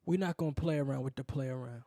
We're not gonna play around with the play around.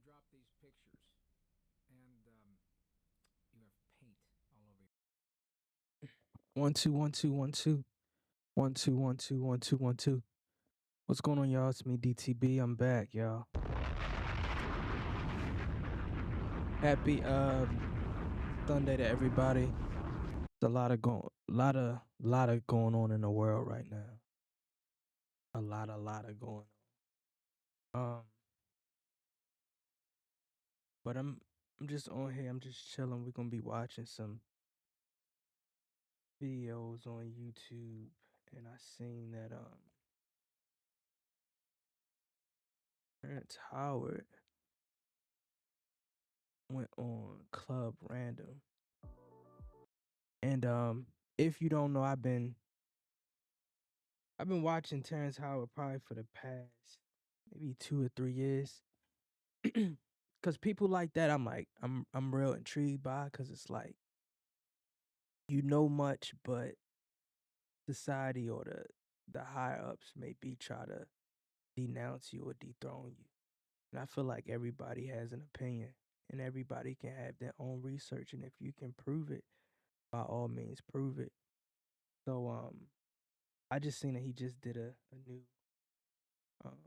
drop these pictures, and you have paint all over your. 1 2 1 2 1 2 1 2 1 2 1 2 1 2. What's going on, y'all? It's me, DTB. I'm back, y'all. Happy Sunday to everybody. There's a lot of going on in the world right now. A lot of going on. But I'm just on here. I'm just chilling. We're gonna be watching some videos on YouTube, and I seen that Terrence Howard went on Club Random. And if you don't know, I've been watching Terrence Howard probably for the past maybe 2 or 3 years. Cause people like that, I'm real intrigued by, cause it's like you know much, but society or the higher ups maybe try to denounce you or dethrone you. And I feel like everybody has an opinion and everybody can have their own research, and if you can prove it, by all means prove it. So I just seen that he just did a new um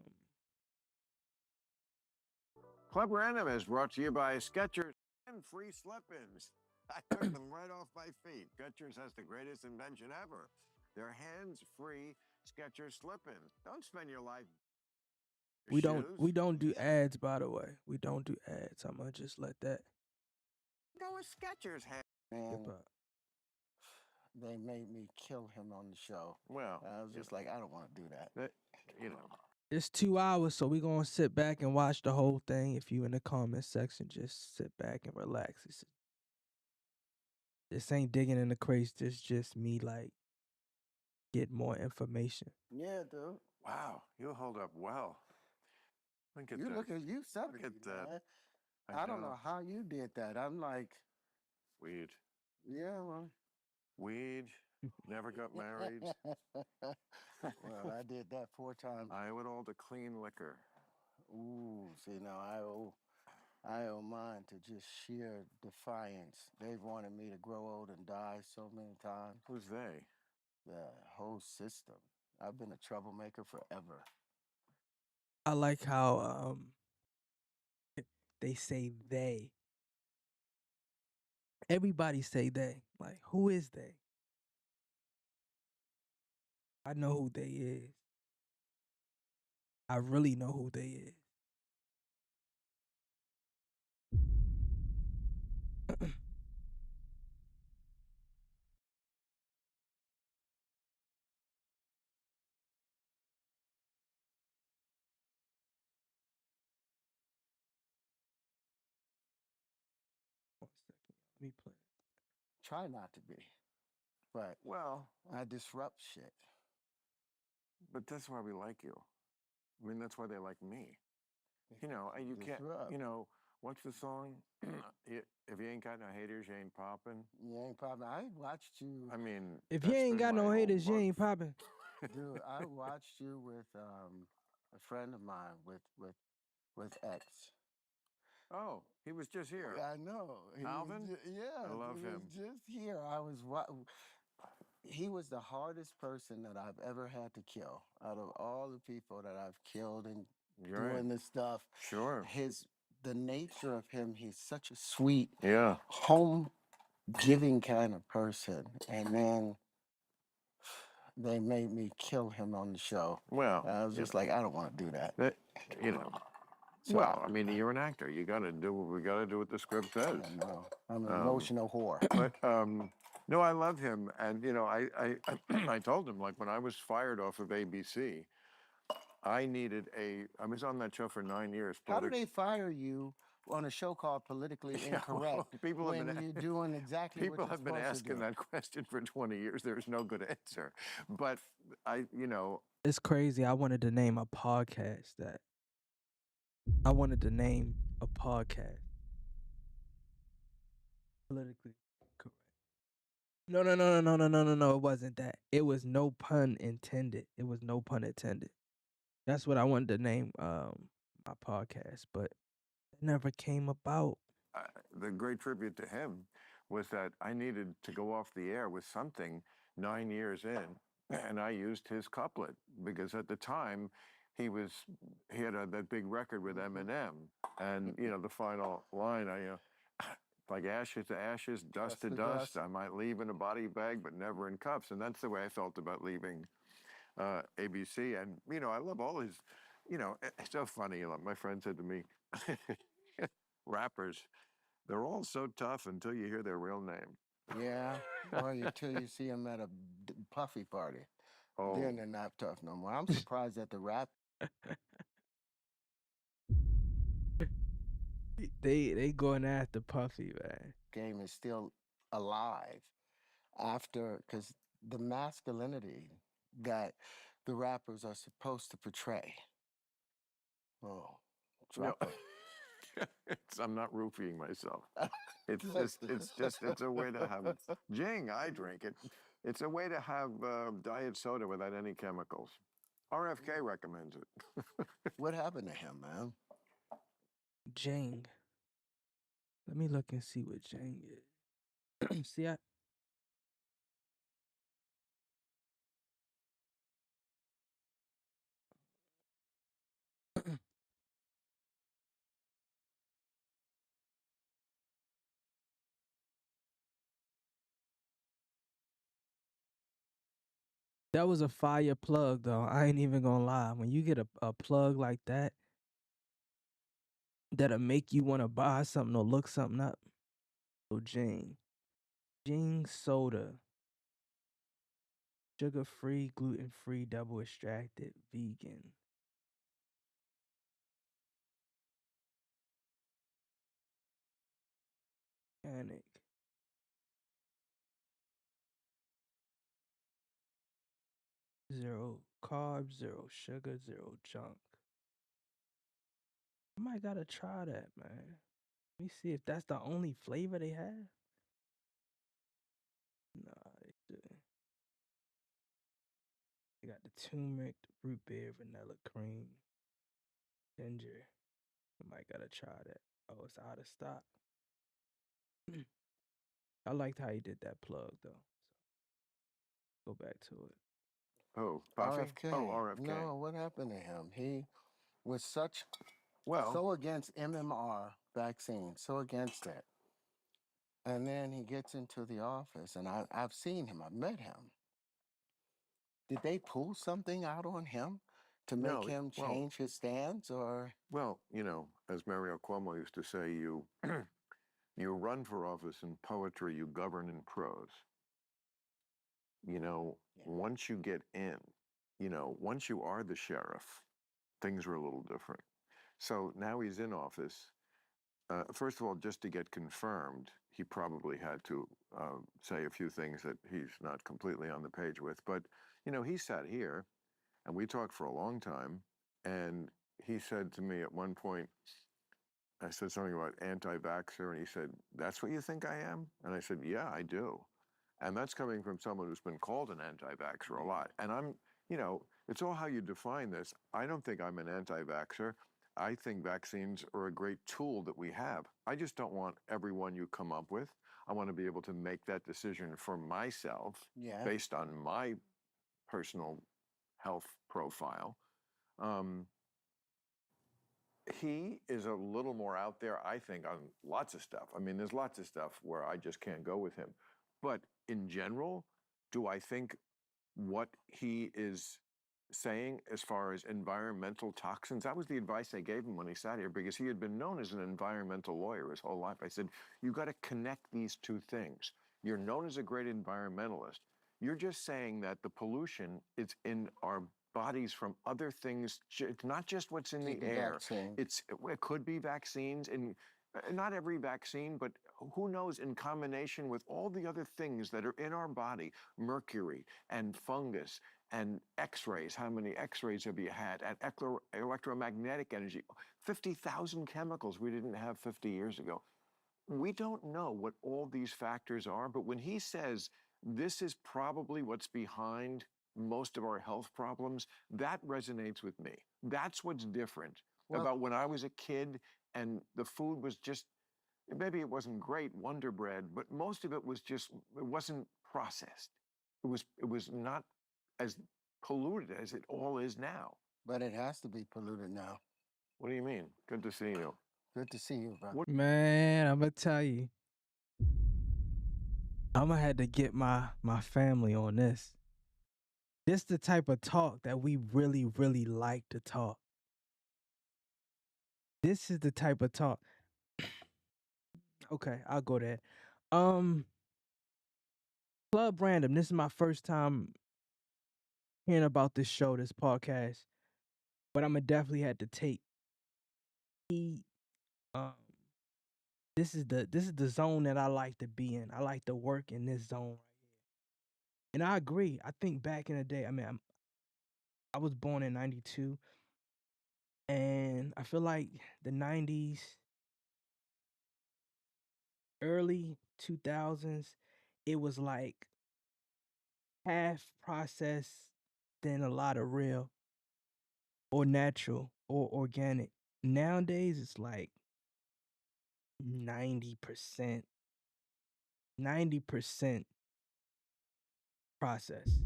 Club Random is brought to you by Skechers and free slip-ins. I took them right off my feet. Skechers has the greatest invention ever. They're hands-free Skechers slip-ins. Don't spend your life we don't do Yeah. ads, by the way. We don't do ads. I'm gonna just let that Go with Skechers. Man, skip out. they made me kill him on the show. Well, I was just like, I don't want to do that. you know. It's 2 hours, so we gonna sit back and watch the whole thing. If you in the comment section, just sit back and relax. This ain't digging in the crates. This just me like get more information. Yeah, dude. Wow, you hold up well. Look at that. Look at you, 70, Look at that. man. I don't know how you did that. I'm like, weed. Yeah, well. Weed. Never got married. Well, I did that 4 times. I owe it all to clean liquor. Ooh, see, now I owe mine to just sheer defiance. They've wanted me to grow old and die so many times. Who's they? The whole system. I've been a troublemaker forever. I like how they say they. Everybody say they. Like, who is they? I know who they is. I really know who they is. One second, let me play. Try not to be. But, well, I disrupt shit. But that's why we like you. I mean, that's why they like me. You know, you can't, you know, what's the song? If you ain't got no haters, you ain't popping. You ain't popping. I watched you. I mean, if you ain't got no haters, you ain't popping. Dude, I watched you with a friend of mine with X. Oh, he was just here. I know. Alvin? Yeah. I love him. He was just here. He was the hardest person that I've ever had to kill out of all the people that I've killed and doing this stuff. Sure. The nature of him, he's such a sweet, yeah, home-giving kind of person. And then they made me kill him on the show. Well, I was just like, I don't want to do that. You know. Well, I mean, you're an actor. You got to do what we got to do what the script says. I know. I'm an emotional whore. But no, I love him, and you know, I told him, like, when I was fired off of ABC, I was on that show for 9 years. How do they fire you on a show called Politically Incorrect when you're doing exactly what you're supposed to do? People have been asking that question for 20 years. There's no good answer. But you know. It's crazy. I wanted to name a podcast that. Politically correct. No. It wasn't that. It was no pun intended. That's what I wanted to name my podcast, but never came about. uh, the great tribute to him was that I needed to go off the air with something 9 years in, and I used his couplet because at the time he had that big record with Eminem, and the final line, like ashes to ashes, dust to dust. I might leave in a body bag, but never in cuffs, and that's the way I felt about leaving ABC. And I love all his. It's so funny. My friend said to me, rappers, they're all so tough until you hear their real name. Yeah, or until you see him at a puffy party. Oh, Then they're not tough no more. I'm surprised that the rap They going after Puffy, man. game is still alive after, because the masculinity that the rappers are supposed to portray. Oh, no. drop I'm not roofing myself. it. It's a way to have Jing. I drink it. It's a way to have diet soda without any chemicals. RFK recommends it. What happened to him, man? Jang. Let me look and see what Jang is. See, that was a fire plug though. I ain't even gonna lie. When you get a plug like that, that'll make you want to buy something or look something up. So Jing soda, sugar free, gluten free, double extracted, vegan. Organic. Zero carbs, zero sugar, zero junk. I might gotta try that, man. Let me see if that's the only flavor they have. Nah, they shouldn't. They got the turmeric, the root beer, vanilla cream, ginger. I might gotta try that. Oh, it's out of stock. I liked how he did that plug though. So go back to it. Oh, Puffy? RFK. Oh, RFK. No, what happened to him? He was Well, so against MMR vaccine, so against it. And then he gets into the office, and I've seen him, I've met him. Did they pull something out on him to make no. him Well, change his stance, or? well, as Mario Cuomo used to say, you you run for office in poetry, you govern in prose. Yeah. Once you get in, once you are the sheriff, things are a little different. So now he's in office. First of all, just to get confirmed, he probably had to say a few things that he's not completely on the page with. But, he sat here and we talked for a long time. And he said to me at one point, I said something about anti-vaxxer, and he said, "That's what you think I am?" And I said, "Yeah, I do." And that's coming from someone who's been called an anti-vaxxer a lot. And it's all how you define this. I don't think I'm an anti-vaxxer. I think vaccines are a great tool that we have. I just don't want everyone you come up with. I want to be able to make that decision for myself Yeah. based on my personal health profile. Um, he is a little more out there, I think, on lots of stuff. I mean, there's lots of stuff where I just can't go with him. But in general, do I think what he is saying as far as environmental toxins, that was the advice I gave him when he sat here, because he had been known as an environmental lawyer his whole life. I said, you got to connect these two things. You're known as a great environmentalist. You're just saying that the pollution is in our bodies from other things, not just what's in the air. It could be vaccines, and not every vaccine, but who knows, in combination with all the other things that are in our body, mercury and fungus and x-rays. How many x-rays have you had? And electromagnetic energy, 50,000 chemicals we didn't have 50 years ago. We don't know what all these factors are, but when he says this is probably what's behind most of our health problems, that resonates with me. That's what's different about when I was a kid and the food was just, maybe it wasn't great Wonder Bread, but most of it was just, it wasn't processed. It was not as polluted as it all is now. But it has to be polluted now. What do you mean? Good to see you. Good to see you, brother. Man, I'm gonna tell you, I'm gonna have to get my family on this. This the type of talk that we really, really like to talk. This is the type of talk. Okay, I'll go there. Um, Club Random. This is my first time hearing about this show, this podcast. But I'm gonna definitely have to take heed. Um, this is the zone that I like to be in. I like to work in this zone right here. And I agree. I think back in the day, I mean, I was born in '92, and I feel like the '90s, early 2000s, it was like half processed, then a lot of real or natural or organic. Nowadays, it's like 90%, 90% processed,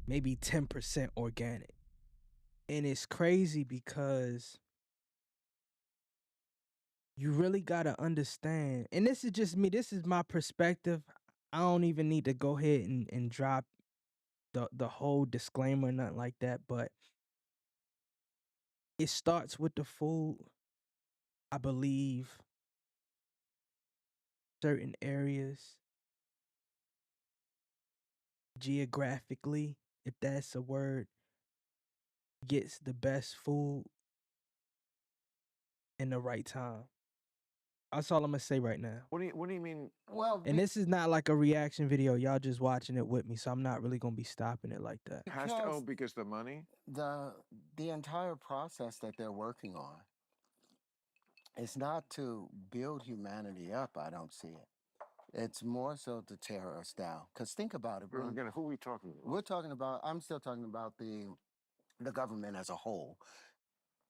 maybe 10% organic. And it's crazy because you really got to understand, and this is just me, this is my perspective. I don't even need to go ahead and drop the whole disclaimer, nothing like that, but it starts with the food. I believe certain areas geographically, if that's a word, gets the best food in the right time. That's all I'm gonna say right now. What do you mean? Well, And this is not like a reaction video. Y'all just watching it with me, so I'm not really gonna be stopping it like that. Has to, because because the money? the entire process that they're working on is not to build humanity up. I don't see it. It's more so to tear us down. Because think about it. When Again, who are we talking about? we're talking about, I'm still talking about the government as a whole,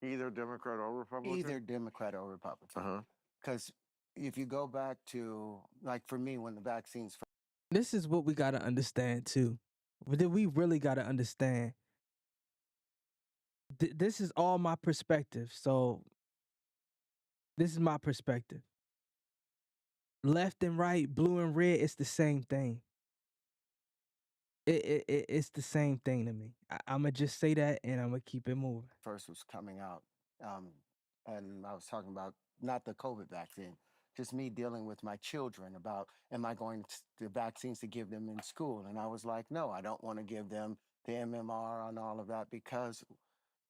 Either Democrat or Republican? either Democrat or Republican. Uh-huh. Because if you go back to, like for me, when the vaccines This is what we gotta understand too. We really gotta understand. This is all my perspective. So this is my perspective. Left and right, blue and red, it's the same thing. It's the same thing to me. I'm gonna just say that, and I'm gonna keep it moving. first was coming out, um, and I was talking about not the COVID vaccine, just me dealing with my children about, am I going to the vaccines to give them in school? And I was like, no, I don't want to give them the MMR and all of that, because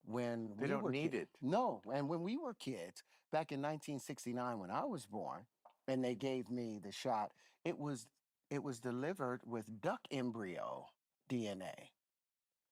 when They we don't were need it. no, and when we were kids back in 1969, when I was born, and they gave me the shot, it was it was delivered with duck embryo DNA.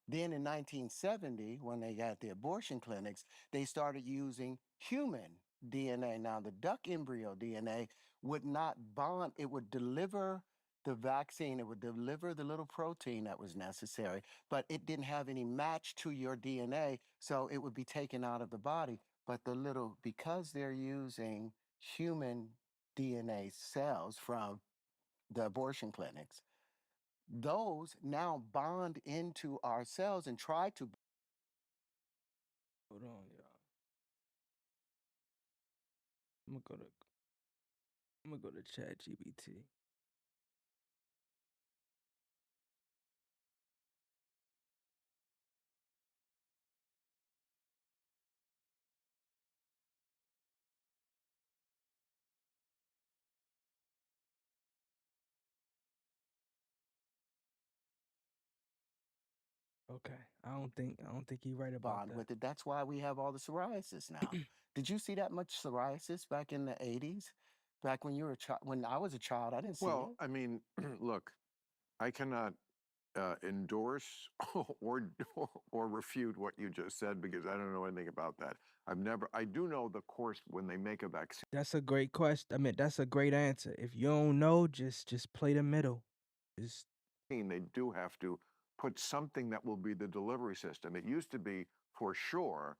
Then in 1970, when they got the abortion clinics, they started using human DNA. Now, the duck embryo DNA would not bond, it would deliver the vaccine, it would deliver the little protein that was necessary, but it didn't have any match to your DNA, so it would be taken out of the body. But because they're using human DNA cells from the abortion clinics, those now bond into our cells and try to. Hold on, y'all. I'm gonna go to Chat GBT. Okay. I don't think you're right about Bond that. with it. That's why we have all the psoriasis now. Did you see that much psoriasis back in the 80s? Back when you were a child, when I was a child, I didn't see Well, it. I mean, look, I cannot endorse or or refute what you just said because I don't know anything about that. I do know the course when they make a vaccine. That's a great question. I mean, that's a great answer. If you don't know, just play the middle. Just They do have to put something that will be the delivery system. It used to be, for sure,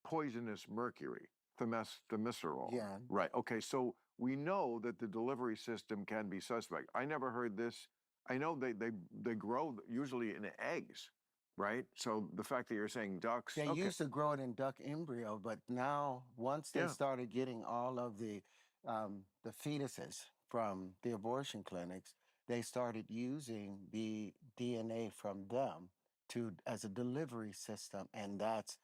poisonous mercury. Thimerosal. Yeah. Right. Okay. So we know that the delivery system can be suspect. I never heard this. I know they grow usually in eggs, right? So the fact that you're saying ducks, They okay, used to grow it in duck embryo, but now once they yeah. started getting all of the fetuses from the abortion clinics, they started using the DNA from them to as a delivery system, and that's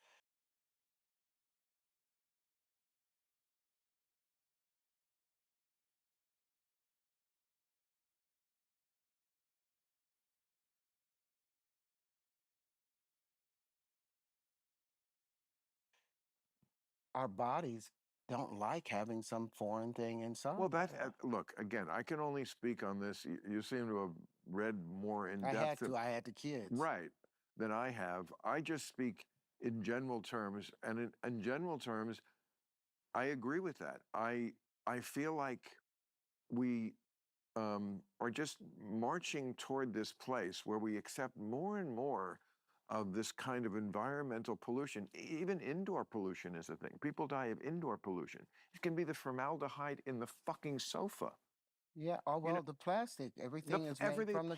our bodies don't like having some foreign thing inside. Well, that look again. I can only speak on this. You seem to have read more in I depth. had to. I had the kids. Right, than I have. I just speak in general terms, and in general terms, I agree with that. I feel like we are just marching toward this place where we accept more and more of this kind of environmental pollution. Even indoor pollution is a thing. People die of indoor pollution. It can be the formaldehyde in the fucking sofa. Yeah. Oh You know, well, the plastic. Everything is made everything. from the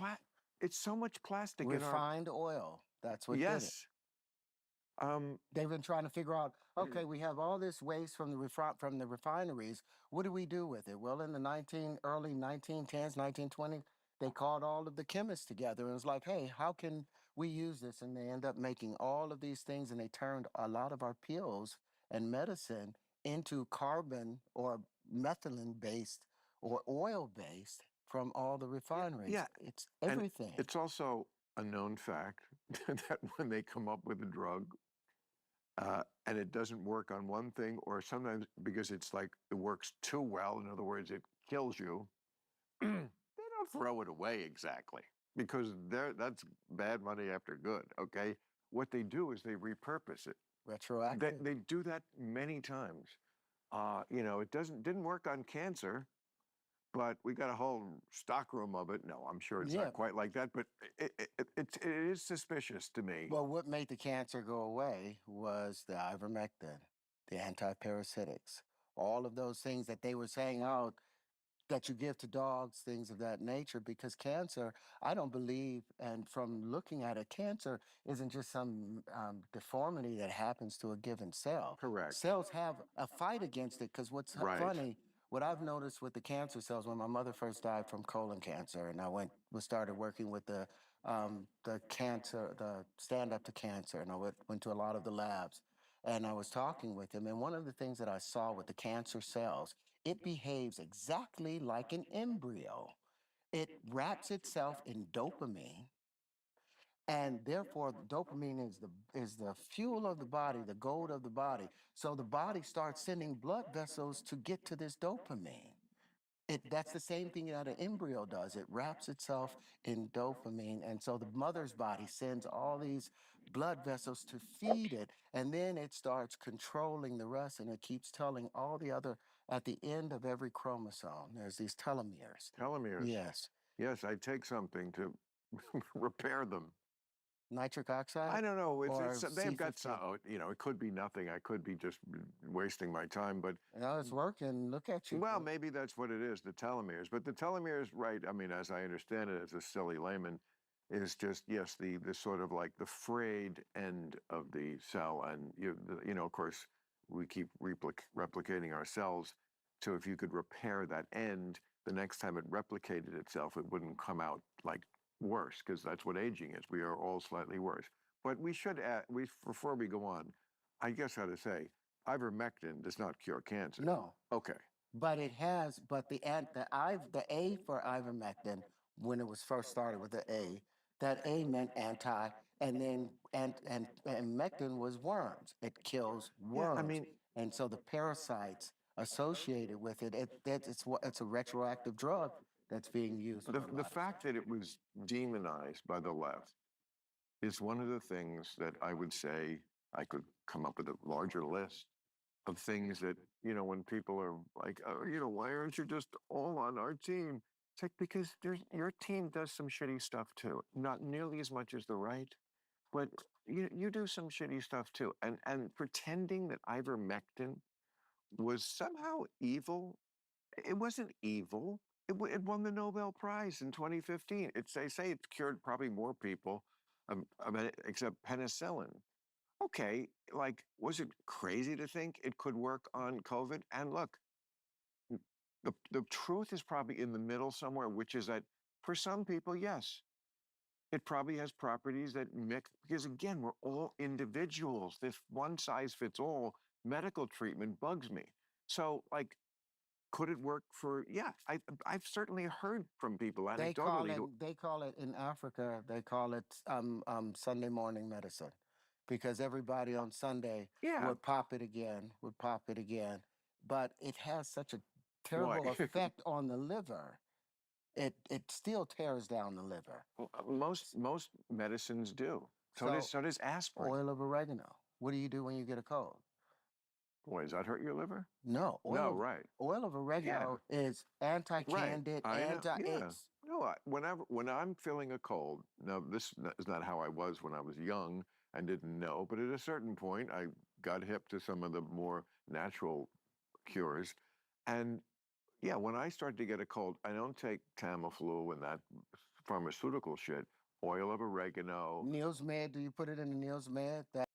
It's so much plastic in our. refined oil. That's what did it. Yes. Um, They've been trying to figure out, okay, we have all this waste from the refineries. What do we do with it? Well, in the early 1910s, 1920s, they called all of the chemists together and was like, hey, how can we use this? And they end up making all of these things, and they turned a lot of our pills and medicine into carbon or methylene based or oil based from all the refineries. yeah, It's and everything. it's also a known fact that when they come up with a drug and it doesn't work on one thing, or sometimes because it's like it works too well, in other words, it kills you, they don't throw it away exactly because that's bad money after good. Okay, what they do is they repurpose it. Retroactive. They do that many times. It didn't work on cancer, but we got a whole stockroom of it. No, I'm sure it's Yeah. not quite like that, but it is suspicious to me. Well, what made the cancer go away was the ivermectin, the antiparasitics, all of those things that they were saying, oh, that you give to dogs, things of that nature, because cancer, I don't believe, and from looking at it, cancer isn't just some deformity that happens to a given cell. Correct. Cells have a fight against it, because what's Right. funny, what I've noticed with the cancer cells, when my mother first died from colon cancer, and we started working with the stand up to cancer, and I went to a lot of the labs, and I was talking with him, and one of the things that I saw with the cancer cells, it behaves exactly like an embryo. It wraps itself in dopamine, and therefore dopamine is the fuel of the body, the gold of the body. So the body starts sending blood vessels to get to this dopamine. That's the same thing that an embryo does. It wraps itself in dopamine. And so the mother's body sends all these blood vessels to feed it. And then it starts controlling the rest. And it keeps telling all the other, at the end of every chromosome, there's these telomeres. Telomeres. Yes. Yes, I take something to repair them. Nitric oxide? I don't know. Or They've got C15? some. It could be nothing. I could be just wasting my time. But No, it's working. Look at you. well, maybe that's what it is, the telomeres. But the telomeres, right? I mean, as I understand it, as a silly layman, is just yes, the sort of like the frayed end of the cell, and of course, we keep replicating our cells. So if you could repair that end, the next time it replicated itself, it wouldn't come out like worse, because that's what aging is. We are all slightly worse. But we should add, before we go on, I guess how to say, ivermectin does not cure cancer. No. Okay. But the A for ivermectin, when it was first started with the A, that A meant anti, and then and mectin was worms. It kills Yeah, I worms, mean, and so the parasites associated with it, it's a retroactive drug that's being used. the fact that it was demonized by the left is one of the things that I would say I could come up with a larger list of things that, when people are like, oh, why aren't you just all on our team? It's like, because your team does some shitty stuff too. Not nearly as much as the right, but you do some shitty stuff too. And pretending that ivermectin was somehow evil. It wasn't evil. It won the Nobel Prize in 2015. They say it's cured probably more people, except penicillin. Okay, like, was it crazy to think it could work on COVID? And look, the truth is probably in the middle somewhere, which is that for some people, yes, it probably has properties that mix, because again, we're all individuals. This one size fits all medical treatment bugs me. So, like, could it work for, yeah, I've certainly heard from people anecdotally who, They call it in Africa, they call it Sunday morning medicine, because everybody on Sunday yeah, would pop it again. But it has such a why? terrible effect on the liver. It still tears down the liver. Well, most medicines do. So So does aspirin. oil of oregano. What do you do when you get a cold? Boy, does that hurt your liver? No, No, right. oil of Yeah, oregano is right. anti-candid, I know. anti Yeah. it's No, when I'm feeling a cold, now is not how I was when I was young and didn't know, but at a certain point, I got hip to some of the more natural cures, and yeah, when I start to get a cold, I don't take Tamiflu and that pharmaceutical shit. Oil of oregano. Neil's Med. Do you put it in the Neil's Med? That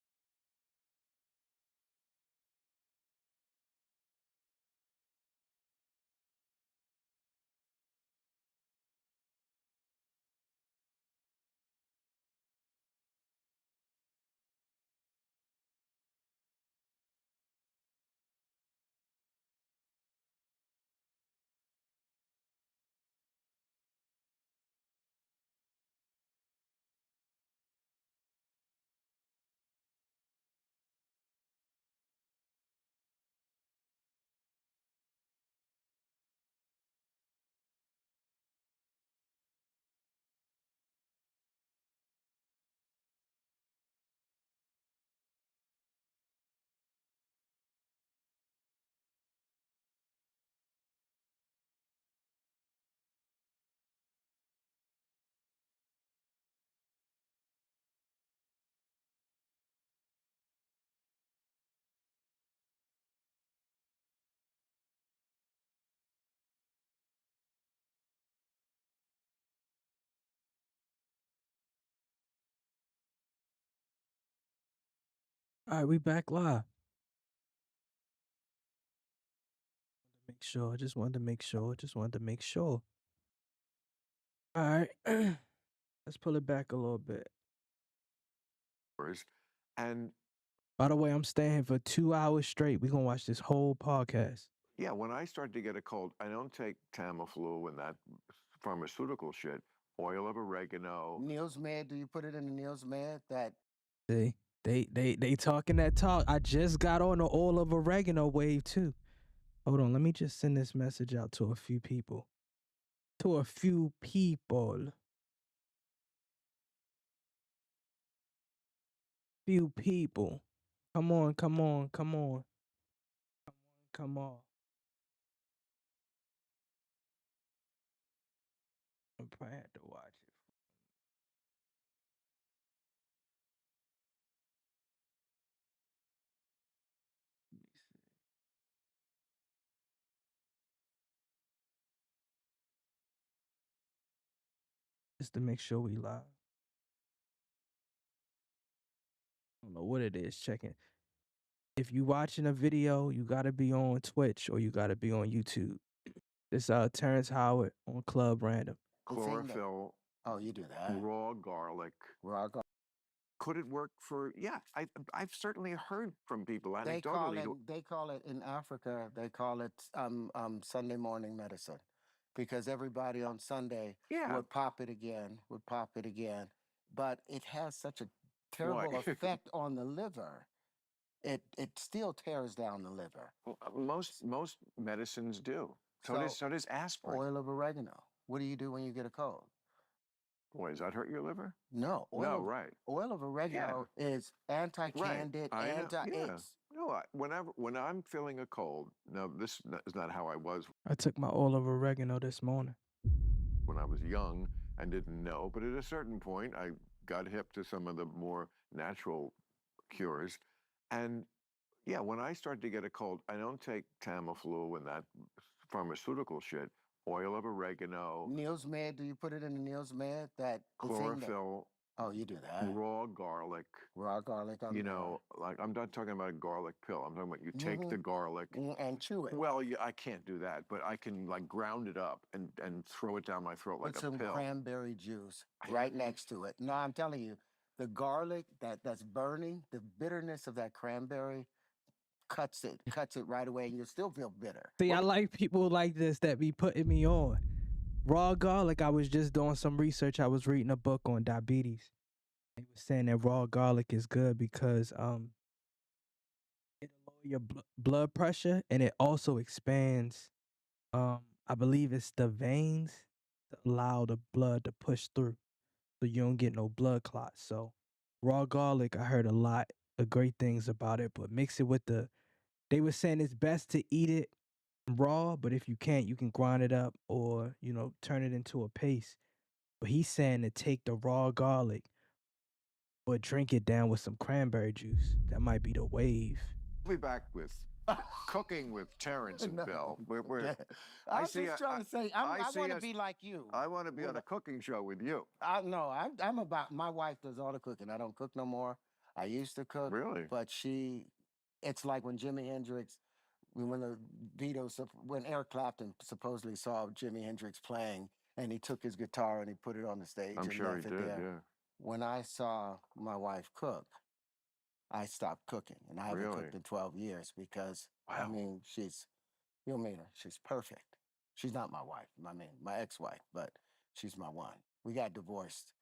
All right, we back live. Make sure. I just wanted to make sure. Just wanted to make sure. All right. Let's pull it back a little bit. And By the way, I'm staying here for 2 hours straight. We're gonna watch this whole podcast. yeah, when I start to get a cold, I don't take Tamiflu and that pharmaceutical shit. Oil of oregano. Neil's Med. Do you put it in the Neil's Med? That See, they talking that talk. I just got on the oil of oregano wave too. Hold on, let me just send this message out to a few people. To a few people. Few people. Come on, come on, come on. Come on. I'm probably had to watch it. Let me see. Just to make sure we live. I don't know what it is. Checking. If you watching a video, you gotta be on Twitch or you gotta be on YouTube. This Terrence Howard on Club Random. the thing that Chlorophyll, oh, you do that. raw garlic. Raw garlic. Could it work for? Yeah, I've certainly heard from people They anecdotally who, call it in Africa. They call it Sunday morning medicine, because everybody on Sunday yeah, would pop it again, would pop it again. But it has such a why? terrible effect on the liver. It still tears down the liver. Well, most medicines do. So So does aspirin. oil of oregano. What do you do when you get a cold? Boy, does that hurt your liver? No, No, right. oil of oregano is Right. anti-candid, I know. anti Yeah. it's No, when I'm feeling a cold, now this is not how I was I took my oil of oregano this morning. when I was young and didn't know, but at a certain point, I got hip to some of the more natural cures, and Yeah, when I start to get a cold, I don't take Tamiflu and that pharmaceutical shit. Oil of oregano, Neil's Med, do you put it in the Neil's Med? That the thing that, chlorophyll, oh, you do that. raw garlic. Raw garlic on You there. know, like I'm not talking about a garlic pill. I'm talking about you take the garlic. And chew it. Well, I can't do that, but I can like ground it up and throw it down my throat like Put a some pill. cranberry juice right next to it. No, I'm telling you, the garlic that's burning, the bitterness of that cranberry cuts it right away, and you still feel bitter. See, I like people like this that be putting me on. Raw garlic, I was just doing some research. I was reading a book on diabetes. They was saying that raw garlic is good because it'll lower your blood pressure and it also expands I believe it's the veins to allow the blood to push through so you don't get no blood clots. So raw garlic, I heard a lot of great things about it, but mix it with they were saying it's best to eat it raw, but if you can't, you can grind it up or, turn it into a paste. But he's saying to take the raw garlic but drink it down with some cranberry juice. That might be the wave. We'll be back with Cooking with Terrence and No. Bill. I was just trying to say, I want to be like you. I want to be on a cooking show with you. I'm about, my wife does all the cooking. I don't cook no more. I used to cook. Really? But it's like when Jimi Hendrix, when Eric Clapton supposedly saw Jimi Hendrix playing and he took his guitar and he put it on the stage. I'm and sure he left it did, there. yeah. When I saw my wife cook, I stopped cooking, and I haven't Really? cooked in 12 years because, Wow. I mean, you'll meet her. She's perfect. She's not my wife, my ex-wife, but she's my one. We got divorced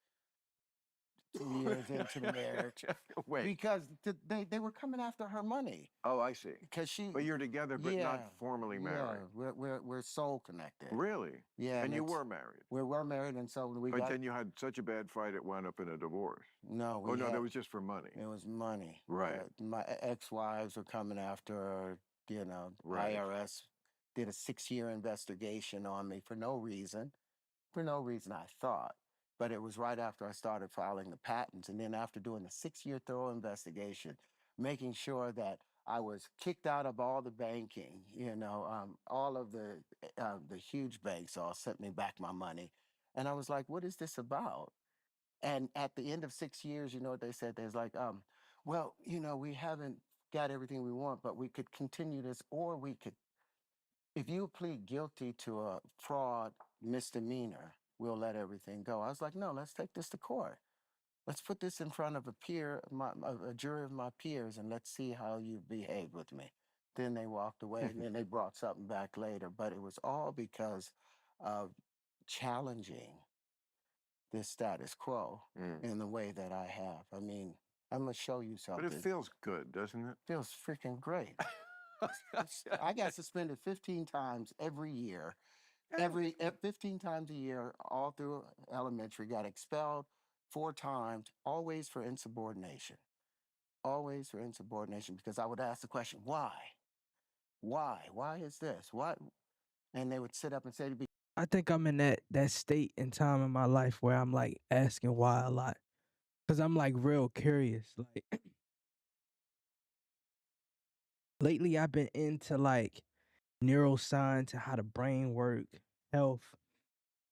2 years into the marriage. Wait. Because they were coming after her money. Oh, I see. Because But you're together, but not formally married. Yeah, we're soul connected. Really? Yeah. And you were married. We were married, and so But then you had such a bad fight, it wound up in a divorce. No, that was just for money. It was money. Right. My ex-wives were coming after her, Right. IRS did a 6-year investigation on me for no reason, I thought. But it was right after I started filing the patents. And then after doing the 6-year thorough investigation, making sure that I was kicked out of all the banking, all of the huge banks all sent me back my money. And I was like, what is this about? And at the end of 6 years, you know what they said? There's like, well, we haven't got everything we want, but we could continue this, or we could, if you plead guilty to a fraud misdemeanor, we'll let everything go. I was like, no, let's take this to court. Let's put this in front of a jury of my peers, and let's see how you behave with me. Then they walked away, and then they brought something back later. But it was all because of challenging this status quo in the way that I have. I mean, I'm going to show you something. But it feels good, doesn't it? Feels freaking great. I got suspended 15 times every year. 15 times a year, all through elementary, got expelled 4 times, always for insubordination. Always for insubordination, because I would ask the question, why? Why? Why is this? What? And they would sit up and say to me, I think I'm in that state and time in my life where I'm like asking why a lot. Cause I'm like real curious. Like lately I've been into like neuroscience and how the brain work, health.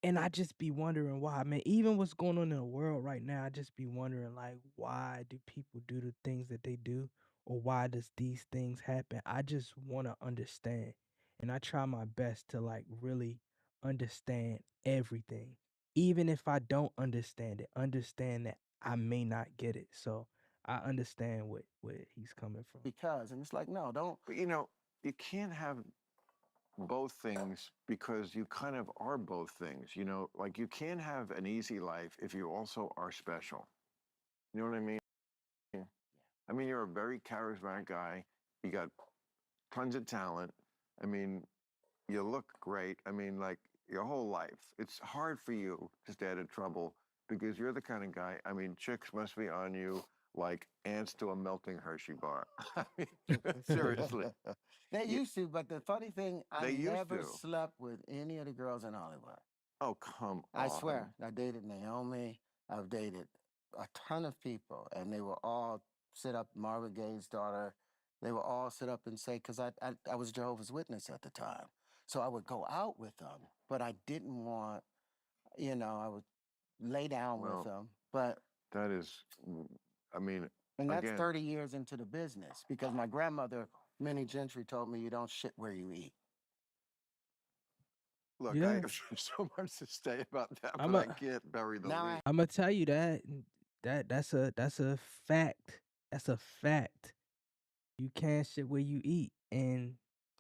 And I just be wondering why, man. Even what's going on in the world right now, I just be wondering like why do people do the things that they do? Or why does these things happen? I just wanna understand. And I try my best to like really understand everything. Even if I don't understand it, understand that I may not get it. So I understand where he's coming from. because, and it's like, no, don't. But you can't have both things because you kind of are both things. Like you can't have an easy life if you also are special. You know what I mean? I mean, you're a very charismatic guy. You got tons of talent. I mean, you look great. I mean, like your whole life. It's hard for you to stay out of trouble because you're the kind of guy, I mean, chicks must be on you like ants to a melting Hershey bar. I mean, seriously. They used to, but the funny thing, I They used never to. slept with any of the girls in Hollywood. Oh, come on. I swear. I dated Naomi. I've dated a ton of people, and they were all set up. Marvin Gaye's daughter They would all sit up and say, because I was Jehovah's Witness at the time. So I would go out with them, but I didn't want, I would lay down with Well, them. But, that is, I mean, and that's again, 30 years into the business because my grandmother, Minnie Gentry, told me you don't shit where you eat. look, I Yeah. have so much to say about that, I'm but I a can't bury the Now lead. I'm gonna tell you that's a fact. That's a fact. You can't shit where you eat, and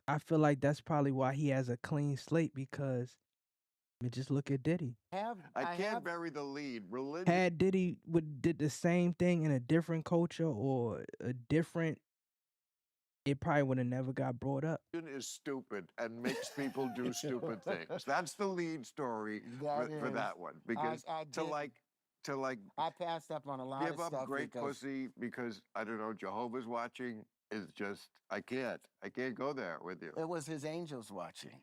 I feel like that's probably why he has a clean slate because I mean, just look at Diddy. I I can't have bury the lead. Religion Had Diddy would did the same thing in a different culture or a different, it probably would have never got brought up. is stupid and makes people do stupid things. That's the lead story for is. that one. Because I to did. like to like I passed up on a lot give of up stuff great because pussy because I don't know Jehovah's watching is just I can't go there with you. it was his angels watching.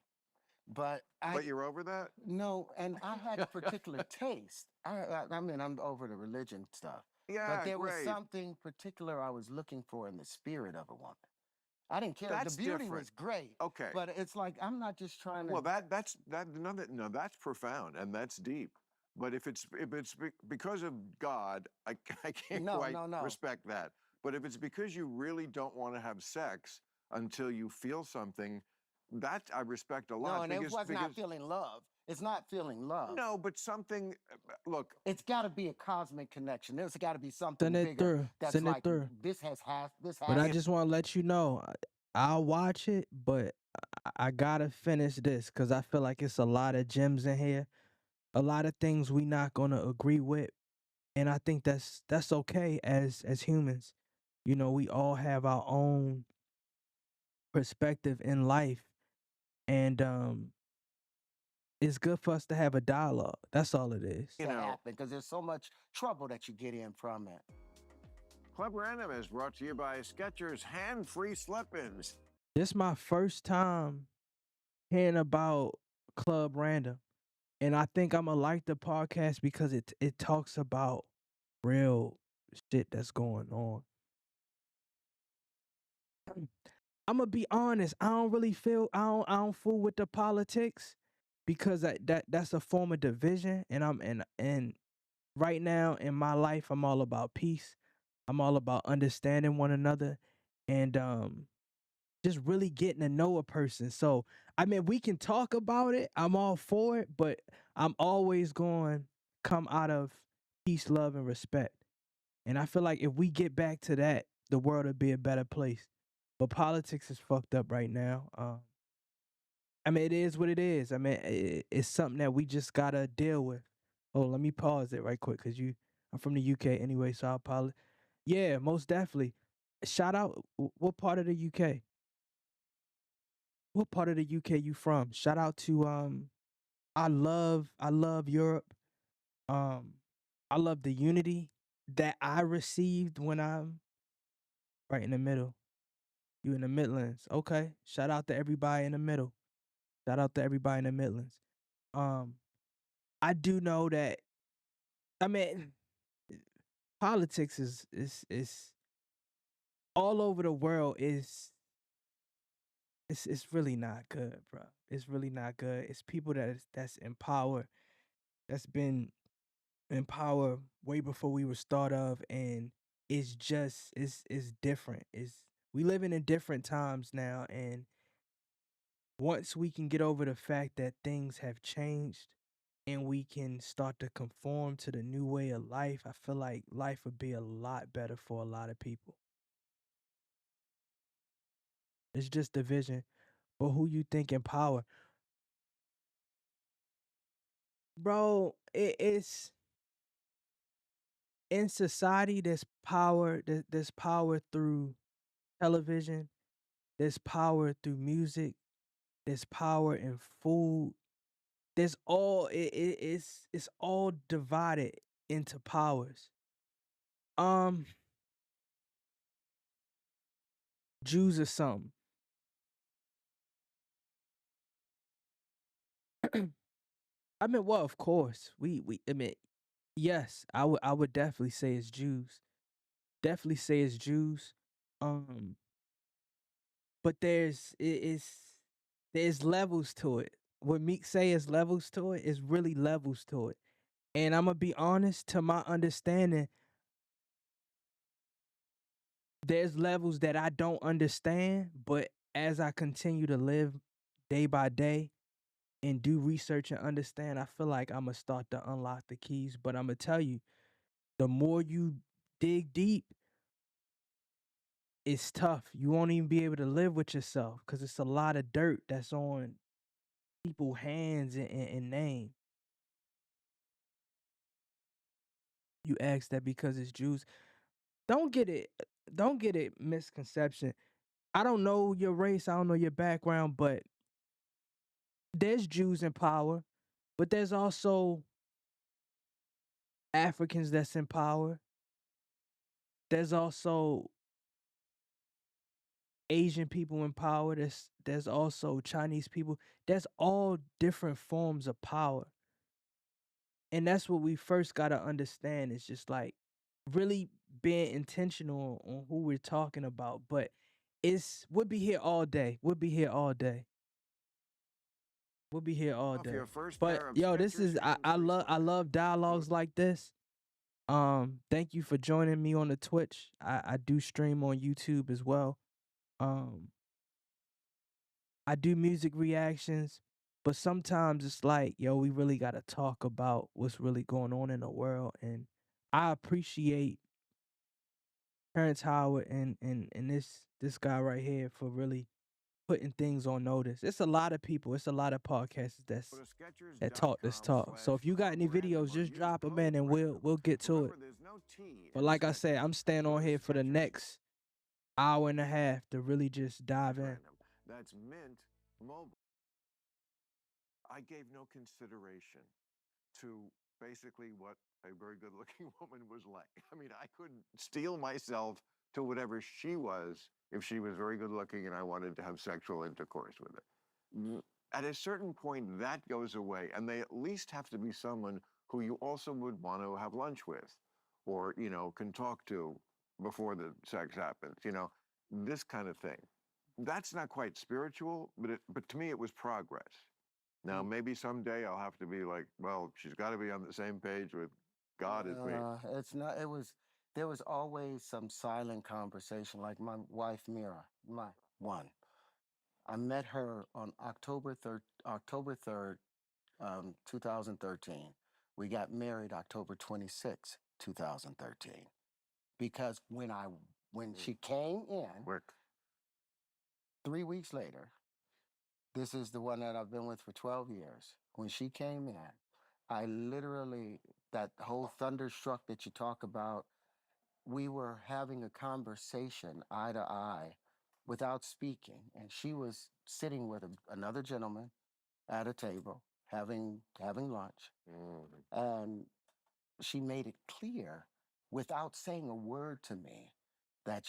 But But you're over that? no, and I had a particular taste. I mean, I'm over the religion stuff. Yeah, But there was great. something particular I was looking for in the spirit of a woman. I didn't care. That's The beauty different. was great. Okay. But it's like I'm not just trying to. Well, that's no, that's profound and that's deep. But if it's because of God, I can't No, quite no, no. respect that. But if it's because you really don't want to have sex until you feel something, that I respect a lot. No, and it was not because feeling love. It's not feeling love. no, but something. Look, It's got to be a cosmic connection. There's got to be something Send it bigger. through. That's Send it like through. this has this But I has. just want to let you know, I'll watch it, but I gotta finish this because I feel like it's a lot of gems in here, a lot of things we not gonna agree with, and I think that's okay as humans. You know, we all have our own perspective in life, and it's good for us to have a dialogue. That's all it is. you To know, happen because there's so much trouble that you get in from it. Club Random is brought to you by Skechers hand-free slip-ins. This is my first time hearing about Club Random. And I think I'm gonna like the podcast because it talks about real shit that's going on. I'm gonna be honest. I don't fool with the politics because that's a form of division. And and right now in my life, I'm all about peace. I'm all about understanding one another, and just really getting to know a person. So I mean, we can talk about it. I'm all for it, but I'm always going to come out of peace, love, and respect. And I feel like if we get back to that, the world would be a better place. But politics is fucked up right now. I mean, it is what it is. I mean, it's something that we just gotta deal with. Oh, let me pause it right quick, cause I'm from the UK anyway, so I apologize. Yeah, most definitely. Shout out. What part of the UK? What part of the UK you from? Shout out to I love Europe. Um I love the unity that I received when I'm right in the middle. You in the Midlands. Okay. Shout out to everybody in the middle. Shout out to everybody in the Midlands. Um I do know that I mean politics is all over the world is it's really not good, bro. It's really not good. It's people that's in power that's been in power way before we were thought of, and it's just it's different. It's we living in different times now, and once we can get over the fact that things have changed and we can start to conform to the new way of life, I feel like life would be a lot better for a lot of people. It's just division. But who you think in power? Bro, it's in society there's power, there's power through television, there's power through music, there's power in food. There's all it's all divided into powers. Um, Jews or something. I mean, well, of course, we. I mean, yes, I would definitely say it's Jews. Definitely say it's Jews. Um, but there's levels to it. What Meek say is levels to it is really levels to it. And I'm gonna be honest, to my understanding, there's levels that I don't understand, but as I continue to live day by day and do research and understand, I feel like I'm gonna start to unlock the keys. But I'm gonna tell you, the more you dig deep, it's tough. You won't even be able to live with yourself because it's a lot of dirt that's on people's hands and name. You ask that because it's Jews. Don't get it. Don't get it misconception. I don't know your race. I don't know your background, but there's Jews in power, but there's also Africans that's in power. There's also Asian people in power. There's also Chinese people. There's all different forms of power. And that's what we first gotta understand. It's just like really being intentional on who we're talking about. But we'll be here all day. We'll be here all day. We'll be here all Off day. your first But pair of yo, this Skechers is I hands-free love slippers. dialogues like this. Thank you for joining me on the Twitch. I do stream on YouTube as well. Um, I do music reactions, but sometimes it's like, yo, we really gotta talk about what's really going on in the world. And I appreciate Terrence Howard and this guy right here for really putting things on notice. It's a lot of people, it's a lot of podcasts Go to that talk this talk. So if you got any Skechers.com/club random videos, or just use drop them code in and random. we'll get to it. Remember, there's no T But in like I said, Skechers. I'm staying Go on to here for the Skechers next hour and a half to really just dive in. random. That's Mint Mobile. I gave no consideration to basically what a very good looking woman was like. I mean, I couldn't steel myself to whatever she was if she was very good looking and I wanted to have sexual intercourse with her. At a certain point, that goes away, and they at least have to be someone who you also would want to have lunch with or, can talk to before the sex happens, this kind of thing. That's not quite spiritual, but to me, it was progress. Now, maybe someday I'll have to be like, well, she's got to be on the same page with God as me. It's not. It was. There was always some silent conversation. Like my wife Mira, my one. I met her on October 3rd, 2013. We got married October 26th, 2013. Because when she came in Quick. 3 weeks later, this is the one that I've been with for 12 years. When she came in, I literally, that whole thunderstruck that you talk about, we were having a conversation eye to eye without speaking. And she was sitting with another gentleman at a table having lunch. And she made it clear without saying a word to me that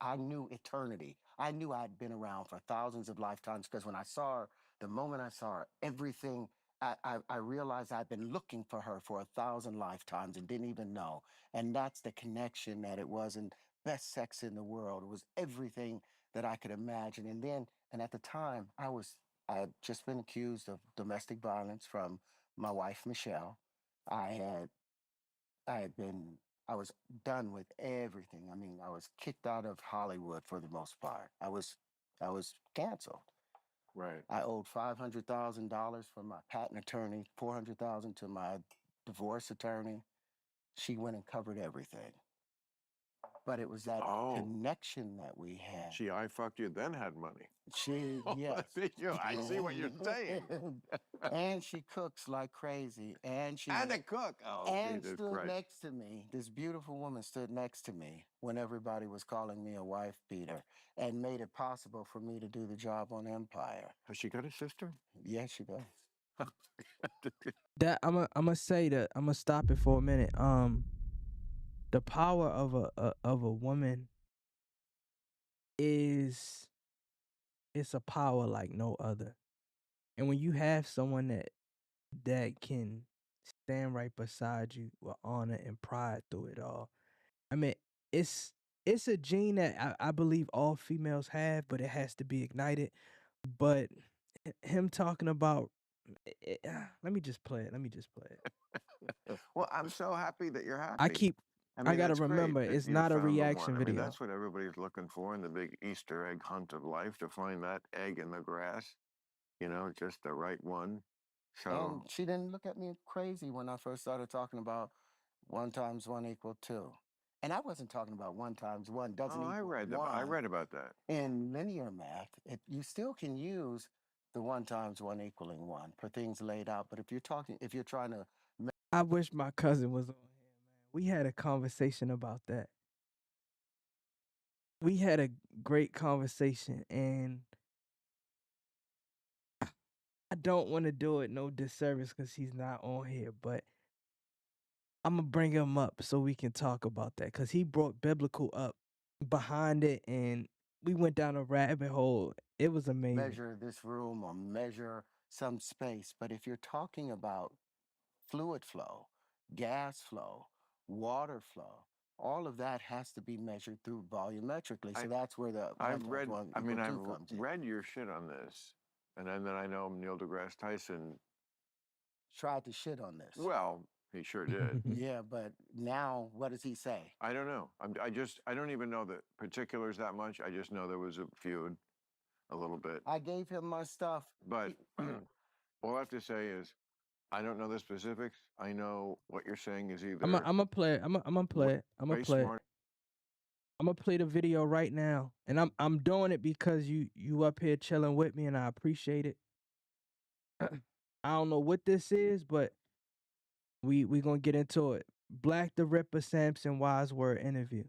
I knew eternity. I knew I'd been around for thousands of lifetimes because when I saw her, the moment I saw her, everything, I realized I'd been looking for her for 1,000 lifetimes and didn't even know. And that's the connection that it wasn't best sex in the world. It was everything that I could imagine. And at the time, I had just been accused of domestic violence from my wife, Michelle. I had I had been, I was done with everything. I mean, I was kicked out of Hollywood for the most part. I was canceled. Right. I owed $500,000 from my patent attorney, 400,000 to my divorce attorney. She went and covered everything. But it was that connection that we had. I fucked you, then had money. Yes. I see what you're saying. And she cooks like crazy. And a cook. Oh, and Jesus stood Christ. next to me. This beautiful woman stood next to me when everybody was calling me a wife beater and made it possible for me to do the job on Empire. Has she got a sister? Yes, she does. That I'm gonna say that I'm gonna stop it for a minute. The power of a woman is it's a power like no other. And when you have someone that can stand right beside you with honor and pride through it all, I mean, it's it's a gene that I believe all females have, but it has to be ignited. But him talking about, let me just play it. Let me just play it. Well, I'm so happy that you're I happy. keep, I I mean, gotta that's great remember, that it's you not a found the one. reaction I mean, video. that's what everybody's looking for in the big Easter egg hunt of life, to find that egg in the grass, just the right one. And So, she didn't look at me crazy when I first started talking about 1 times 1 equal 2. And I wasn't talking about 1 times 1 doesn't oh, equal I 1. read about that. In linear math, you still can use the 1 times 1 equaling 1 for things laid out. But if you're trying to, I wish my cousin was on here, man. We had a conversation about that. We had a great conversation, and I don't want to do it no disservice because he's not on here, but I'm gonna bring him up so we can talk about that because he brought biblical up behind it, and we went down a rabbit hole. It was amazing. measure this room or measure some space. But if you're talking about fluid flow, gas flow, water flow, all of that has to be measured through volumetrically. I So that's where the I've 1 times read. 1 I equal mean, 2 comes in. read your shit on this, and then I know Neil deGrasse Tyson. Tried to shit on this. Well, he sure did. Yeah, but now what does he say? I don't know. I don't even know the particulars that much. I just know there was a feud a little bit. I gave him my stuff. But all I have to say is, I don't know the specifics. I know what you're saying is either I'm gonna play it. I'm gonna play it. I'm gonna way play it. smart. I'm gonna play the video right now, and I'm doing it because you up here chilling with me, and I appreciate it. I don't know what this is, but we gonna get into it. Black the Ripper Samson Wise Word interview.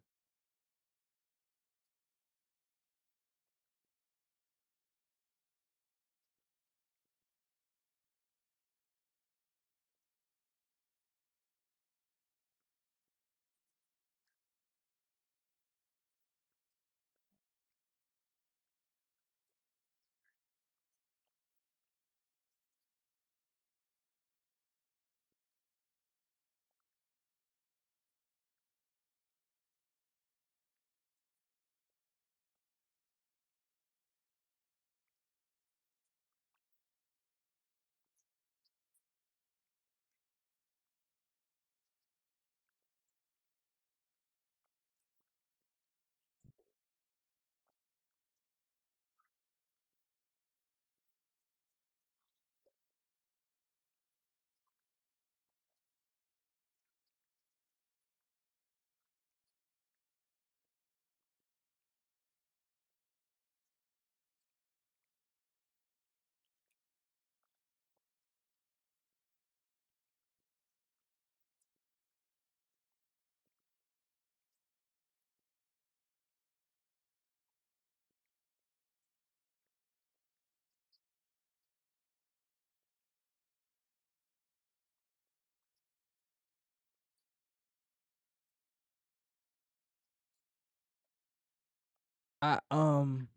I I'm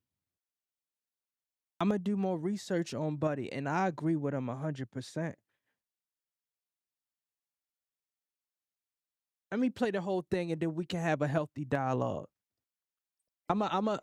gonna do more research on Buddy, and I agree with him 100%. Let me play the whole thing, and then we can have a healthy dialogue. I'm a.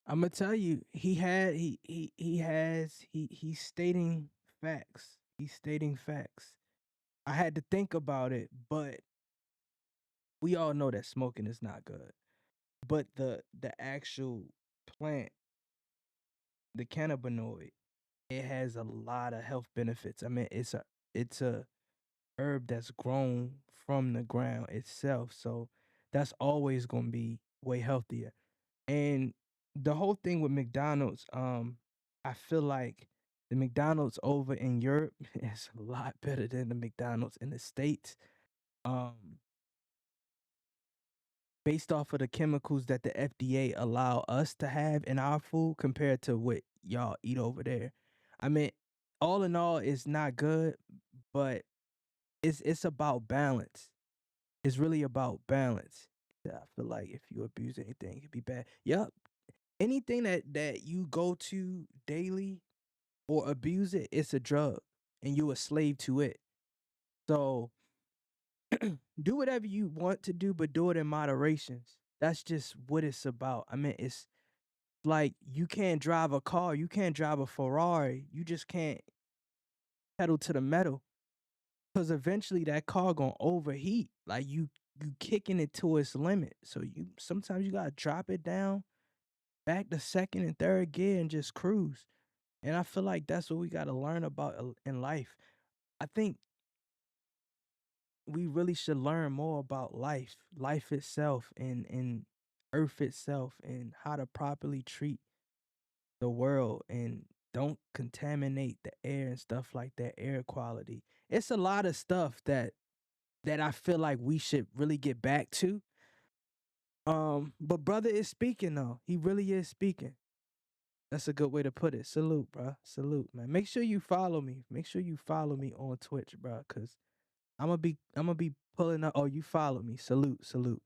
I'm gonna tell you, he's stating facts. He's stating facts. I had to think about it, but we all know that smoking is not good. But the actual plant, the cannabinoid, it has a lot of health benefits. I mean, it's a herb that's grown from the ground itself, so that's always gonna be way healthier. And the whole thing with McDonald's, I feel like the McDonald's over in Europe is a lot better than the McDonald's in the States. Um, Based off of the chemicals that the FDA allow us to have in our food compared to what y'all eat over there. I mean, all in all, it's not good, but it's about balance. It's really about balance. Yeah, I feel like if you abuse anything, it could be bad. Yup. Anything that you go to daily or abuse it, it's a drug and you a slave to it. So do whatever you want to do, but do it in moderations. That's just what it's about. I mean, it's like you can't drive a car, you can't drive a Ferrari, you just can't pedal to the metal because eventually that car gonna overheat. Like you kicking it to its limit. So you sometimes you gotta drop it down, back to second and third gear, and just cruise. And I feel like that's what we gotta learn about in life. I think we really should learn more about life itself, and Earth itself, and how to properly treat the world and don't contaminate the air and stuff like that, air quality. It's a lot of stuff that I feel like we should really get back to. But brother is speaking though. He really is speaking. That's a good way to put it. Salute, bro. Salute, man. Make sure you follow me. Make sure you follow me on Twitch, bro, cuz I'm gonna be pulling up. Oh, you follow me. Salute, salute.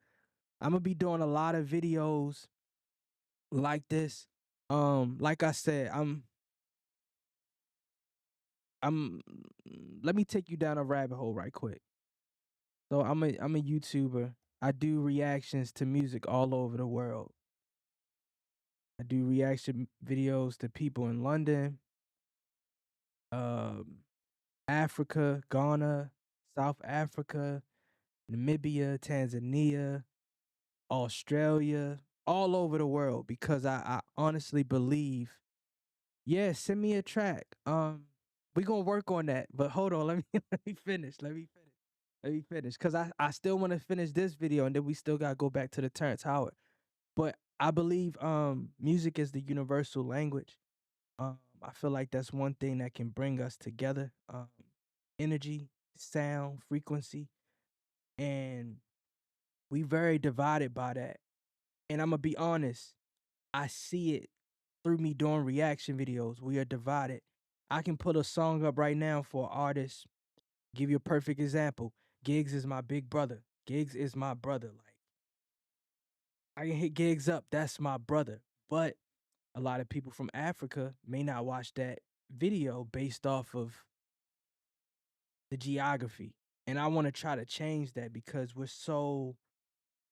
I'm gonna be doing a lot of videos like this. Like I said, I'm let me take you down a rabbit hole right quick. So I'm a YouTuber. I do reactions to music all over the world. I do reaction videos to people in London, um, Africa, Ghana, South Africa, Namibia, Tanzania, Australia, all over the world because I honestly believe, yeah, send me a track. We gonna work on that. But hold on, let me let me finish. Let me finish. Cause I still wanna finish this video and then we still gotta go back to the Terrence Howard. But I believe music is the universal language. I feel like that's one thing that can bring us together. Energy, sound, frequency. And we very divided by that. And I'm gonna be honest, I see it through me doing reaction videos. We are divided. I can put a song up right now for an artist. Give you a perfect example. Gigs is my big brother. Gigs is my brother. Like I can hit Gigs up. That's my brother. But a lot of people from Africa may not watch that video based off of the geography. And I want to try to change that because we're so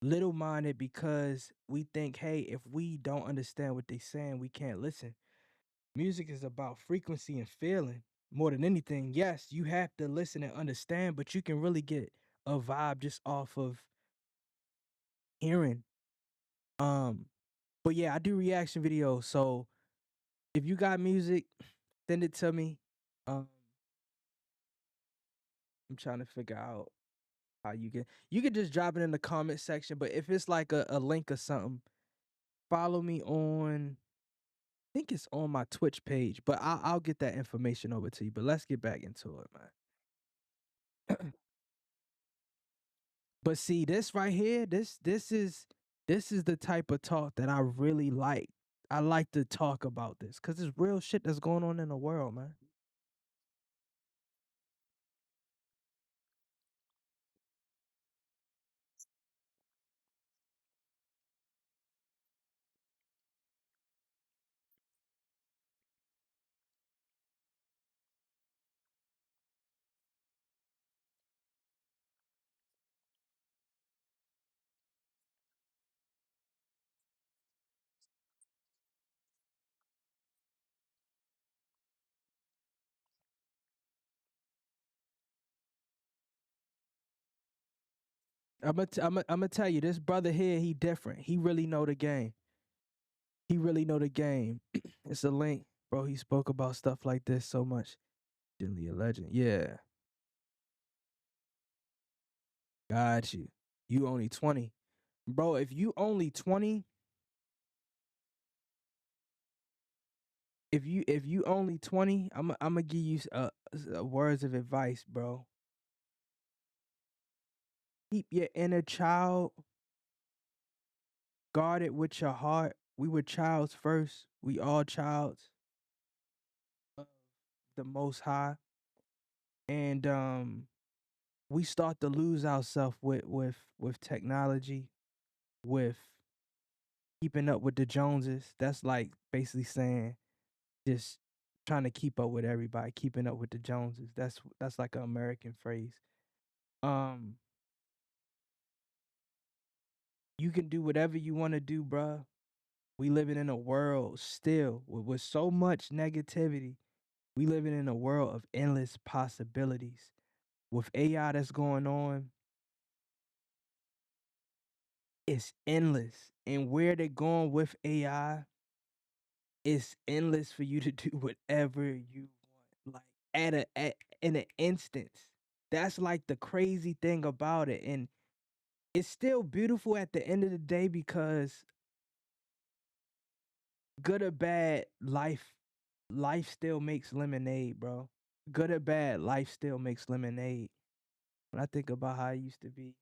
little minded because we think, hey, if we don't understand what they're saying, we can't listen. Music is about frequency and feeling more than anything. Yes, you have to listen and understand, but you can really get a vibe just off of hearing. Um, but yeah, I do reaction videos. So if you got music, send it to me. Um, I'm trying to figure out how you can just drop it in the comment section. But if it's like a link or something, follow me on. I think it's on my Twitch page, but I'll get that information over to you. But let's get back into it, man. But see, this right here, this is the type of talk that I really like. I like to talk about this because it's real shit that's going on in the world, man. I'm gonna tell you, this brother here, he different. He really know the game. He really know the game. It's a link, bro. He spoke about stuff like this so much. Generally a legend. Yeah, got you. You only 20, bro. If you only 20, if you only 20, I'm gonna give you words of advice, bro. Keep your inner child guarded with your heart. We were childs first. We all childs of the Most High, and we start to lose ourselves with technology, with keeping up with the Joneses. That's like basically saying just trying to keep up with everybody, keeping up with the Joneses. That's like an American phrase. Um, you can do whatever you want to do, bruh. We living in a world still with so much negativity. We living in a world of endless possibilities. With AI that's going on, it's endless. And where they're going with AI, it's endless for you to do whatever you want. Like in an instance. That's like the crazy thing about it. And it's still beautiful at the end of the day because good or bad, life still makes lemonade, bro. Good or bad, life still makes lemonade. When I think about how I used to be,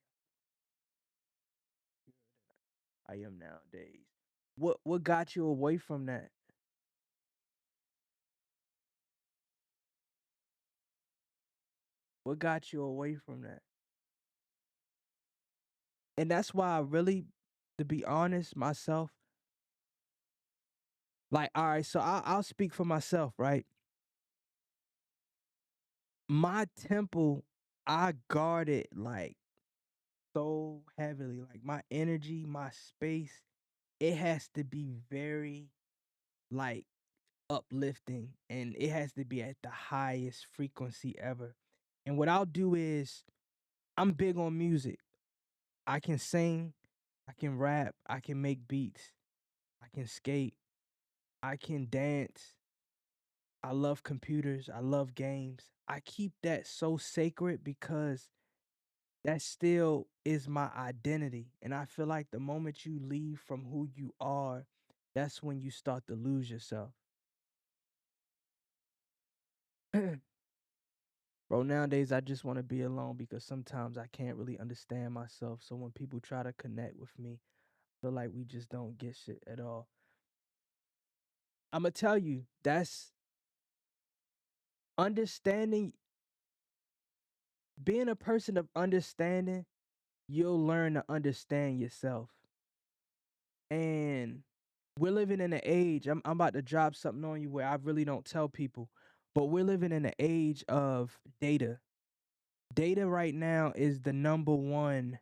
I am nowadays. What got you away from that? What got you away from that? And that's why I really, to be honest, myself, like, all right, so I'll speak for myself, right? My temple, I guard it like so heavily. Like my energy, my space, it has to be very like uplifting and it has to be at the highest frequency ever. And what I'll do is I'm big on music. I can sing, I can rap, I can make beats, I can skate, I can dance. I love computers, I love games. I keep that so sacred because that still is my identity. And I feel like the moment you leave from who you are, that's when you start to lose yourself. Bro, nowadays I just want to be alone because sometimes I can't really understand myself. So when people try to connect with me, I feel like we just don't get shit at all. I'm gonna tell you, that's understanding, being a person of understanding, you'll learn to understand yourself. And we're living in an age, I'm about to drop something on you where I really don't tell people, but we're living in an age of data. Data right now is the number one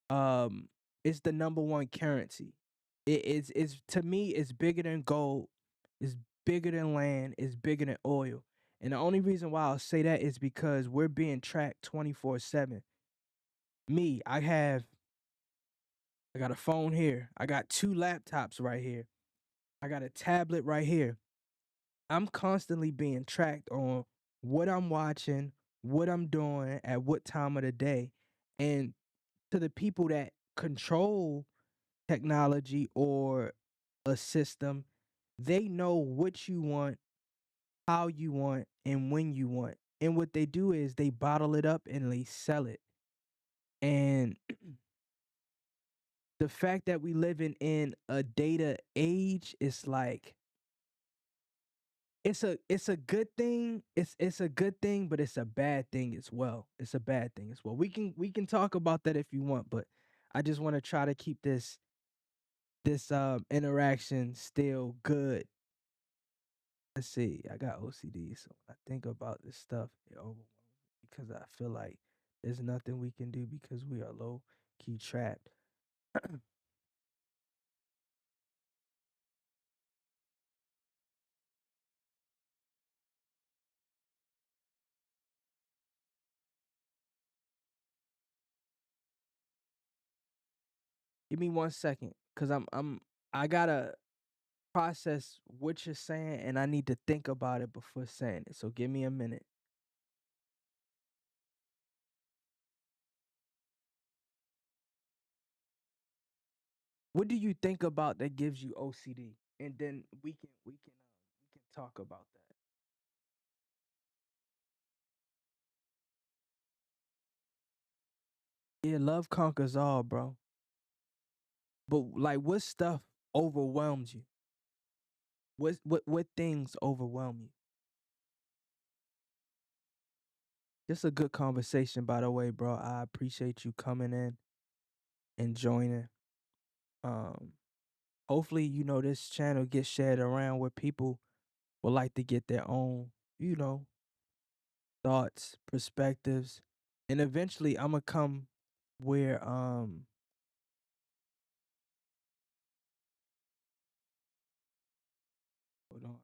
um it's the number one currency. It's to me it's bigger than gold, it's bigger than land, it's bigger than oil. And the only reason why I'll say that is because we're being tracked 24/7. Me, I got a phone here. I got two laptops right here. I got a tablet right here. I'm constantly being tracked on what I'm watching, what I'm doing, at what time of the day. And to the people that control technology or a system, they know what you want, how you want, and when you want. And what they do is they bottle it up and they sell it. And the fact that we living in a data age is like it's a good thing. It's a good thing, but it's a bad thing as well. It's a bad thing as well. We can talk about that if you want, but I just want to try to keep this interaction still good. Let's see. I got OCD, so when I think about this stuff, it overwhelms me because I feel like there's nothing we can do because we are low key trapped. Give me 1 second, cause I gotta process what you're saying, and I need to think about it before saying it. So give me a minute. What do you think about that gives you OCD? And then we can talk about that. Yeah, love conquers all, bro. But like, what stuff overwhelms you? What things overwhelm you? Just a good conversation, by the way, bro. I appreciate you coming in and joining. Um, Hopefully, this channel gets shared around where people would like to get their own, you know, thoughts, perspectives, and eventually, I'm gonna come where hold on,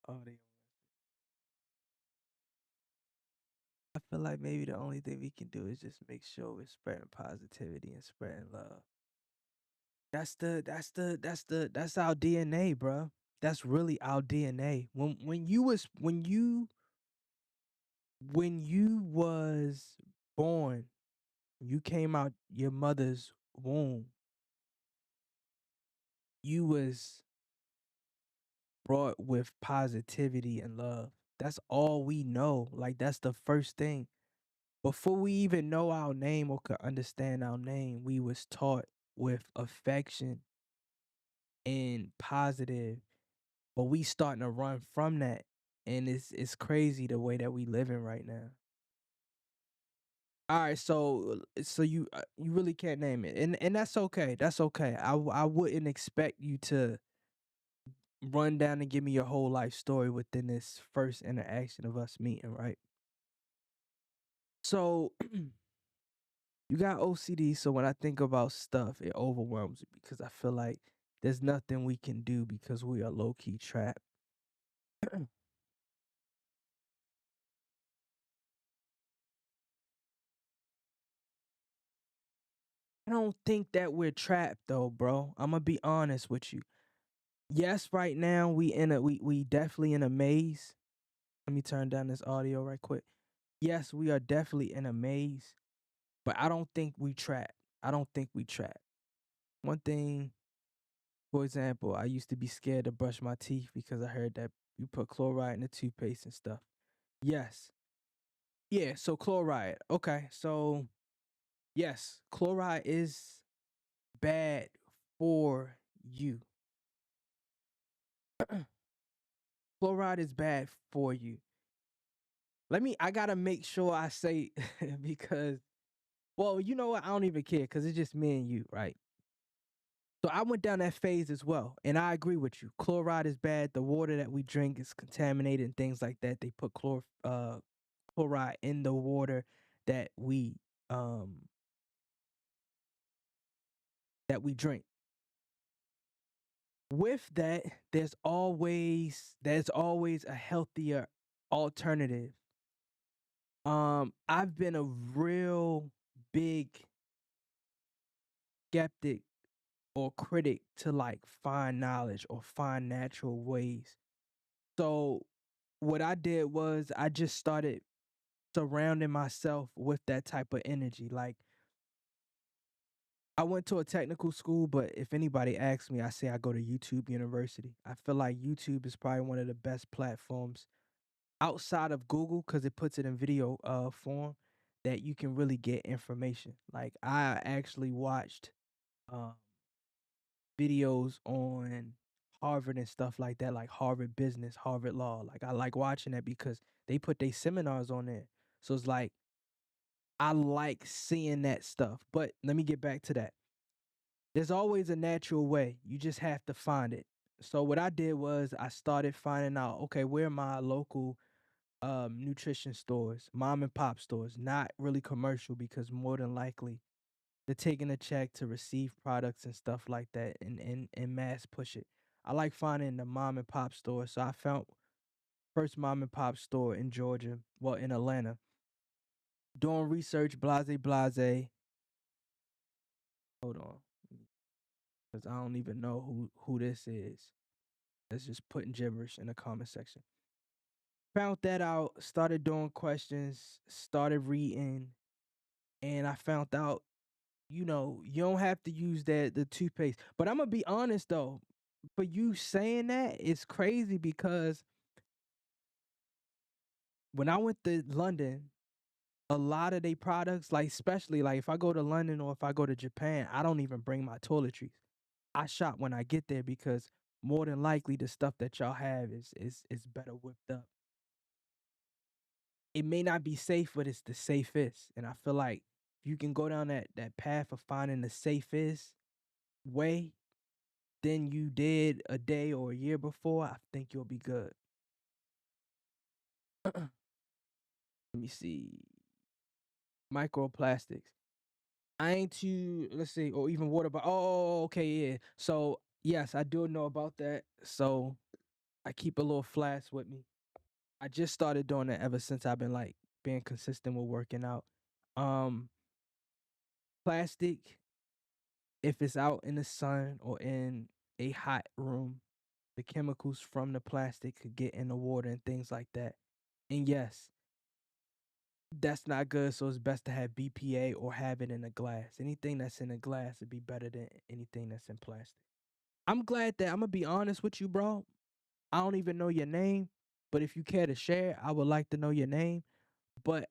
audio. I feel like maybe the only thing we can do is just make sure we're spreading positivity and spreading love. That's our DNA, bro. That's really our DNA. When you was born, you came out your mother's womb, you was brought with positivity and love. That's all we know. Like, that's the first thing. Before we even know our name or could understand our name, we was taught with affection and positive, but we starting to run from that, and it's crazy the way that we living right now. All right, so you really can't name it, and that's okay. That's okay. I wouldn't expect you to run down and give me your whole life story within this first interaction of us meeting, right? So you got OCD, so when I think about stuff, it overwhelms me because I feel like there's nothing we can do because we are low key trapped. I don't think that we're trapped though, bro. I'm gonna be honest with you. Yes, right now we definitely in a maze. Let me turn down this audio right quick. Yes, we are definitely in a maze, but I don't think we trapped. I don't think we trapped. One thing, for example, I used to be scared to brush my teeth because I heard that you put chloride in the toothpaste and stuff. Yes. Yeah, so chloride. Okay, so yes, chloride is bad for you. Fluoride is bad for you. I gotta make sure I say because, well, you know what? I don't even care because it's just me and you, right? So I went down that phase as well, and I agree with you. Chloride is bad. The water that we drink is contaminated and things like that. They put chloride in the water that we um that we drink. With that, there's always a healthier alternative. I've been a real big skeptic or critic to like find knowledge or find natural ways. So what I did was I just started surrounding myself with that type of energy. Like, I went to a technical school, but if anybody asks me, I say I go to YouTube University. I feel like YouTube is probably one of the best platforms outside of Google because it puts it in video form that you can really get information. Like, I actually watched um, videos on Harvard and stuff like that, like Harvard Business, Harvard Law. Like, I like watching that because they put their seminars on there. So it's like I like seeing that stuff. But let me get back to that. There's always a natural way. You just have to find it. So what I did was I started finding out, okay, where are my local nutrition stores, mom and pop stores, not really commercial because more than likely they're taking a check to receive products and stuff like that and mass push it. I like finding the mom and pop store. So I found first mom and pop store in Georgia, well, in Atlanta. Doing research, blase blase. Hold on. because I don't even know who this is. That's just putting gibberish in the comment section. Found that out, started doing questions, started reading, and I found out, you don't have to use the toothpaste. But I'm gonna be honest though, for you saying that, it's crazy because when I went to London, a lot of they products, like especially like if I go to London or if I go to Japan, I don't even bring my toiletries. I shop when I get there because more than likely the stuff that y'all have is better whipped up. It may not be safe, but it's the safest. And I feel like if you can go down that path of finding the safest way than you did a day or a year before, I think you'll be good. Let me see. Microplastics. I ain't too, let's see, or even water, but okay, yeah. So yes, I do know about that. So I keep a little flask with me. I just started doing that ever since I've been like being consistent with working out. Um, Plastic, if it's out in the sun or in a hot room, the chemicals from the plastic could get in the water and things like that. And yes, that's not good. So it's best to have BPA or have it in a glass. Anything that's in a glass would be better than anything that's in plastic. I'm glad that I'm gonna be honest with you, bro. I don't even know your name, but if you care to share, I would like to know your name. But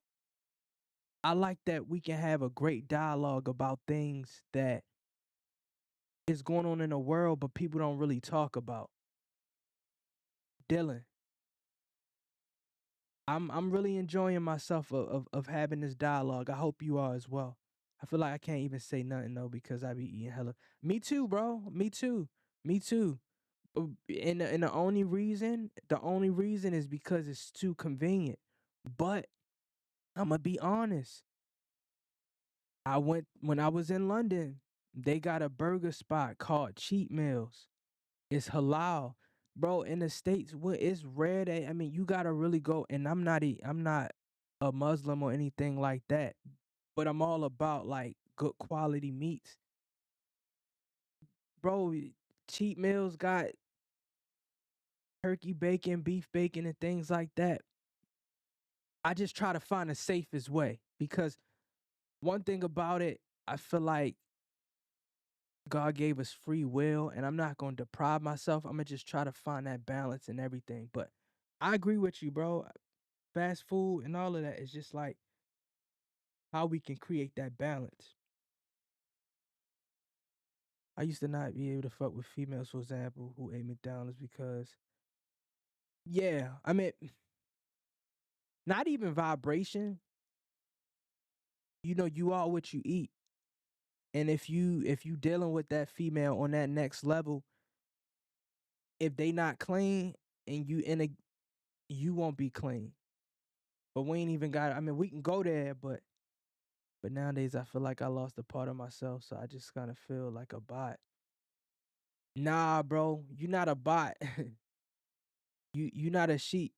I like that we can have a great dialogue about things that is going on in the world, but people don't really talk about. Dylan, I'm really enjoying myself of having this dialogue. I hope you are as well. I feel like I can't even say nothing though because I be eating hella. Me too, bro. Me too. Me too. And the only reason is because it's too convenient. But I'm gonna be honest. I went when I was in London. They got a burger spot called Cheat Meals. It's halal, bro. In the states, what it's rare that I mean, you gotta really go. And I'm not a Muslim or anything like that, but I'm all about like good quality meats, bro. Cheat Meals got turkey bacon, beef bacon, and things like that. I just try to find the safest way because one thing about it, I feel like God gave us free will, and I'm not going to deprive myself. I'm going to just try to find that balance in everything. But I agree with you, bro. Fast food and all of that is just like how we can create that balance. I used to not be able to fuck with females, for example, who ate McDonald's because, yeah, I mean, not even vibration. You are what you eat. And if you dealing with that female on that next level, if they not clean and you won't be clean. But we ain't even got, I mean, we can go there, but nowadays I feel like I lost a part of myself, so I just kind of feel like a bot. Nah, bro, you not a bot. You not a sheep.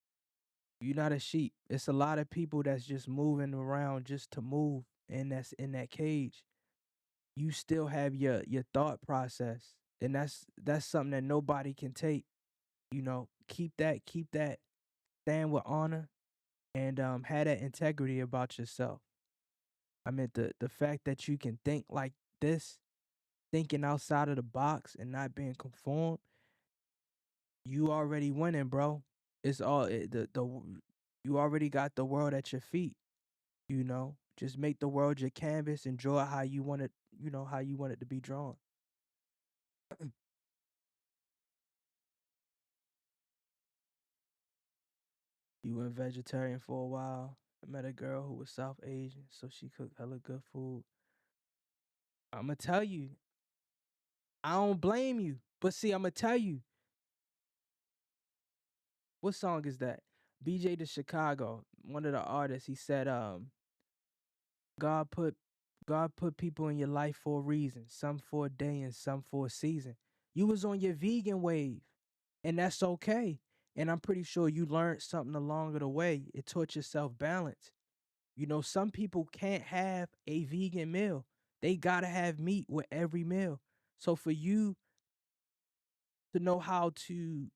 You not a sheep. It's a lot of people that's just moving around just to move, and that's in that cage. You still have your thought process, and that's something that nobody can take. Keep that, stand with honor, and have that integrity about yourself. I mean, the fact that you can think like this, thinking outside of the box and not being conformed, you already winning, bro. It's all you already got the world at your feet. Just make the world your canvas and draw it how you want it. How you want it to be drawn. You went vegetarian for a while. I met a girl who was South Asian, so she cooked hella good food. I'ma tell you, I don't blame you. But see, I'ma tell you, what song is that? BJ the Chicago, one of the artists, he said, God put God put people in your life for a reason, some for a day and some for a season. You was on your vegan wave, and that's okay. And I'm pretty sure you learned something along the way. It taught yourself balance. Some people can't have a vegan meal. They gotta have meat with every meal. So for you to know how to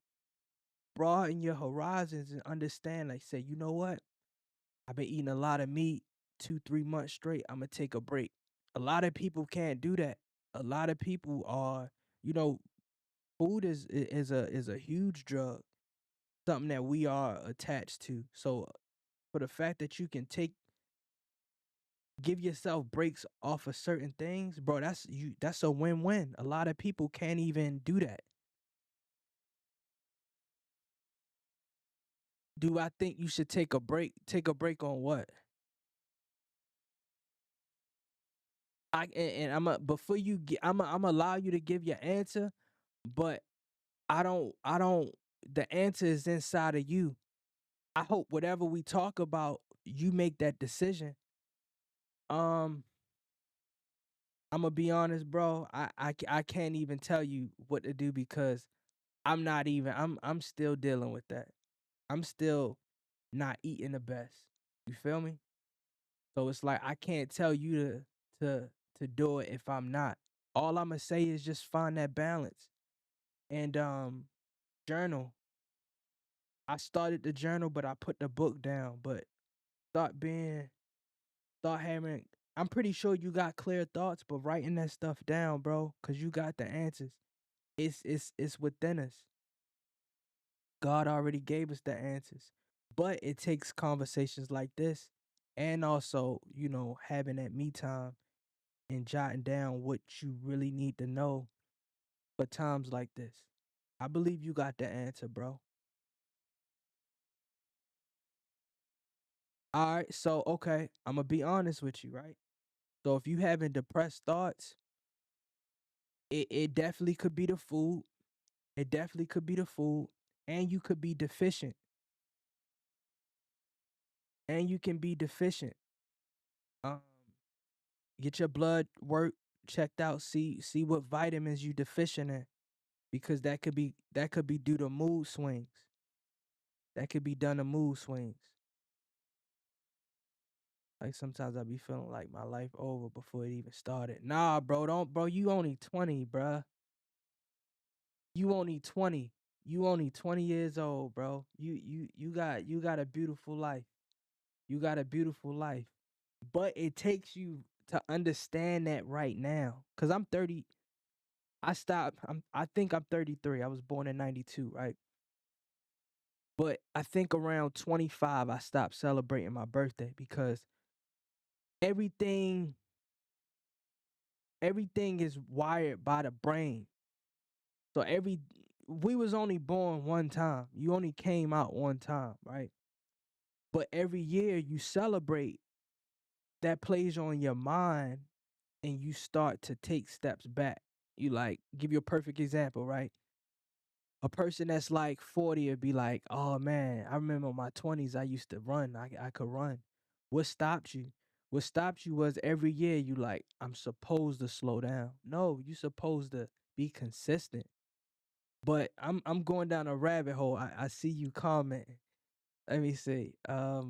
broaden your horizons and understand, like, say, you know what? I've been eating a lot of meat 2, 3 months straight. I'm gonna take a break. A lot of people can't do that. A lot of people are, you know, food is a huge drug, something that we are attached to. So for the fact that you can give yourself breaks off of certain things, bro, that's a win-win. A lot of people can't even do that. Do I think you should take a break? Take a break on what? And I'm a before you get I'm allow you to give your answer, but I don't the answer is inside of you. I hope whatever we talk about, you make that decision. Um, I'm gonna be honest, bro. I can't even tell you what to do because I'm still dealing with that. I'm still not eating the best. You feel me? So it's like I can't tell you to to do it if I'm not. All I'm gonna say is just find that balance and journal. I started the journal, but I put the book down. But start being start having. I'm pretty sure you got clear thoughts, but writing that stuff down, bro, cause you got the answers. It's within us. God already gave us the answers. But it takes conversations like this and also, having that me time and jotting down what you really need to know for times like this. I believe you got the answer, bro. All right, so okay, I'm gonna be honest with you, right? So if you having depressed thoughts, it definitely could be the food. It definitely could be the food, and you could be deficient, and you can be deficient. Um, get your blood work checked out. See what vitamins you deficient in, because that could be due to mood swings. That could be done to mood swings. Like sometimes I be feeling like my life over before it even started. Nah, bro, don't, bro. You only 20, bruh. You only 20. You only 20 years old, bro. You got a beautiful life. You got a beautiful life. But it takes you to understand that right now. Cause I'm 30. I think I'm 33. I was born in 92, right? But I think around 25 I stopped celebrating my birthday because everything everything is wired by the brain. So we was only born one time. You only came out one time, right? But every year you celebrate, that plays on your mind and you start to take steps back. You like, give you a perfect example, right? A person that's like 40 would be like, oh man, I remember my 20s, I used to run. I could run. What stopped you? What stopped you was every year you like, I'm supposed to slow down. No, you supposed to be consistent. But I'm going down a rabbit hole. I see you commenting. Let me see. I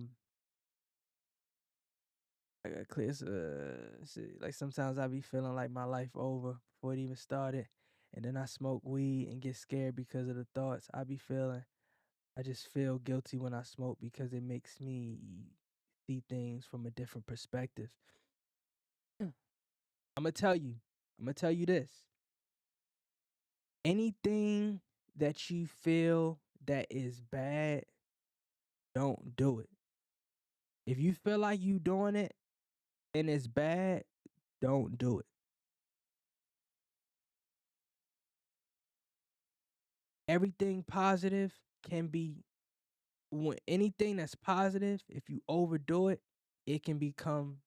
got clear. See, like sometimes I be feeling like my life over before it even started, and then I smoke weed and get scared because of the thoughts I be feeling. I just feel guilty when I smoke because it makes me see things from a different perspective. I'm gonna tell you. I'm gonna tell you this. Anything that you feel that is bad, don't do it. If you feel like you doing it and it's bad, don't do it. Everything positive can be when anything that's positive, if you overdo it, it can become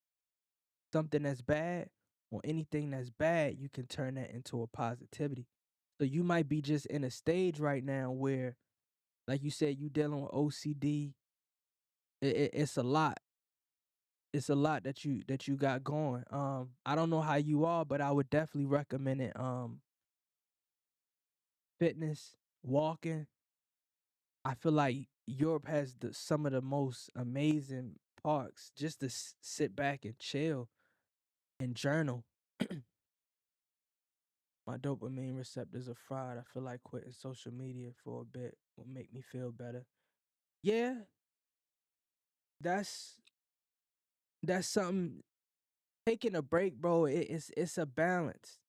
something that's bad, or anything that's bad, you can turn that into a positivity. So you might be just in a stage right now where, like you said, you dealing with OCD. It's a lot. It's a lot that you got going. I don't know how you are, but I would definitely recommend it. Fitness, walking. I feel like Europe has some of the most amazing parks just to sit back and chill and journal. My dopamine receptors are fried. I feel like quitting social media for a bit will make me feel better. Yeah, that's that's something. Taking a break, bro. It's a balance.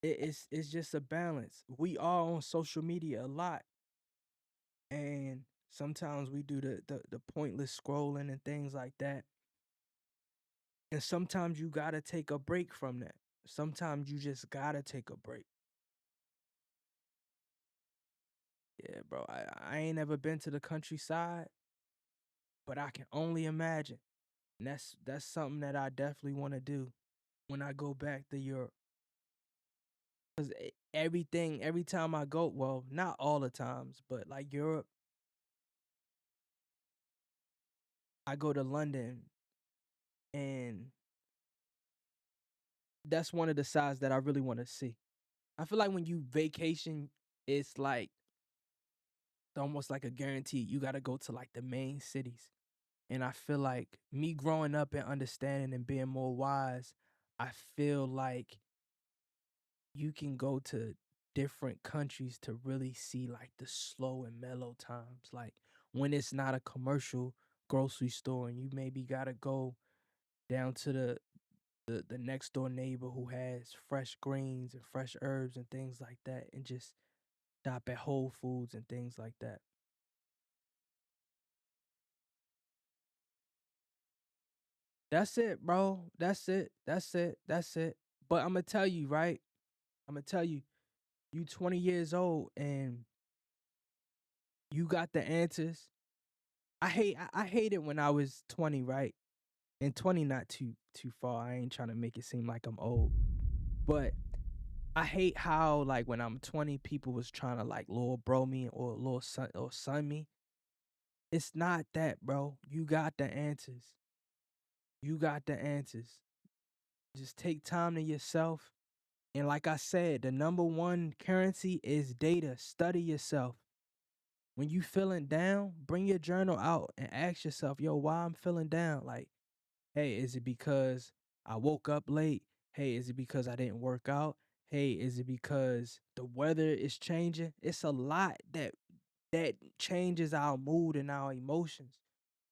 It's just a balance. We are on social media a lot, and sometimes we do the pointless scrolling and things like that. And sometimes you gotta take a break from that. Sometimes you just gotta take a break. Yeah, bro. I ain't ever been to the countryside, but I can only imagine. And that's something that I definitely want to do when I go back to Europe. Cause everything, every time I go, well, not all the times, but like Europe, I go to London, and that's one of the sides that I really want to see. I feel like when you vacation, it's like almost like a guarantee. You got to go to like the main cities. And I feel like me growing up and understanding and being more wise, I feel like you can go to different countries to really see like the slow and mellow times. Like when it's not a commercial grocery store and you maybe gotta go down to the next door neighbor who has fresh greens and fresh herbs and things like that and just stop at Whole Foods and things like that. That's it, bro. That's it. That's it. That's it. But I'm gonna tell you, right? I'm gonna tell you, you 20 years old and you got the answers. I hate it when I was 20, right? And 20 not too far. I ain't trying to make it seem like I'm old. But I hate how like when I'm 20 people was trying to like little bro me or little son me. It's not that, bro. You got the answers. You got the answers. Just take time to yourself. And like I said, the number one currency is data. Study yourself. When you feeling down, bring your journal out and ask yourself, yo, why I'm feeling down? Like, hey, is it because I woke up late? Hey, is it because I didn't work out? Hey, is it because the weather is changing? It's a lot that changes our mood and our emotions.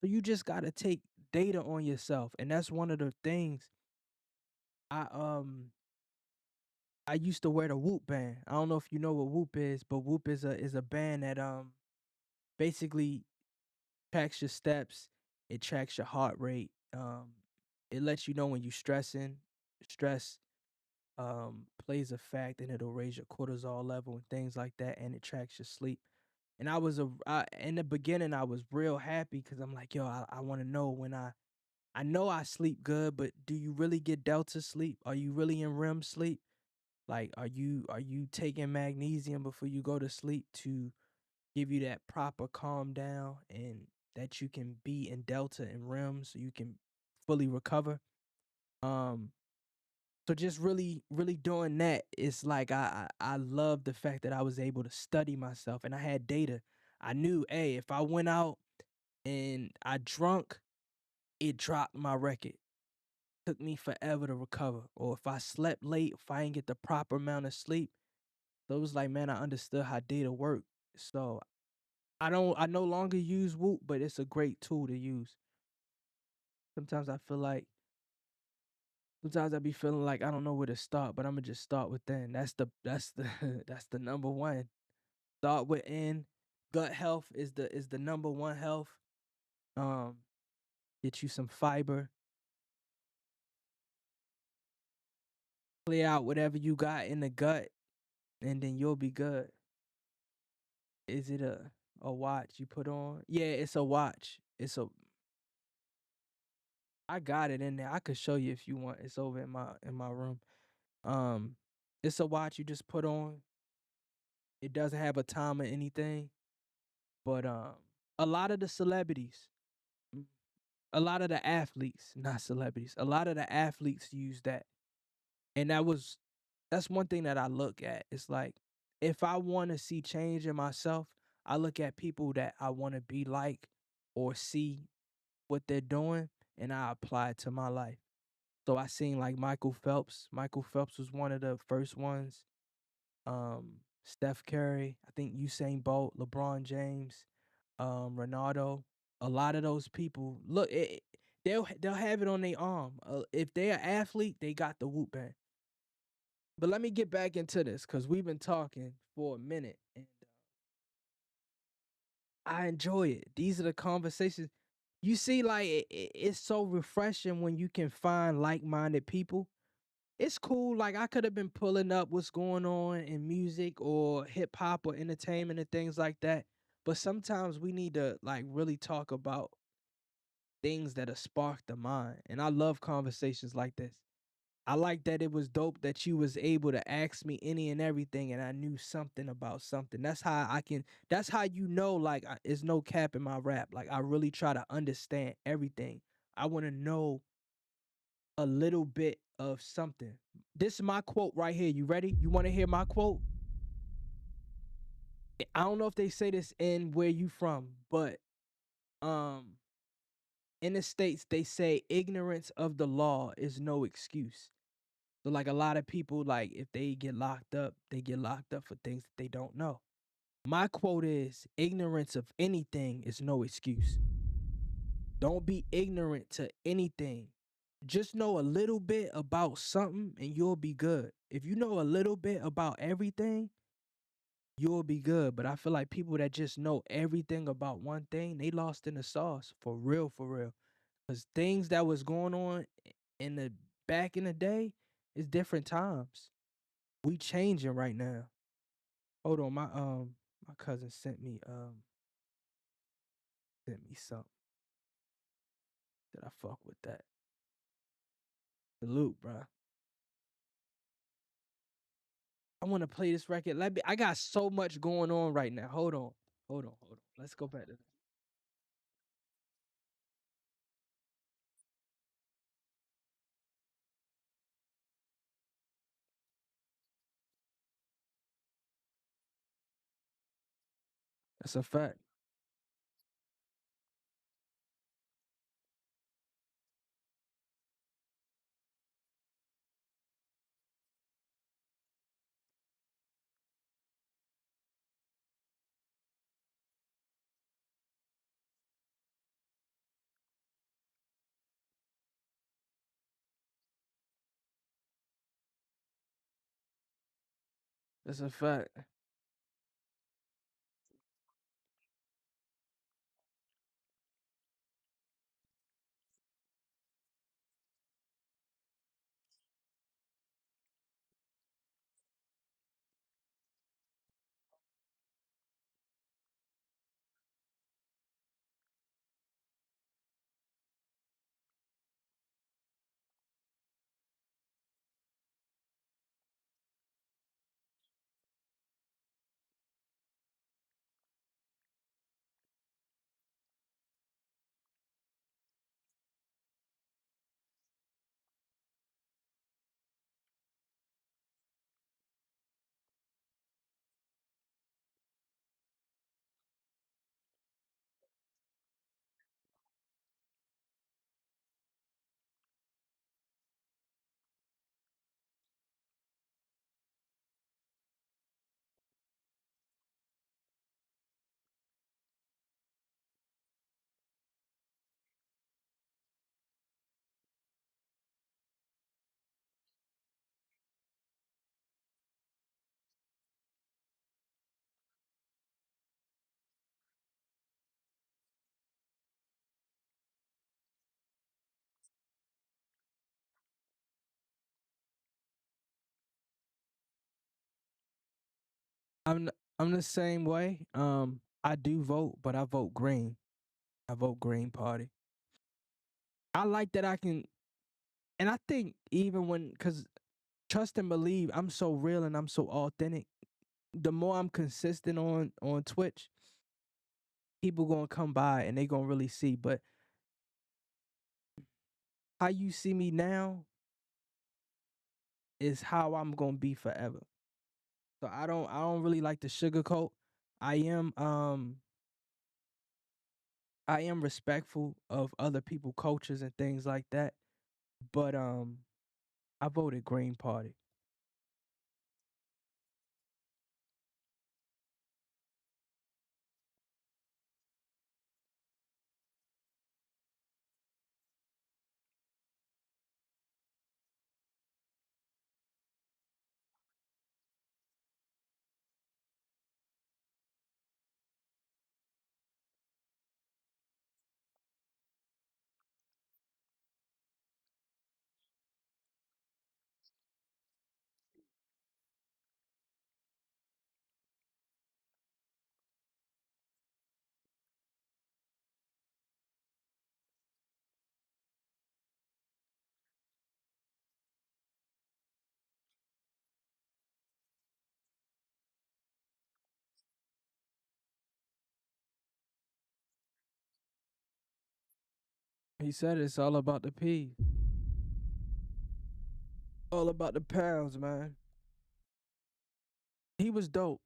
So you just gotta take data on yourself. And that's one of the things I I used to wear the Whoop band. I don't know if you know what Whoop is, but Whoop is a band that basically tracks your steps, it tracks your heart rate. It lets you know when you're stressing. Stress plays a fact, and it'll raise your cortisol level and things like that, and it tracks your sleep. And in the beginning I was real happy because I'm like, yo, I want to know when I know I sleep good, but do you really get delta sleep? Are you really in REM sleep? Like, are you taking magnesium before you go to sleep to give you that proper calm down and that you can be in delta and REM so you can fully recover? Um, so just really doing that, it's like I love the fact that I was able to study myself and I had data. I knew, hey, if I went out and I drunk, it dropped my record. Took me forever to recover. Or if I slept late, if I didn't get the proper amount of sleep. So it was like, man, I understood how data worked. So I no longer use Whoop, but it's a great tool to use. Sometimes I feel like sometimes I be feeling like I don't know where to start, but I'm gonna just start within. That's the that's the number one. Start within. Gut health is the number one health. Um, get you some fiber, clear out whatever you got in the gut, and then you'll be good. Is it a watch you put on? Yeah, it's a watch. I got it in there. I could show you if you want. It's over in my room. Um, it's a watch you just put on. It doesn't have a time or anything, but a lot of the celebrities, mm, a lot of the athletes, not celebrities, a lot of the athletes use that, and that's one thing that I look at. It's like if I want to see change in myself, I look at people that I want to be like or see what they're doing, and I apply it to my life. So I seen like Michael Phelps. Michael Phelps was one of the first ones. Steph Curry, I think Usain Bolt, LeBron James, Ronaldo. A lot of those people look. They'll have it on their arm. If they're an athlete, they got the whoop band. But let me get back into this because we've been talking for a minute, and I enjoy it. These are the conversations. You see, like it's so refreshing when you can find like-minded people. It's cool. Like I could have been pulling up what's going on in music or hip hop or entertainment and things like that. But sometimes we need to like really talk about things that have sparked the mind. And I love conversations like this. I like that it was dope that you was able to ask me any and everything and I knew something about something. That's how you know like it's no cap in my rap. Like I really try to understand everything. I want to know a little bit of something. This is my quote right here. You ready? You want to hear my quote? I don't know if they say this in where you from, but um in the States they say ignorance of the law is no excuse. So like a lot of people, like if they get locked up, they get locked up for things that they don't know. My quote is ignorance of anything is no excuse. Don't be ignorant to anything. Just know a little bit about something and you'll be good. If you know a little bit about everything, you'll be good. But I feel like people that just know everything about one thing, they lost in the sauce for real, for real. Because things that was going on in the back in the day is different times. We changing right now. Hold on, my cousin sent me something. Did I fuck with that? Salute, bro. I want to play this record. I got so much going on right now. Hold on. Let's go back to this. That's a fact. That's a fact. I'm the same way. I do vote, but I vote green. I vote Green Party. I like that I can, and I think even when, cause trust and believe, I'm so real and I'm so authentic. The more I'm consistent on Twitch, people gonna come by and they gonna really see. But how you see me now is how I'm gonna be forever. So I don't really like to sugarcoat. I am um I am respectful of other people cultures and things like that. But I voted Green Party. He said it's all about the P. All about the pounds, man. He was dope.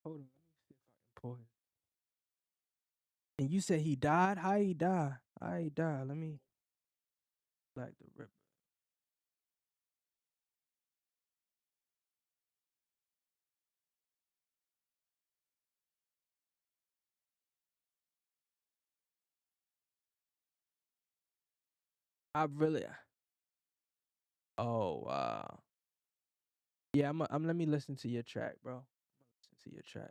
Hold on, let me see if I can pull him. And you said he died? How he died? How he died? Let me like the Ripper. I really. Oh wow. Yeah, I'm. Let me listen to your track, bro. I'm gonna listen to your track.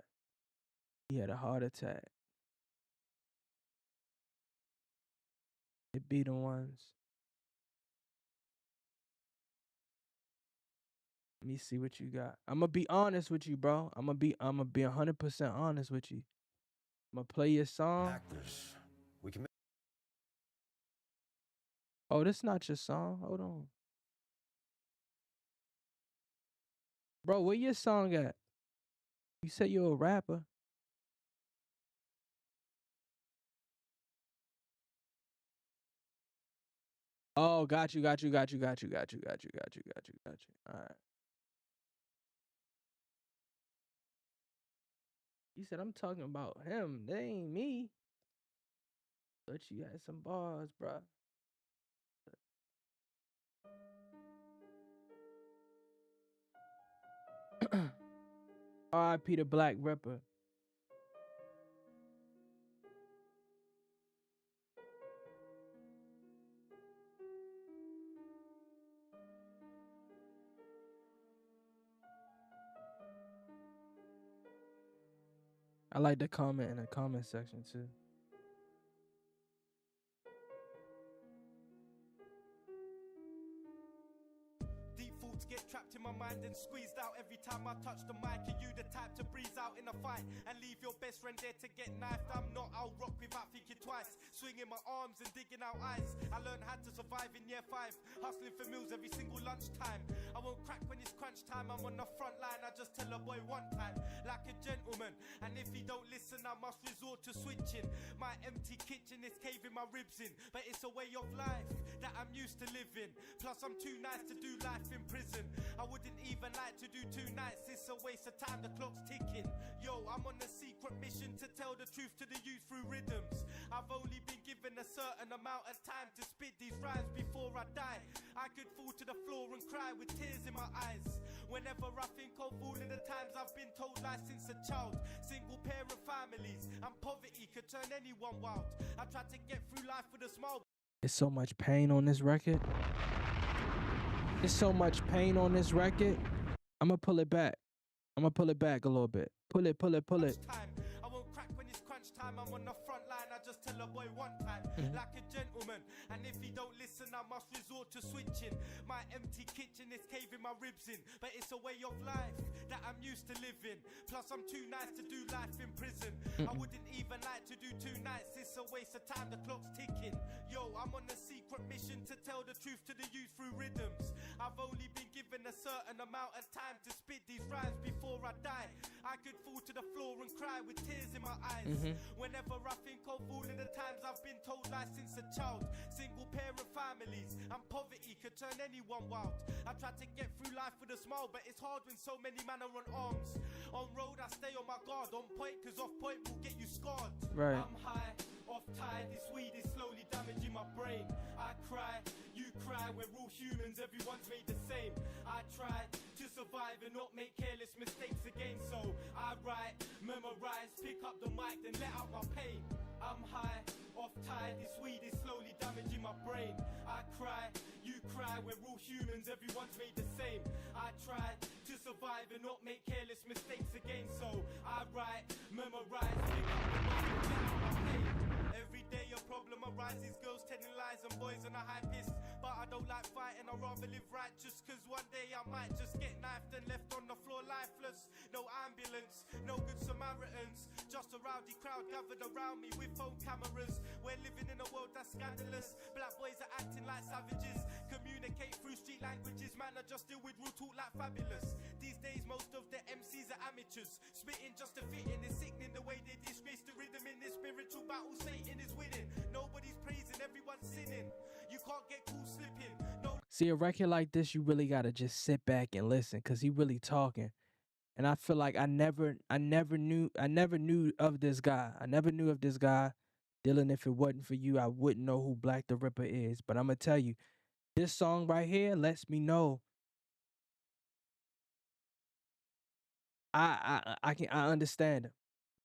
He had a heart attack. It be the ones. Let me see what you got. I'm gonna be honest with you, bro. I'm gonna be 100% honest with you. I'm gonna play your song. Actors. We can. Oh, this not your song. Hold on, bro. Where your song at? You said you're a rapper. Oh, got you. All right. You said I'm talking about him. They ain't me. But you had some bars, bro. R.I.P. the Black Ripper. I like the comment in the comment section too. Deep thoughts get trapped in my mind and squeezed out every time I touch the mic. Are you the type to breeze out in a fight and leave your best friend there to get knifed? I'm not, I'll rock without thinking twice. Swinging my arms and digging out eyes. I learned how to survive in year 5. Hustling for meals every single lunchtime. I won't crack when it's crunch time. I'm on the front line, I just tell a boy one time. Like a gentleman, and if he don't listen I must resort to switching. My empty kitchen is caving my ribs in. But it's a way of life that I'm used to living. Plus I'm too nice to do life in prison. I wouldn't even like to do 2 nights. It's a waste of time, the clock's ticking. Yo, I'm on a secret mission to tell the truth to the youth through rhythms. I've only been given a certain amount of time to spit these rhymes before I die. I could fall to the floor and cry with tears in my eyes. Whenever I think of all of the times I've been told lies since a child. Single parent families and poverty could turn anyone wild. I tried to get through life with a smile. There's so much pain on this record. There's so much pain on this record. I'm gonna pull it back. I'm gonna pull it back a little bit. Pull it. I won't crack when it's crunch time. I'm on the front line. I just tell a boy one time, like a gentleman. And if he don't listen, I must resort to switching. My empty kitchen is caving my ribs in. But it's a way of life that I'm used to living. Plus I'm too nice to do life in prison. I wouldn't even like to do 2 nights. It's a waste of time, the clock's ticking. Yo, I'm on a secret mission to tell the truth to the youth through rhythms. I've only been given a certain amount of time to spit these rhymes before I die. I could fall to the floor and cry with tears in my eyes. Whenever I think of all of the times I've been told lies since a child. Single parent families and poverty could turn anyone wild. I tried to get through life with a smile, but it's hard when so many men are on arms. On road I stay on my guard, on point, cause off point will get you scarred. Right. I'm high, off tide, this weed is slowly damaging my brain. I cry, you cry. cry, we're all humans, everyone's made the same. I try to survive and not make careless mistakes again. So I write, memorize, pick up the mic, then let out my pain. I'm high, off tide, this weed is slowly damaging my brain. I cry, you cry, we're all humans, everyone's made the same. I try to survive and not make careless mistakes again. So I write, memorize, pick up the mic, then let out my pain. Every day a problem arises, girls telling lies and boys on a high piss. But I don't like fighting, I'd rather live right, just cause one day I might just get knifed and left on the floor lifeless. No ambulance, no good Samaritans, just a rowdy crowd gathered around me with phone cameras. We're living in a world that's scandalous. Black boys are acting like savages, communicate through street languages. Man, I just deal with real talk like fabulous. These days most of the MCs are amateurs, spitting just to fit in. It's sickening the way they disgrace the rhythm in this spiritual battle. Satan is winning, nobody's praising, everyone's sinning. You can't get cool slipping. No. See, a record like this, you really gotta just sit back and listen, cause he really talking. And I feel like I never knew of this guy. I never knew of this guy. Dylan, if it wasn't for you, I wouldn't know who Black the Ripper is. But I'm gonna tell you, this song right here lets me know I understand him.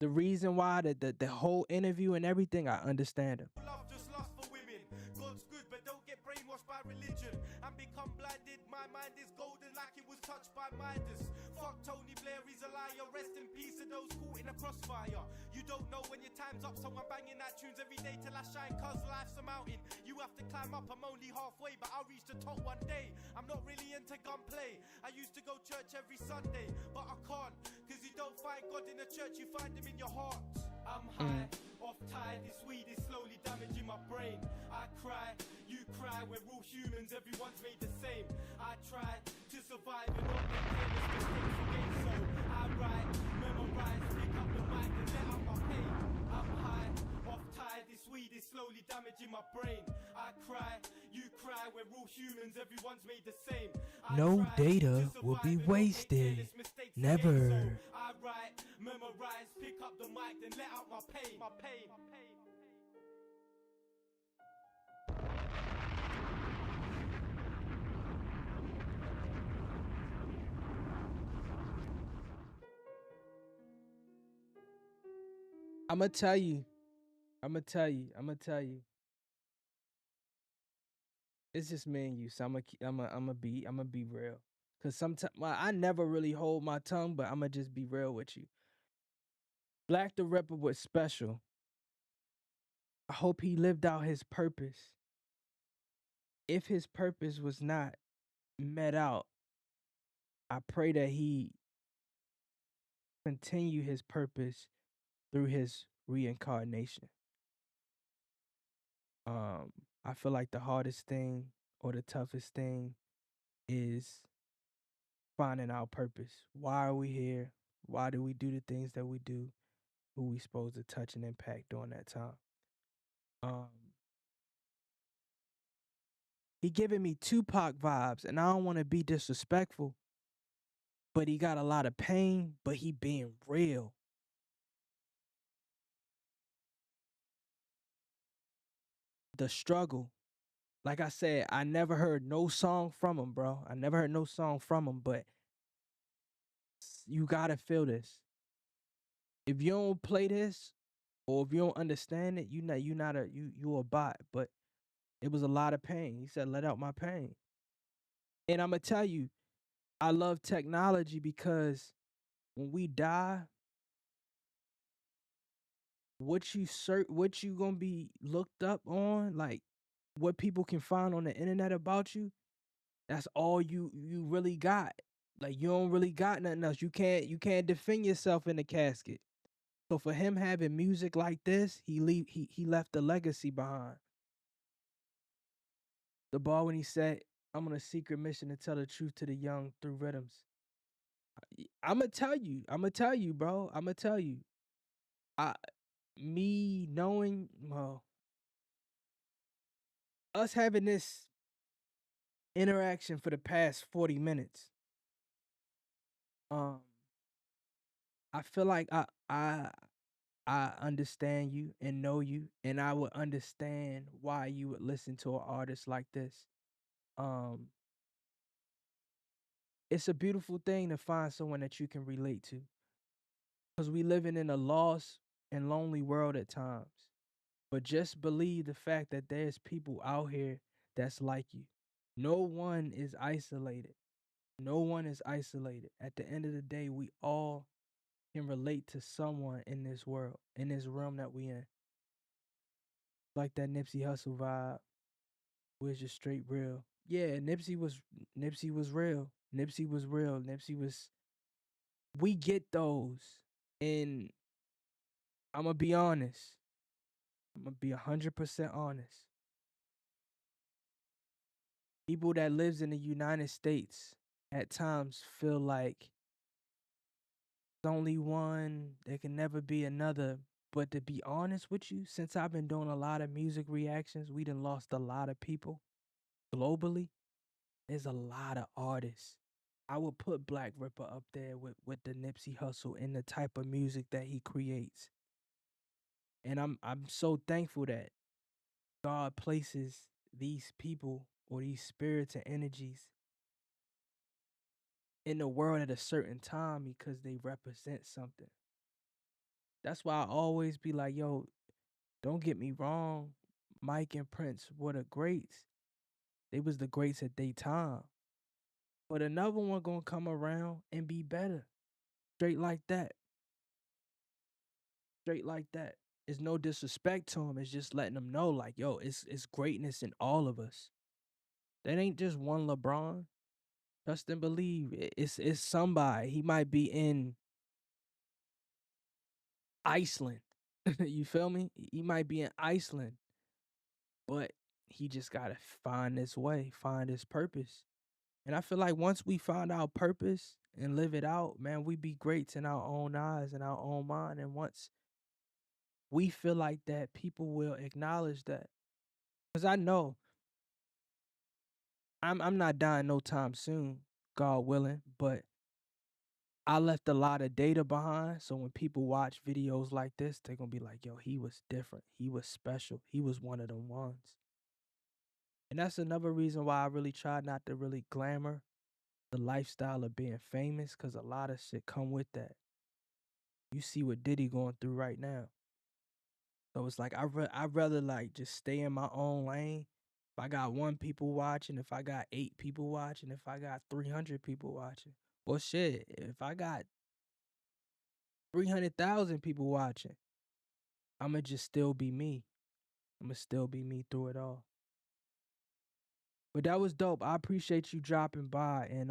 The reason why the whole interview and everything, I understand him. Love just lust for women. God's good, but don't get brainwashed by religion and become blinded. My mind is golden like it was touched by Midas. Fuck Tony Blair, he's a liar. Rest in peace to those caught in a crossfire. You don't know when your time's up, so I'm banging that tunes every day till I shine, cause life's a mountain. You have to climb up, I'm only halfway, but I'll reach the top one day. I'm not really into gunplay. I used to go church every Sunday, but I can't, cause you don't find God in the church, you find him in your heart. I'm high, off tide, this weed is slowly damaging my brain. I cry, you cry, we're all humans, everyone's made the same. I try to survive and not make careless mistakes again. So I write, memorize, pick up the mic and let out my pain. I'm high, off tide, this weed is slowly damaging my brain. I cry, you cry, we're all humans, everyone's made the same. No data will be wasted. Never. I write, memorize, pick up the mic, then let out my pain. My pain. I'ma tell you. It's just me and you, so I'ma be real. Cause sometimes I never really hold my tongue, but I'ma just be real with you. Black the Ripper was special. I hope he lived out his purpose. If his purpose was not met out, I pray that he continue his purpose through his reincarnation. I feel like the hardest thing or the toughest thing is finding our purpose. Why are we here? Why do we do the things that we do? Who we supposed to touch and impact during that time? He giving me Tupac vibes, and I don't want to be disrespectful, but he got a lot of pain, but he being real. The struggle. Like I said, I never heard no song from him, bro. I never heard no song from him, but you gotta feel this. If you don't play this, or if you don't understand it, you a bot. But it was a lot of pain. He said, "Let out my pain." And I'm gonna tell you, I love technology because when we die, what you gonna be looked up on, like what people can find on the internet about you, that's all you really got. Like you don't really got nothing else. You can't defend yourself in the casket. So for him having music like this, he left a legacy behind. The bar when he said, "I'm on a secret mission to tell the truth to the young through rhythms." I'ma tell you, bro. I'ma tell you. Me knowing, well, us having this interaction for the past 40 minutes, I feel like I understand you and know you, and I would understand why you would listen to an artist like this. um it's a beautiful thing to find someone that you can relate to. Because we living in a lost and lonely world at times. But just believe the fact that there's people out here that's like you. No one is isolated. No one is isolated. At the end of the day, we all can relate to someone in this world, in this realm that we in. Like that Nipsey Hustle vibe, was just straight real. Yeah, Nipsey was real. Nipsey was real. Nipsey was. We get those, and I'm gonna be honest. I'm gonna be 100% honest. People that lives in the United States at times feel like there's only one, there can never be another. But to be honest with you, since I've been doing a lot of music reactions, we done lost a lot of people globally. There's a lot of artists. I would put Black Ripper up there with the Nipsey Hustle and the type of music that he creates. And I'm so thankful that God places these people or these spirits and energies in the world at a certain time because they represent something. That's why I always be like, yo, don't get me wrong. Mike and Prince were the greats. They was the greats at their time. But another one gonna come around and be better. Straight like that. Straight like that. It's no disrespect to him. It's just letting them know, like, yo, it's greatness in all of us. That ain't just one LeBron. Trust and believe. It's somebody. He might be in Iceland. You feel me? He might be in Iceland, but he just gotta find his way, find his purpose. And I feel like once we find our purpose and live it out, man, we be greats in our own eyes and our own mind. And once we feel like that, people will acknowledge that. Cause I know I'm not dying no time soon, God willing, but I left a lot of data behind. So when people watch videos like this, they're gonna be like, yo, he was different. He was special. He was one of them ones. And that's another reason why I really try not to really glamour the lifestyle of being famous, because a lot of shit come with that. You see what Diddy going through right now. So it's like I'd rather like just stay in my own lane. If I got one people watching, if I got 8 people watching, if I got 300 people watching, well shit, if I got 300,000 people watching, I'ma just still be me. I'ma still be me through it all. But that was dope. I appreciate you dropping by and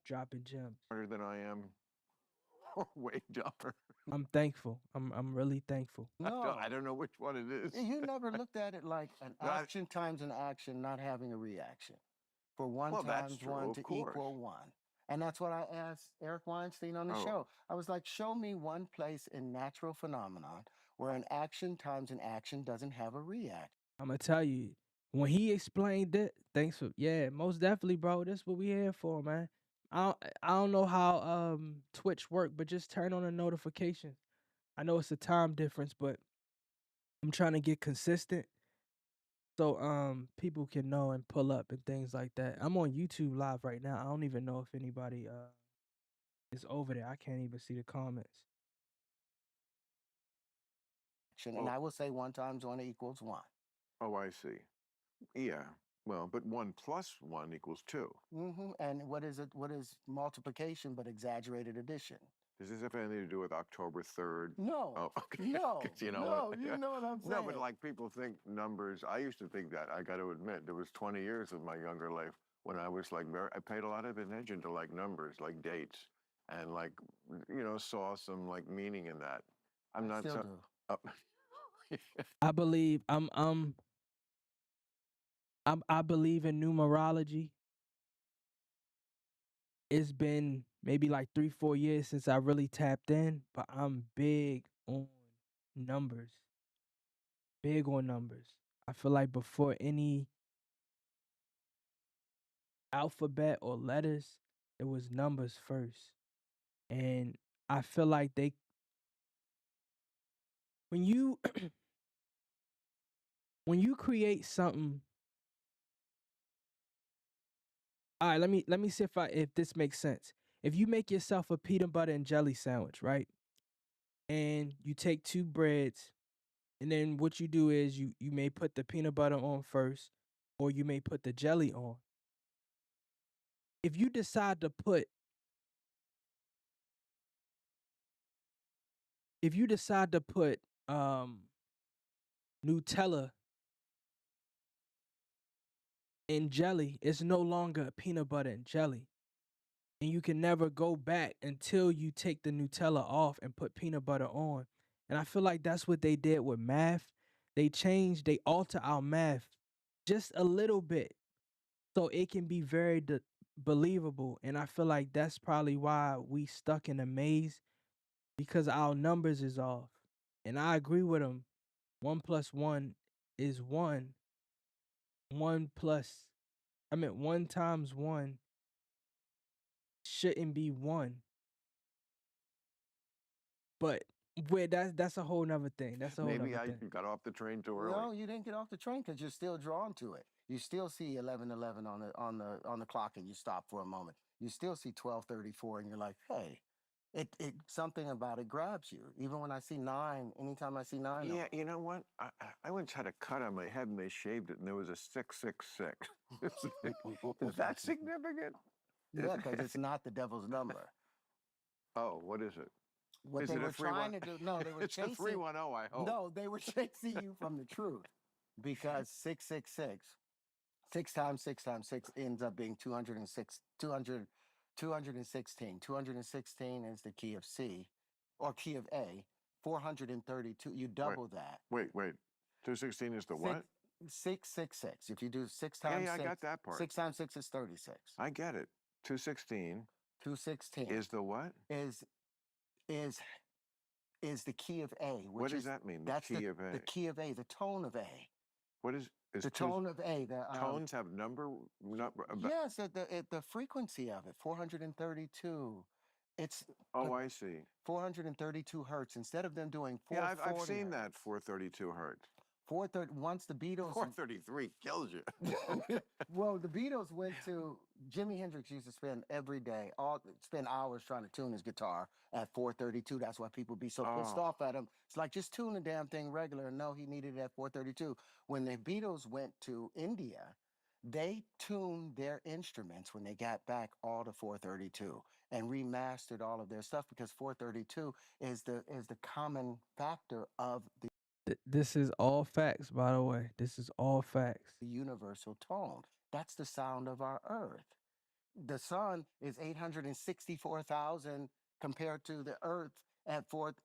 dropping gems. Smarter than I am, or way dumber. I'm thankful. I'm really thankful. No, I don't know which one it is. you never looked at it like an I- action times an action not having a reaction. For one Well, that's times true, one of to course. equal one. And that's what I asked Eric Weinstein on the Oh. show. I was like, show me one place in natural phenomenon where an action times an action doesn't have a reaction. I'm gonna tell you, when he explained it, thanks for most definitely, bro. That's what we here for, man. I don't know how Twitch work, but just turn on the notifications. I know it's a time difference, but I'm trying to get consistent so people can know and pull up and things like that. I'm on YouTube live right now. I don't even know if anybody is over there. I can't even see the comments. And I will say one times one equals one. Oh, I see. Yeah. Well, but 1 plus 1 equals 2. And what is it? What is multiplication but exaggerated addition? Does this have anything to do with October 3rd? No. Oh, okay. No. 'Cause you know no, what? you know what I'm saying. No, but like people think numbers. I used to think that. I got to admit, there was 20 years of my younger life when I was like I paid a lot of attention to like numbers, like dates, and like saw some like meaning in that. I'm not still so. do. Oh. I believe I believe in numerology. It's been maybe like 3-4 years since I really tapped in, but I'm big on numbers. Big on numbers. I feel like before any alphabet or letters, it was numbers first. And I feel like when you when you create something All right, let me see if this makes sense. If you make yourself a peanut butter and jelly sandwich, right? And you take two breads, and then what you do is you may put the peanut butter on first, or you may put the jelly on. If you decide to put if you decide to put Nutella in jelly, it's no longer peanut butter and jelly. And you can never go back until you take the Nutella off and put peanut butter on. And I feel like that's what they did with math. They alter our math just a little bit so it can be very believable. And I feel like that's probably why we stuck in a maze because our numbers is off. And I agree with them. 1 plus 1 is 1. 1 times 1 shouldn't be 1. But that's a whole nother thing. That's a whole Maybe nother I thing. got off the train too early. No, you didn't get off the train because you're still drawn to it. You still see 11:11 on the clock, and you stop for a moment. You still see 12:34, and you're like, hey, it something about it grabs you. Even when I see 9, anytime I see 9, Yeah, you know what? I once had a cut on my head and they shaved it and there was a 666. Is that significant? yeah, because it's not the devil's number. Oh, what is it? What Is they it a were trying to 3-1? do, no, they were It's a chasing. 310, I hope. No, they were chasing you from the truth because 666, 6 times 6 times 6 ends up being 206, 200, 216. 216 is the key of C or key of A. 432, you double that. Wait. 216 is the what? 666. If you do 6 Yeah, times I 6, got that part. 6 times 6 is 36. I get it. 216 216 is the what? is is the key of A, which What does is that mean? The that's key of A. the key of A, the tone of A. What is The tone of A, the tones have number? yes, the frequency of it, 432. It's Oh, I see. 432 hertz instead of them doing Yeah, 440. I've seen that 432 hertz. 430. Once the Beatles. 433 kills you. Well, the Beatles went to Jimi Hendrix used to spend every day, spend hours trying to tune his guitar at 432. That's why people be so pissed off at him. It's like just tune the damn thing regular. No, he needed it at 432. When the Beatles went to India, they tuned their instruments when they got back all to 432 and remastered all of their stuff because 432 is the common factor of the This is all facts, by the way. This is all facts. universal tone. That's the sound of our earth. The sun is 864,000 compared to the earth at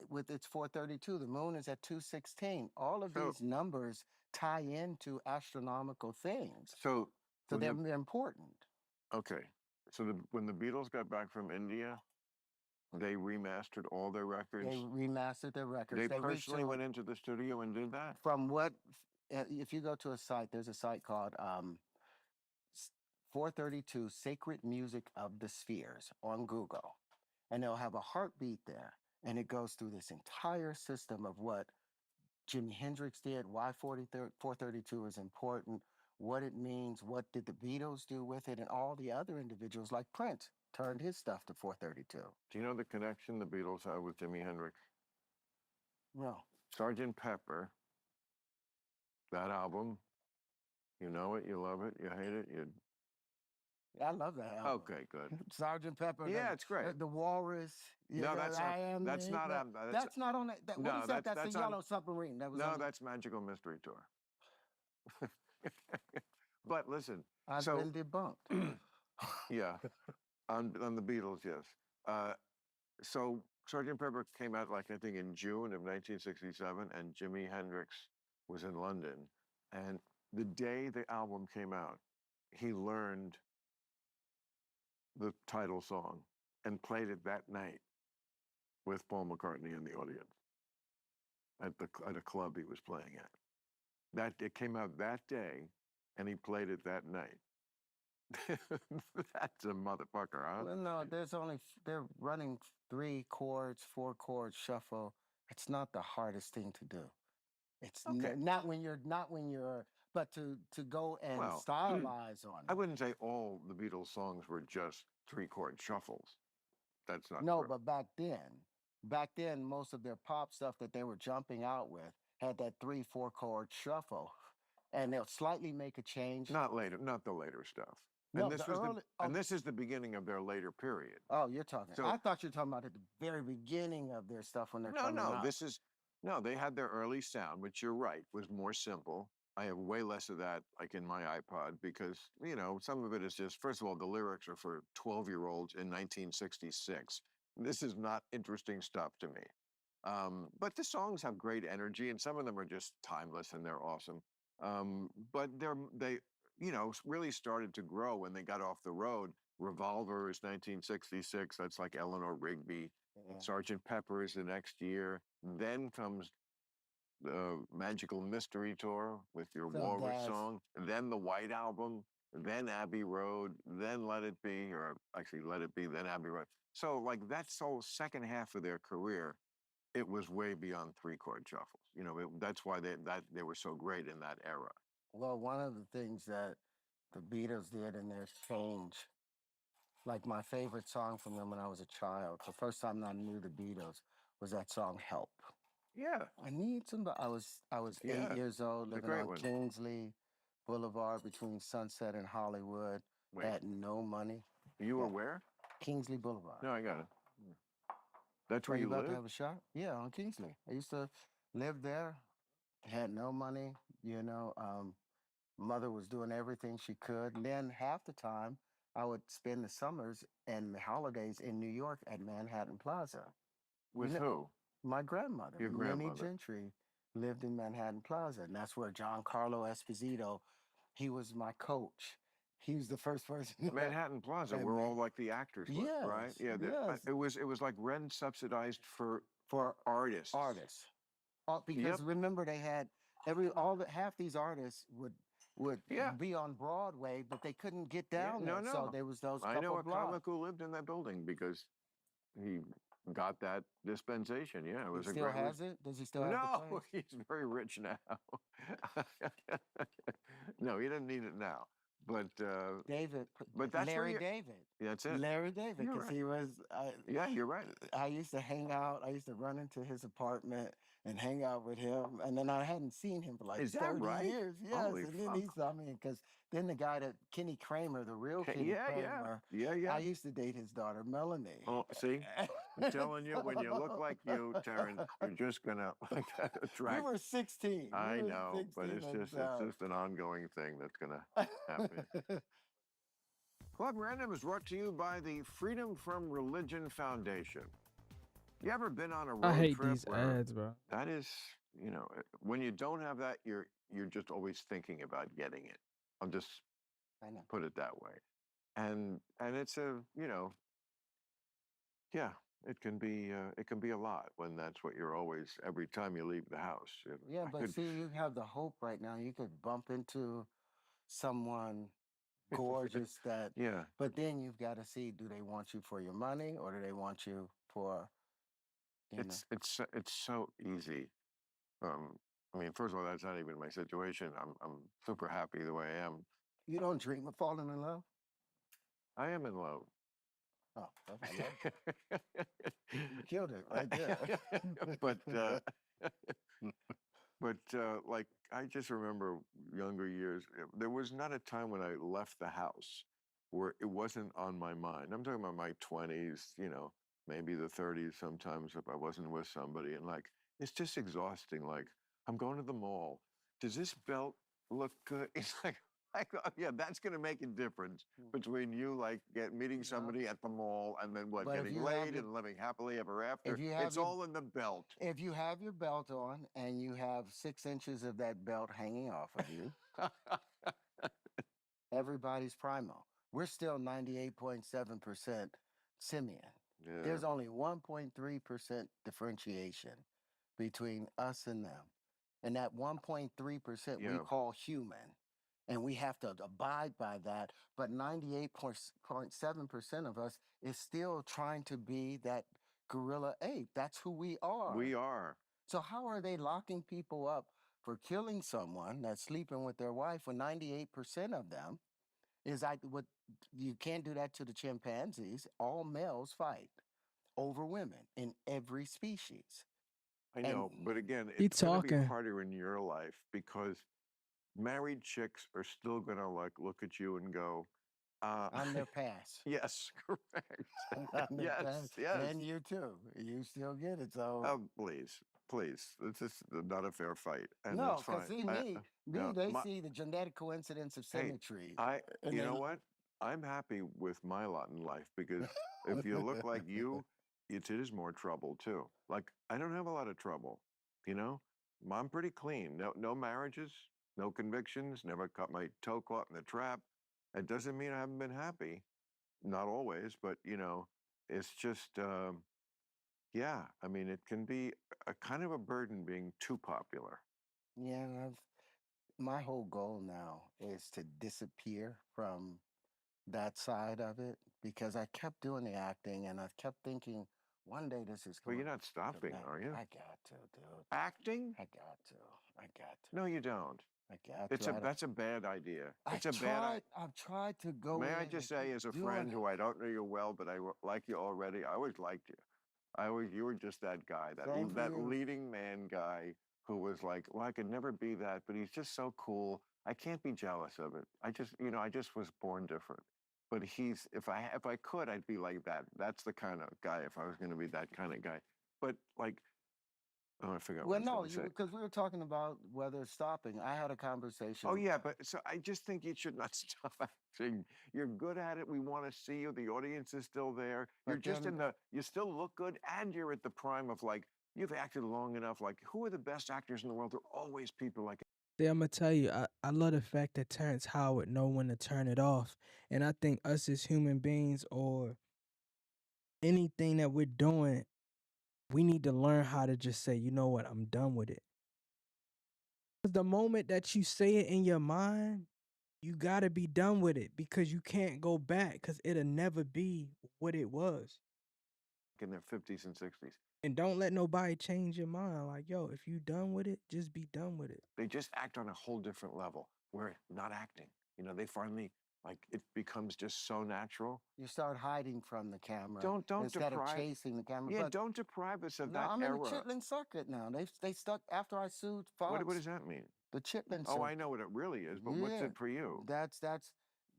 with its 432. The moon is at 216. All of these numbers tie into astronomical things. So they're important. Okay. So when the Beatles got back from India, they remastered all their records. They remastered their records. They personally went into the studio and did that? From what, if you go to a site, there's a site called 432 Sacred Music of the Spheres on Google. And they'll have a heartbeat there. And it goes through this entire system of what Jimi Hendrix did, why 432 is important, what it means, what did the Beatles do with it, and all the other individuals like Prince turned his stuff to 432. Do you know the connection the Beatles have with Jimi Hendrix? No. Sgt. Pepper, that album, you know it, you love it, you hate it, you... I love that album. Okay, good. Sgt. Pepper. Yeah, it's great. The Walrus. No, that's not. That's not on that. What is that? That's the Yellow Submarine. That was no, that's Magical Mystery Tour. But listen, I've been debunked. Yeah, on the Beatles, yes. So Sgt. Pepper came out, like, I think in June of 1967, and Jimi Hendrix was in London. And the day the album came out, he learned the title song and played it that night with Paul McCartney in the audience at a club he was playing at. It came out that day, and he played it that night. That's a motherfucker, huh? Well, no, they're running 3 chords, 4 chords shuffle. It's not the hardest thing to do. It's not when you're But to go and Well, stylize on I it. wouldn't say all the Beatles songs were just 3-chord shuffles. That's not No, true. but back then, most of their pop stuff that they were jumping out with had that 3, 4 chord shuffle, and they'll slightly make a change. Not later, not the later stuff. No, the early. And this is the beginning of their later period. Oh, you're talking. So I thought you were talking about at the very beginning of their stuff when they're no, coming no, out. this is no. They had their early sound, which you're right was more simple. I have way less of that, like in my iPod, because some of it is just. First of all, the lyrics are for 12-year-olds in 1966. This is not interesting stuff to me. But the songs have great energy, and some of them are just timeless and they're awesome. But they really started to grow when they got off the road. Revolver is 1966. That's like Eleanor Rigby. Yeah. Sergeant Pepper is the next year. Then comes the Magical Mystery Tour with your So Walrus that's song. Then the White Album. Then Abbey Road. Then Let It Be, or actually Let It Be. Then Abbey Road. So like that's whole second half of their career. It was way beyond 3-chord shuffles. That's why they were so great in that era. well, one of the things that the Beatles did in their change, like my favorite song from them when I was a child, the first time I knew the Beatles was that song "Help." Yeah, I need somebody. I was yeah, 8 years old, it's a living great on one. Kingsley Boulevard between Sunset and Hollywood. Wait, Had no money. you were Got where? Kingsley Boulevard. No, I got it. That's Are where you you about to live? have a shot? Yeah, on Kingsley. I used to live there. Had no money. Mother was doing everything she could. And then half the time, I would spend the summers and the holidays in New York at Manhattan Plaza. You With know, who? my grandmother, Your Minnie grandmother. Gentry, lived in Manhattan Plaza, and that's where Giancarlo Esposito, he was my coach. He was the first person. Manhattan Plaza, Hey, where man. all like the actors live, right? Yes, Yeah, yes, it was like rent subsidized for for artists. artists. Yep. Because remember they had half these artists would Yeah. be on Broadway, but they couldn't get Yeah. down No, there. So no. there was those I know couple a blocks. comic who lived in that building because he got that dispensation. Yeah, it He was a still great. has it? Does he still have the No, place? he's very rich now. No, he doesn't need it now. But that's where Larry you. David. That's it. Larry David, You're because right. he was. Yeah, you're right. I used to hang out. I used to run into his apartment and hang out with him, and then I hadn't seen him for like Is that 30 right? years. Yes, Holy and then fuck. he saw me because then the guy that Kenny Kramer, the real Kenny Yeah, yeah, Kramer, yeah, yeah. I used to date his daughter Melanie. Oh, see, I'm telling you, when you look like you, Terrence, you're just gonna We attract. were 16. I We were know, but 16 it's just an ongoing thing that's gonna happen. Club Random is brought to you by the Freedom from Religion Foundation. You ever been on a road I hate trip these where ads, bro. that is, when you don't have that, you're just always thinking about getting it. I'll just I know. put it that way. And it's yeah, it can be a lot when that's what you're always every time you leave the house. Yeah, I but could, see, you have the hope right now. You could bump into someone gorgeous that, yeah, but then you've got to see, do they want you for your money or do they want you for, it's so easy. I mean, first of all, that's not even my situation. I'm super happy the way I am. you don't dream of falling in love? I am in love. Oh, okay. You killed it right there. but like I just remember younger years. There was not a time when I left the house where it wasn't on my mind. I'm talking about my 20s, maybe the 30s sometimes if I wasn't with somebody, and like it's just exhausting. Like I'm going to the mall. Does this belt look good? It's like, oh, yeah, that's going to make a difference between you meeting somebody at the mall and then But if getting you have laid your- and living happily ever after. if you have It's your- all in the belt. If you have your belt on and you have 6 inches of that belt hanging off of you, everybody's primal. We're still 98.7% simian. Yeah. There's only 1.3% differentiation between us and them. And that 1.3% we Yeah. call human. And we have to abide by that. But 98.7% of us is still trying to be that gorilla ape. That's who we are. We are. So how are they locking people up for killing someone that's sleeping with their wife when 98% of them is like what you can't do that to the chimpanzees. All males fight over women in every species. I And know, but again, Keep it's going to be talking. harder in your life because married chicks are still going to like look at you and go, on their pass. yes, correct. On their Yes, pass. yes. And you too. You still get it. So Please, please. This is not a fair fight, and no, that's because fine. see No, they see the genetic coincidence of hey, symmetry. I, And you they know what? I'm happy with my lot in life because if you look like you, it is more trouble too. Like I don't have a lot of trouble, you know. I'm pretty clean. No marriages, no convictions. Never caught my toe caught in the trap. It doesn't mean I haven't been happy. Not always, but you know, it's just. Yeah, I mean, it can be a kind of a burden being too popular. yeah, my whole goal now is to disappear from that side of it because I kept doing the acting and I kept thinking one day this is Well, going you're not to stopping, matter. are you? I got to, dude. Acting? I got to. I got to. No, you don't. I got It's to. a that's a bad idea. I It's a bad idea. I've tried to go May in I and just say, keep as a doing friend it. who I don't know you well, but like you already, I always liked you. You were just that guy, Thank that you. leading man guy who was like, well, I could never be that, but he's just so cool. I can't be jealous of it. I just was born different. But if I could, I'd be like that. That's the kind of guy if I was going to be that kind of guy. But like, oh, I forgot what I Well, was no, going to say. because we were talking about whether stopping. I had a Oh conversation, yeah, but so I just think you should not stop acting. You're good at it. We want to see you. The audience is still there. You're but just then you still look good and you're at the prime of like, you've acted long enough. Like, who are the best actors in the world? There are always people like, See, I'm gonna tell you, I love the fact that Terrence Howard know when to turn it off, and I think us as human beings or anything that we're doing, we need to learn how to just say, you know what, I'm done with it. Because the moment that you say it in your mind, you gotta be done with it because you can't go back because it'll never be what it was. in their 50s and 60s. And don't let nobody change your mind. Like, yo, if you done with it, just be done with it. They just act on a whole different level. We're not acting. You know, they finally, like, it becomes just so natural. you start hiding from the camera Don't instead of deprive. chasing the camera. Yeah, But don't deprive us of no, that I'm in the era. chitlin circuit now. They stuck after I sued What Fox. does that mean? The chitlin Oh, I circuit. know what it really is, but what's Yeah, it for you? that's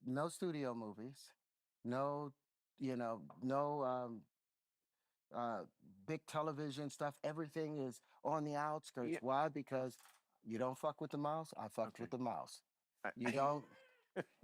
no studio movies, no, no uh, big television stuff. Everything is on the outskirts. Yeah. Why? Because you don't fuck with the mouse. I fucked Okay. with the mouse. You I- don't.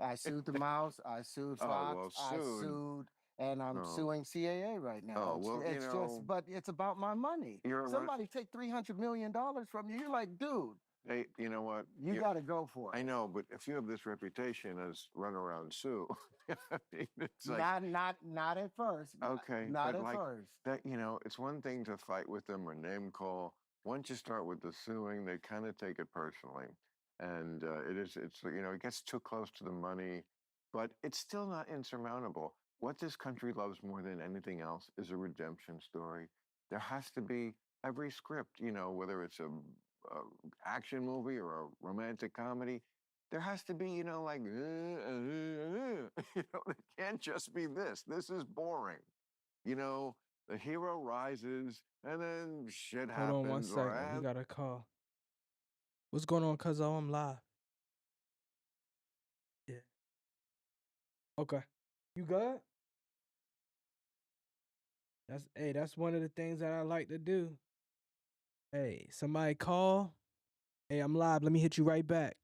I sued the mouse. I sued Oh, Fox. well, I soon. sued, and I'm Oh, suing CAA right now. oh, well, It's just, but it's about my money. you're a Somebody take $300 million from you. You're like, dude, hey, you know what? you got to go for I it. know, but if you have this reputation as runaround Sue, I mean, it's like, Not at first. okay, Not but at like first. that, it's one thing to fight with them or name call. Once you start with the suing, they kind of take it personally. And it gets too close to the money, but it's still not insurmountable. What this country loves more than anything else is a redemption story. There has to be every script, whether it's a action movie or a romantic comedy, there has to be, like, it can't just be this. This is boring. You know, the hero rises and then shit Hold on one happens, or second. We got a call. What's going on, cuz I'm live? Yeah. Okay. You good? That's one of the things that I like to do. Hey, somebody call. Hey, I'm live. Let me hit you right back.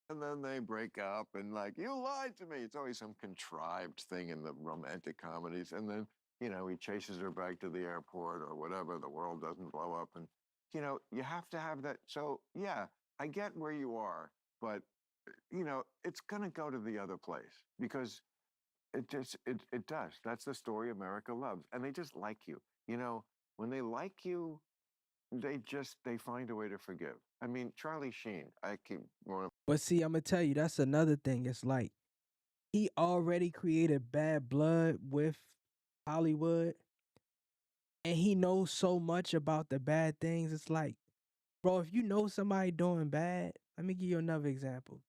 and then they break up and like, you lied to me. It's always some contrived thing in the romantic comedies. And then, he chases her back to the airport or whatever. The world doesn't blow up. And, you have to have that. So, yeah, I get where you are, but, it's going to go to the other place because it does. That's the story America loves. And they just like you. When they like you, they find a way to forgive. I mean, Charlie Sheen, I keep going. But see, I'm gonna tell you, that's another thing. It's like he already created bad blood with Hollywood, and he knows so much about the bad things. It's like, Bro, if you know somebody doing bad, let me give you another example.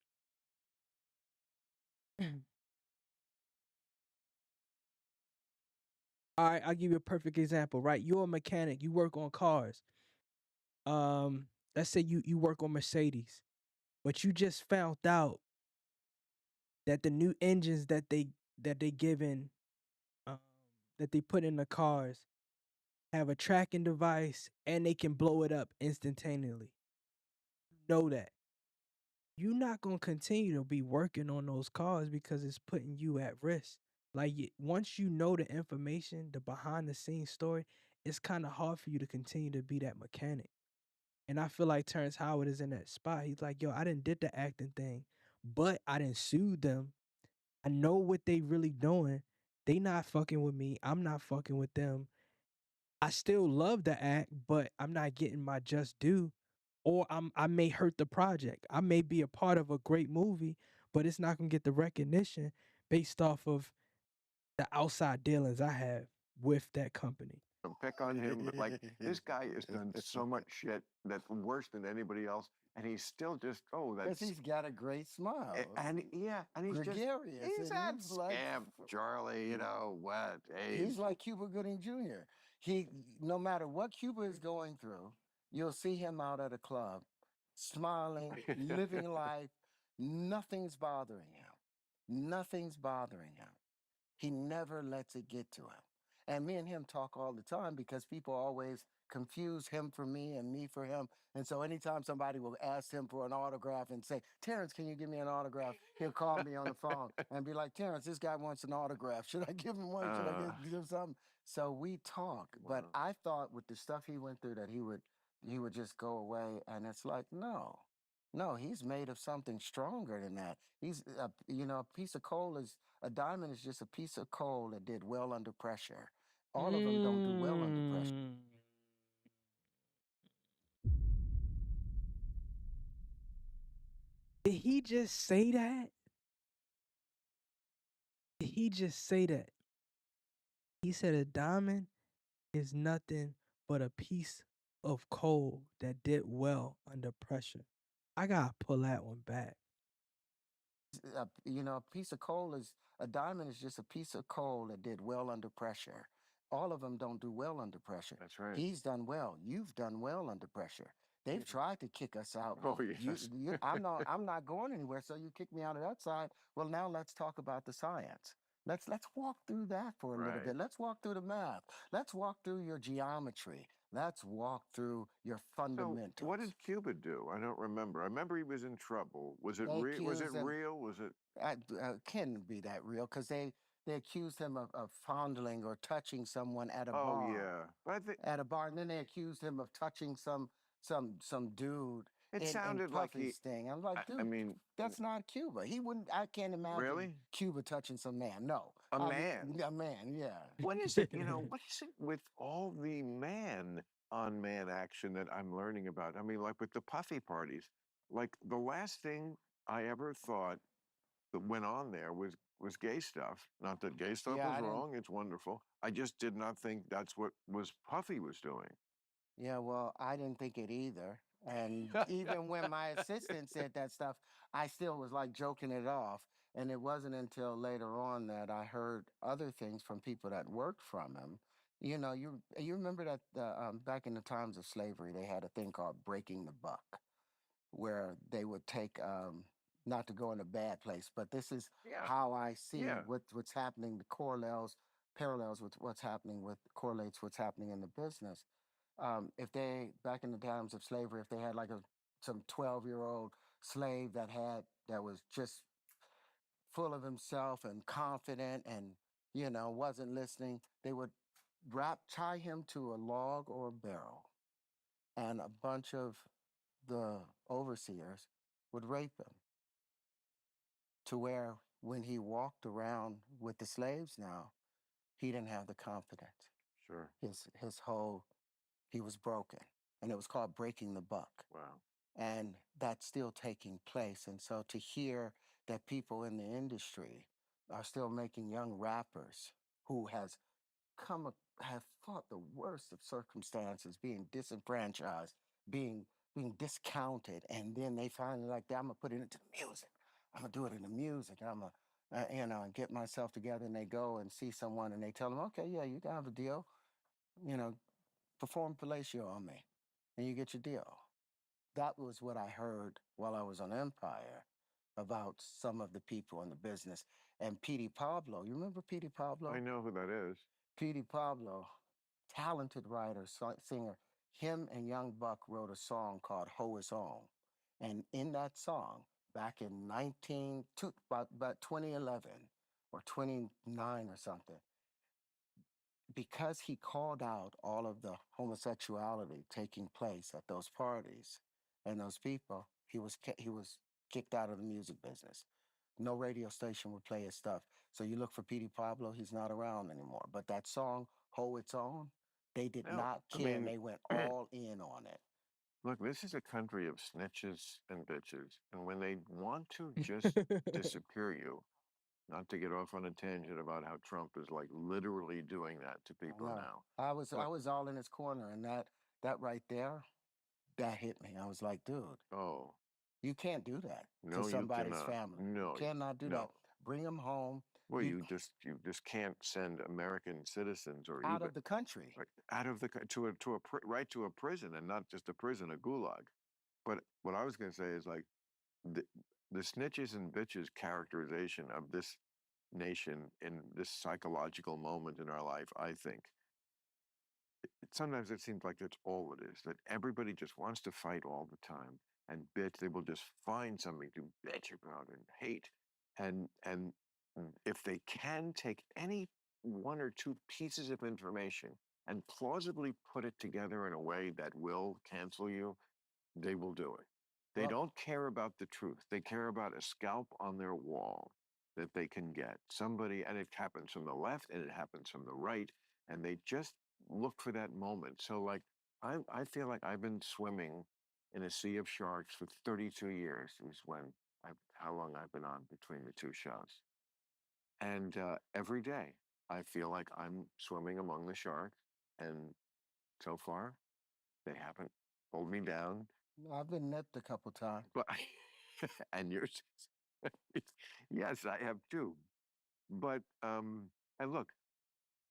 All right, I'll give you a perfect example, right? You're a mechanic, you work on cars. Um, let's say you work on Mercedes, but you just found out that the new engines that they given um that they put in the cars have a tracking device and they can blow it up instantaneously. Know that. You're not gonna continue to be working on those cars because it's putting you at risk. Like once you know the information, the behind the scenes story, it's kind of hard for you to continue to be that mechanic. And I feel like Terrence Howard is in that spot. He's like, yo, I didn't did the acting thing, but I didn't sue them. I know what they really doing. They not fucking with me. I'm not fucking with them. I still love the act, but I'm not getting my just due. Or I may hurt the project. I may be a part of a great movie, but it's not gonna get the recognition based off of the outside dealings I have with that company. Pick on him, but like this guy has done so much shit that's worse than anybody else, and he's still just Because that's he's got a great smile. and yeah, and he's Gregarious. he's And that he's like scamp, Charlie. You know what? Hey, he's like Cuba Gooding Jr. He no matter what Cuba is going through, you'll see him out at a club, smiling, living life. Nothing's bothering him. Nothing's bothering him. He never lets it get to him. And me and him talk all the time because people always confuse him for me and me for him. And so anytime somebody will ask him for an autograph and say, Terrence, can you give me an autograph? He'll call me on the phone and be like, Terrence, this guy wants an autograph. Should I give him one? Should I give him something? So we talk. But wow. I thought with the stuff he went through that he would just go away. And it's like, no. No, he's made of something stronger than that. He's, a piece of coal is a diamond is just a piece of coal that did well under pressure. All of them don't do well under pressure. Mm. Did he just say that? Did he just say that? He said a diamond is nothing but a piece of coal that did well under pressure. I gotta pull that one back. A piece of coal is a diamond is just a piece of coal that did well under pressure. All of them don't do well under pressure. That's right. He's done well. You've done well under pressure. They've tried to kick us out. Oh yes. I'm not going anywhere. So you kick me out of that side. Well, now let's talk about the science. Let's walk through that for a little Right. bit. Let's walk through the math. Let's walk through your geometry. Let's walk through your So fundamentals. what did Cuba do? I don't remember. I remember he was in trouble. Was it They real? Was it accused him. real? Was it? Can be that real because they accused him of fondling or touching someone at a Oh bar. yeah. But I think At a bar, and then they accused him of touching some dude it in sounded like he. Puffy's thing. I'm like, I dude, mean, that's not Cuba. He wouldn't. I can't imagine really? Cuba touching some man. No, A I man. a man. Yeah. What is it? What is it with all the man on man action that I'm learning about? I mean, like with the puffy parties, like the last thing I ever thought that went on there was gay stuff. Not that gay stuff Yeah, was I didn't. wrong; it's wonderful. I just did not think that's what was Puffy was doing. Yeah, well, I didn't think it either. And even when my assistant said that stuff, I still was like joking it off. And it wasn't until later on that I heard other things from people that worked from him. You remember that back in the times of slavery, they had a thing called breaking the buck, where they would take not to go in a bad place, but this is Yeah, how I see yeah. what's happening, the parallels with what's happening with correlates what's happening in the business. If they back in the times of slavery, if they had like some 12-year-old slave that was just full of himself and confident and wasn't listening, they would tie him to a log or a barrel, and a bunch of the overseers would rape him, to where when he walked around with the slaves now, he didn't have the confidence. Sure. His whole he was broken, and it was called breaking the buck. Wow. And that's still taking place. And so to hear that people in the industry are still making young rappers who have fought the worst of circumstances, being disenfranchised, being being discounted, and then they finally like, I'm gonna put it into the music. I'm gonna do it in the music, and I'm gonna, get myself together. And they go and see someone, and they tell them, okay, yeah, you can have a deal. You know, perform fellatio on me, and you get your deal. That was what I heard while I was on Empire about some of the people in the business. And Petey Pablo, you remember Petey Pablo? I know who that is. Petey Pablo, talented writer, singer. Him and Young Buck wrote a song called Ho Is On. And in that song, back in about 2011 or 29 or something, because he called out all of the homosexuality taking place at those parties and those people, he was kicked out of the music business. No radio station would play his stuff. So you look for Petey Pablo, he's not around anymore. But that song, Ho It's On, they did No, not I care, and mean, they went all in on it. look, this is a country of snitches and bitches. And when they want to just disappear you, not to get off on a tangent about how Trump is like literally doing that to I people know. now. I But was all in his corner, and that right there, that hit me. I was like, dude, oh, you can't do that to no, you somebody's cannot. family. You No, cannot do that. no. Bring them home. Well, You you just can't send American citizens or out even of the country. right, out of the right to a prison, and not just a prison, a gulag. But what I was going to say is like the the snitches and bitches characterization of this nation in this psychological moment in our life, I think sometimes it seems like that's all it is, that everybody just wants to fight all the time and bitch. They will just find something to bitch about and hate. And if they can take any one or two pieces of information and plausibly put it together in a way that will cancel you, they will do it. They Well, don't care about the truth. They care about a scalp on their wall that they can get. Somebody, and it happens from the left and it happens from the right, and they just look for that moment. So, like, I feel like I've been swimming in a sea of sharks for 32 years, is how long I've been on between the two shows. And every day, I feel like I'm swimming among the sharks. And so far, they haven't pulled me down. I've been nipped a couple times. But and yours, yes, I have too. But and look,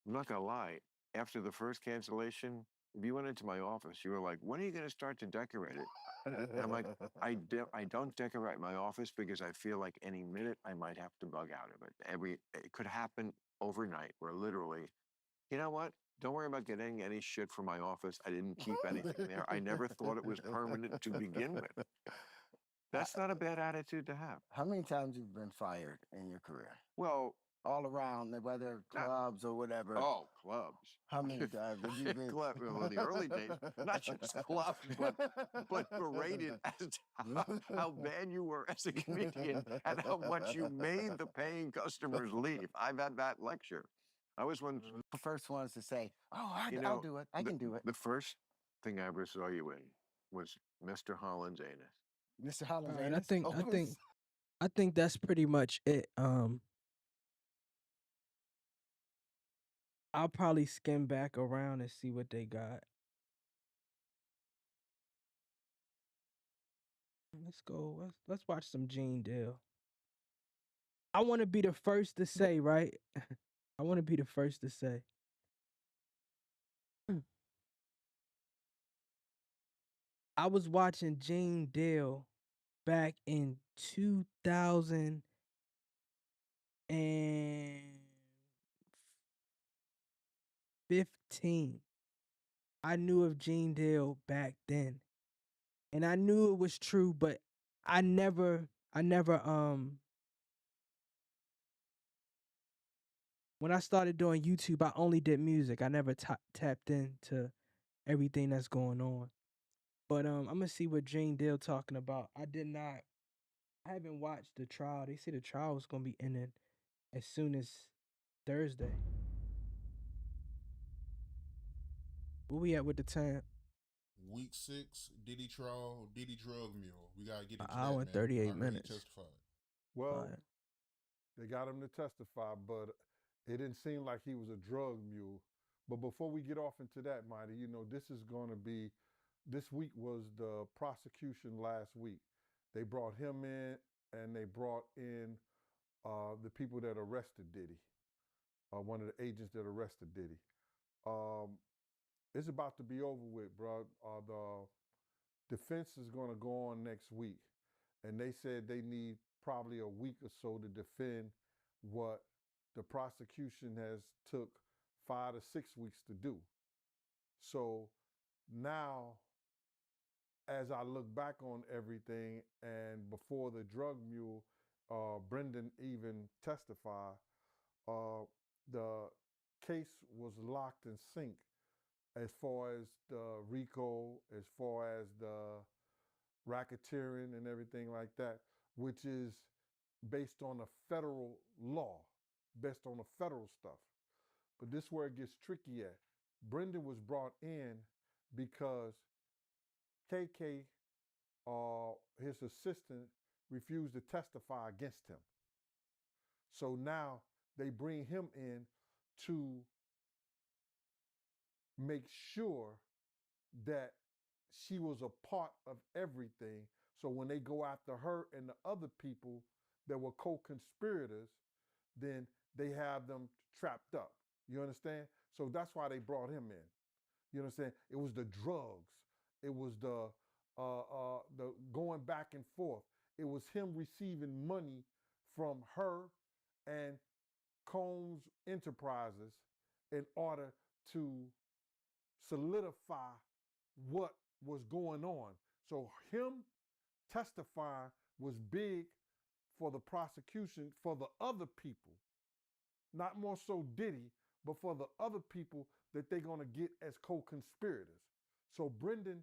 I'm not gonna lie. After the first cancellation, if you went into my office, you were like, "When are you gonna start to decorate it?" And I'm like, I don't decorate my office because I feel like any minute I might have to bug out of it. It could happen overnight, where literally, you know what? Don't worry about getting any shit from my office. I didn't keep anything there. I never thought it was permanent to begin with. That's not a bad attitude to have. How many times you've been fired in your career? Well, All around, whether not clubs or whatever. oh, clubs. How many times have you been? Well, in the early days, not just clubs, but berated as to how bad you were as a comedian and how much you made the paying customers leave. I've had that lecture. I was one, The first ones to say, "Oh, you I'll know, do it. I can do it." the first thing I ever saw you in was Mr. Holland's Anus. Mr. All Holland's right, anus opens. I think that's pretty much it. I'll probably skim back around and see what they got. Let's go. Let's watch some Gene Deal. I want to be the first to say, right? I want to be the first to say. I was watching Gene Deal back in 2015. I knew of Gene Deal back then. And I knew it was true, but I never when I started doing YouTube, I only did music. I never tapped into everything that's going on. But I'm gonna see what Gene Deal talking about. I haven't watched the trial. They say the trial is gonna be ending as soon as Thursday. Where we at with the time? Week 6, Diddy trial, Diddy drug mule. We gotta get An into hour that, and man. 38 I heard he minutes. testified. All Well, right. they got him to testify, but it didn't seem like he was a drug mule. But before we get off into that, Mighty, this is going to be this week was the prosecution last week. They brought him in, and they brought in the people that arrested Diddy, one of the agents that arrested Diddy. It's about to be over with, bro. The defense is going to go on next week, and they said they need probably a week or so to defend what the prosecution has took 5 to 6 weeks to do. So now, as I look back on everything, and before the drug mule, Brendan even testified, the case was locked in sync as far as the RICO, as far as the racketeering and everything like that, which is based on a federal law, based on the federal stuff. But this is where it gets tricky at. Brendan was brought in because KK, his assistant, refused to testify against him. So now they bring him in to make sure that she was a part of everything. So when they go after her and the other people that were co-conspirators, then they have them trapped up. You understand? So that's why they brought him in. You understand? It was the drugs. It was the going back and forth. It was him receiving money from her and Combs Enterprises in order to solidify what was going on. So him testifying was big for the prosecution, for the other people, not more so Diddy, but for the other people that they're going to get as co-conspirators. So Brendan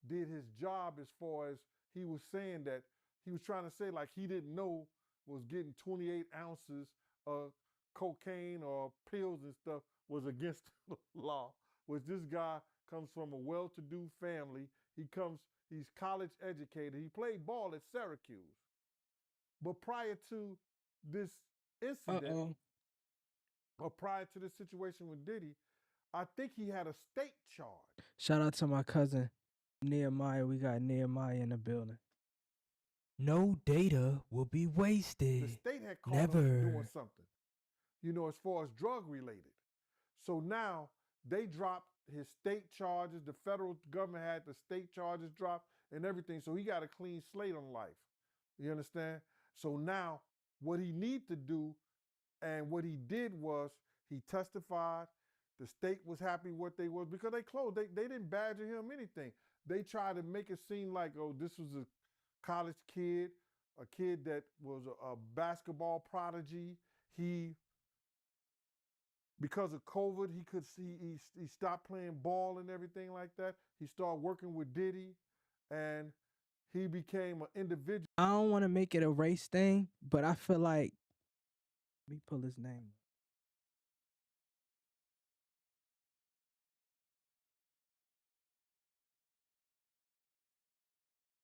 did his job as far as he was saying that he was trying to say like he didn't know was getting 28 ounces of cocaine or pills and stuff was against the law, which this guy comes from a well-to-do family. He's college educated. He played ball at Syracuse. But prior to this incident, or prior to this situation with Diddy, I think he had a state charge. Shout out to my cousin Nehemiah. We got Nehemiah in the building. No data will be wasted. The state had caught him for doing something, as far as drug related. So now they dropped his state charges. The federal government had the state charges dropped and everything. So he got a clean slate on life. You understand? So now what he need to do, and what he did was he testified. The state was happy what they was, because they closed. They didn't badger him anything. They tried to make it seem like, oh, this was a college kid, a kid that was a basketball prodigy. Because of COVID, he stopped playing ball and everything like that. He started working with Diddy, and he became an individual. I don't want to make it a race thing, but I feel like, let me pull his name.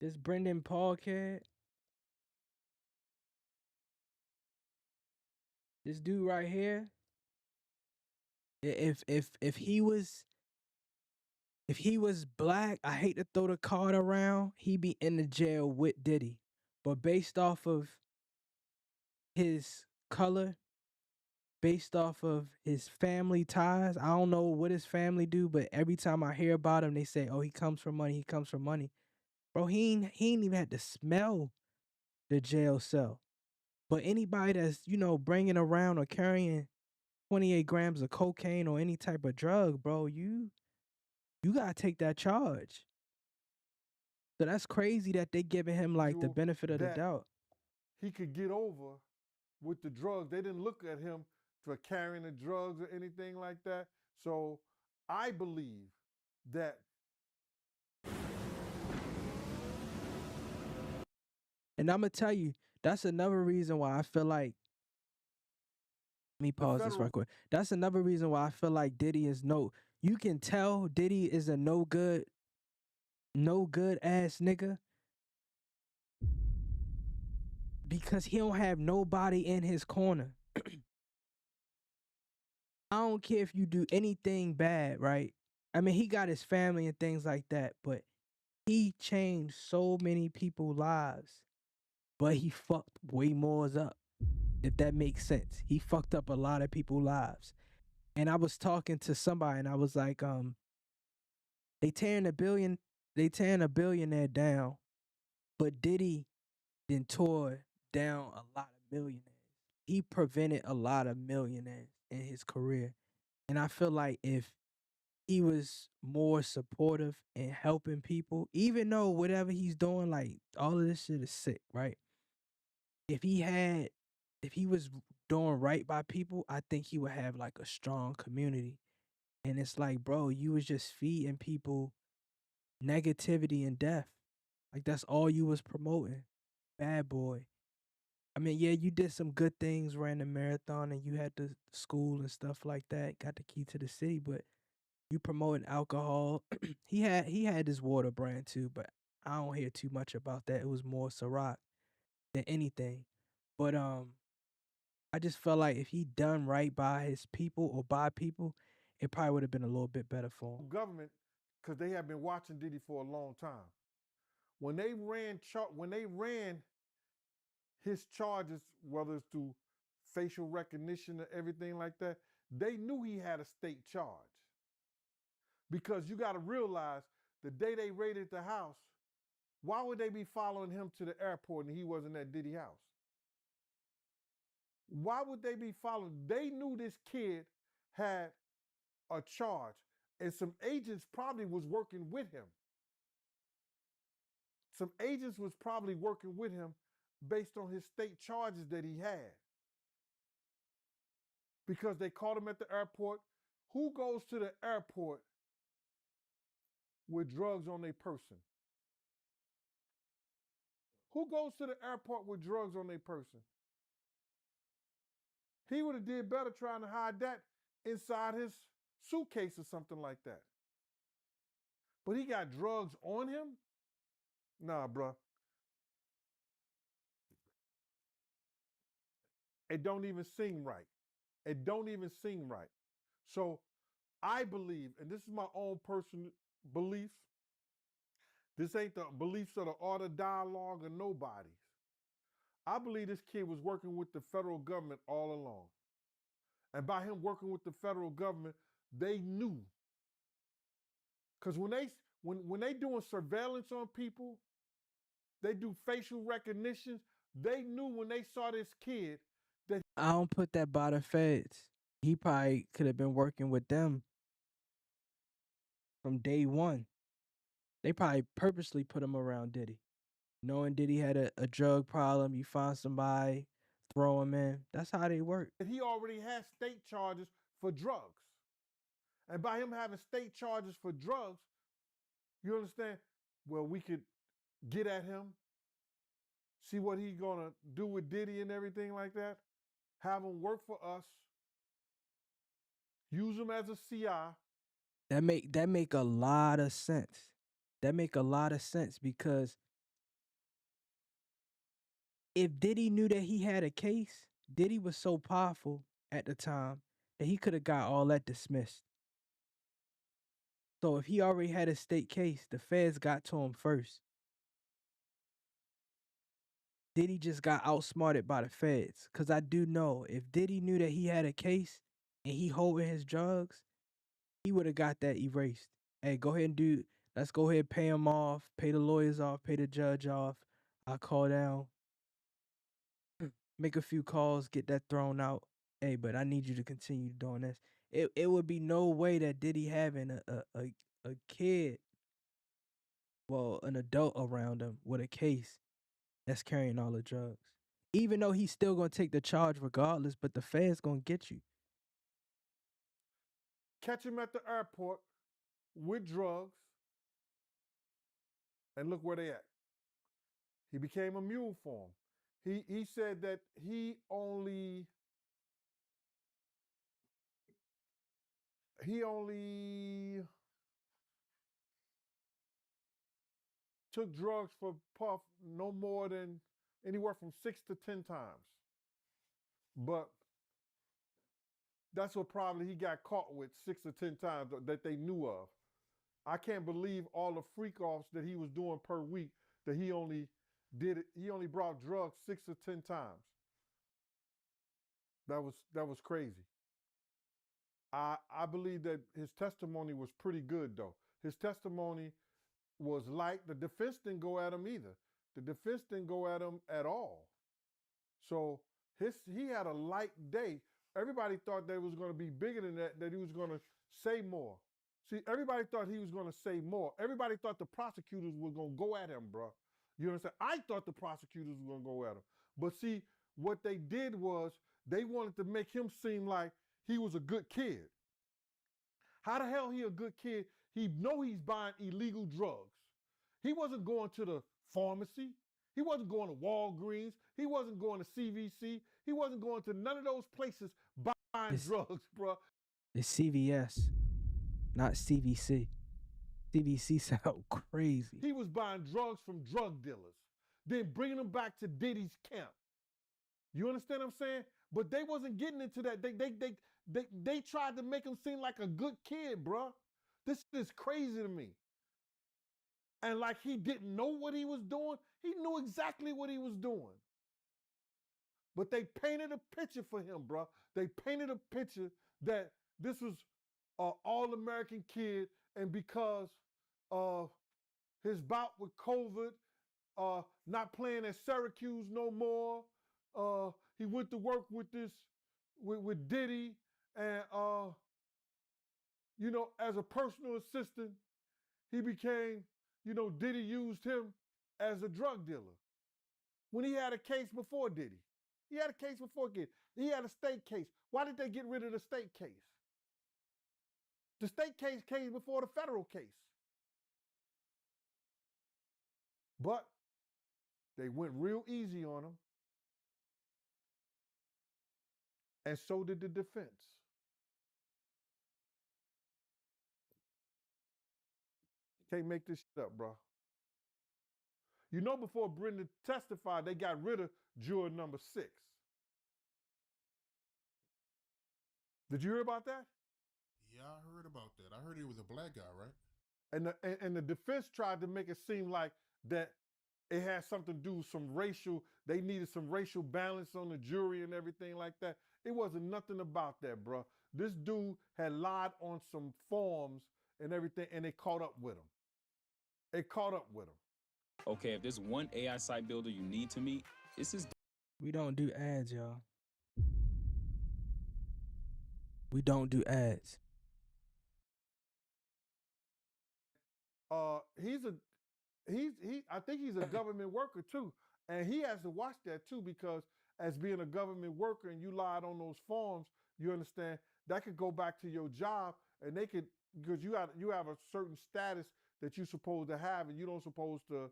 This Brendan Paul kid, this dude right here, if he was black, I hate to throw the card around, he'd be in the jail with Diddy. But based off of his color, based off of his family ties, I don't know what his family do, but every time I hear about him, they say, oh, he comes from money, he comes from money. Bro, he ain't even had to smell the jail cell. But anybody that's, bringing around or carrying 28 grams of cocaine or any type of drug, bro, you gotta take that charge. So that's crazy that they giving him like the benefit of the doubt. He could get over with the drugs. They didn't look at him for carrying the drugs or anything like that. So I believe that. And I'm gonna tell you, that's another reason why I feel like, let me pause this right quick. That's another reason why I feel like Diddy is you can tell Diddy is a no good ass nigga, because he don't have nobody in his corner. I don't care if you do anything bad, right? I mean, he got his family and things like that, but he changed so many people's lives, but he fucked way more up. If that makes sense, he fucked up a lot of people's lives. And I was talking to somebody, and I was like, they tearing a billionaire down, but Diddy then tore down a lot of millionaires. He prevented a lot of millionaires in his career. And I feel like if he was more supportive and helping people, even though whatever he's doing, like all of this shit is sick, right? If he had, if he was doing right by people, I think he would have like a strong community. And it's like, bro, you was just feeding people negativity and death. Like that's all you was promoting. Bad boy. I mean, yeah, you did some good things, ran the marathon, and you had the school and stuff like that. Got the key to the city, but you promoting alcohol. he had this water brand too, but I don't hear too much about that. It was more Ciroc than anything. But I just felt like if he done right by his people or by people, it probably would have been a little bit better for him. Government, because they have been watching Diddy for a long time. When they ran his charges, whether it's through facial recognition or everything like that, they knew he had a state charge. Because you got to realize the day they raided the house, why would they be following him to the airport and he wasn't at Diddy house? Why would they be following? They knew this kid had a charge, and some agents probably was working with him. Some agents was probably working with him based on his state charges that he had. Because they caught him at the airport. Who goes to the airport with drugs on their person? Who goes to the airport with drugs on their person? He would have did better trying to hide that inside his suitcase or something like that. But he got drugs on him? Nah, bruh. It don't even seem right. It don't even seem right. So I believe, and this is my own personal beliefs, this ain't the beliefs of the art of dialogue or nobody's. I believe this kid was working with the federal government all along. And by him working with the federal government, they knew. Because when they doing surveillance on people, they do facial recognition. They knew when they saw this kid that I don't put that by the feds. He probably could have been working with them from day one. They probably purposely put him around Diddy. Knowing Diddy had a drug problem, you find somebody, throw him in. That's how they work. he already had state charges for drugs. And by him having state charges for drugs, you understand? Well, we could get at him, see what he's gonna do with Diddy and everything like that, have him work for us, use him as a CI. That make a lot of sense. That make a lot of sense because if Diddy knew that he had a case, Diddy was so powerful at the time that he could have got all that dismissed. So if he already had a state case, the feds got to him first. Diddy just got outsmarted by the feds. Cause I do know if Diddy knew that he had a case and he holding his drugs, he would have got that erased. Hey, go ahead and let's go ahead and pay him off, pay the lawyers off, pay the judge off. I'll call down, make a few calls, get that thrown out. Hey, but I need you to continue doing this. It would be no way that Diddy having a kid, well, an adult around him with a case that's carrying all the drugs. Even though he's still gonna take the charge regardless, but the feds gonna get you. Catch him at the airport with drugs, and look where they at. He became a mule for him. He said that he only took drugs for Puff no more than anywhere from 6 to 10 times. But that's what probably he got caught with 6 or 10 times that they knew of. I can't believe all the freak offs that he was doing per week, that he only did it. He only brought drugs 6 or 10 times. That was crazy. I believe that his testimony was pretty good though. His testimony was light. The defense didn't go at him either. The defense didn't go at him at all. So he had a light day. Everybody thought that it was going to be bigger than that, that he was going to say more. See, everybody thought he was going to say more. Everybody thought the prosecutors were going to go at him, bro. You understand? I thought the prosecutors were going to go at him. But see, what they did was they wanted to make him seem like he was a good kid. How the hell he a good kid? He know he's buying illegal drugs. He wasn't going to the pharmacy. He wasn't going to Walgreens. He wasn't going to CVC. He wasn't going to none of those places buying drugs, bro. It's CVS, not CVC. CVC sound crazy. He was buying drugs from drug dealers, then bringing them back to Diddy's camp. You understand what I'm saying? But they wasn't getting into that. They tried to make him seem like a good kid, bro. This is crazy to me. And like he didn't know what he was doing. He knew exactly what he was doing. But they painted a picture for him, bro. They painted a picture that this was an all-American kid, and because of his bout with COVID, not playing at Syracuse no more, he went to work with Diddy, and as a personal assistant, he became, Diddy used him as a drug dealer. When he had a case before Diddy. He had a case before Diddy. He had a state case. Why did they get rid of the state case? The state case came before the federal case. But they went real easy on him. And so did the defense. Can't make this shit up, bro. Before Brendan testified, they got rid of juror number 6. Did you hear about that? Yeah, I heard about that. I heard he was a black guy, right? And the defense tried to make it seem like that it had something to do with some racial, they needed some racial balance on the jury and everything like that. It wasn't nothing about that, bro. This dude had lied on some forms and everything, and they caught up with him. It caught up with him. Okay, if there's one AI site builder you need to meet, it's this. We don't do ads, y'all. We don't do ads. I think he's a government worker too. And he has to watch that too, because as being a government worker and you lied on those forms, you understand, that could go back to your job, and they could, because you have a certain status that you're supposed to have, and you don't supposed to,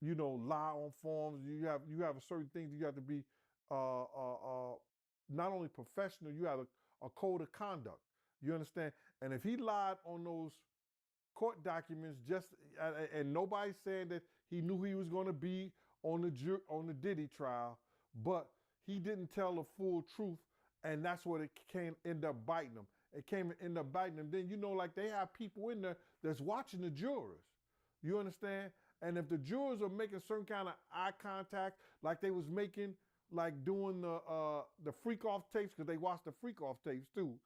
lie on forms. You have a certain things you have to be not only professional, you have a code of conduct. You understand? And if he lied on those court documents, and nobody's saying that he knew he was going to be on the Diddy trial, but he didn't tell the full truth, and that's what it came end up biting him. It came and end up biting him. Then like they have people in there that's watching the jurors. You understand? And if the jurors are making certain kind of eye contact, like they was making, like doing the freak off tapes, because they watch the freak off tapes too.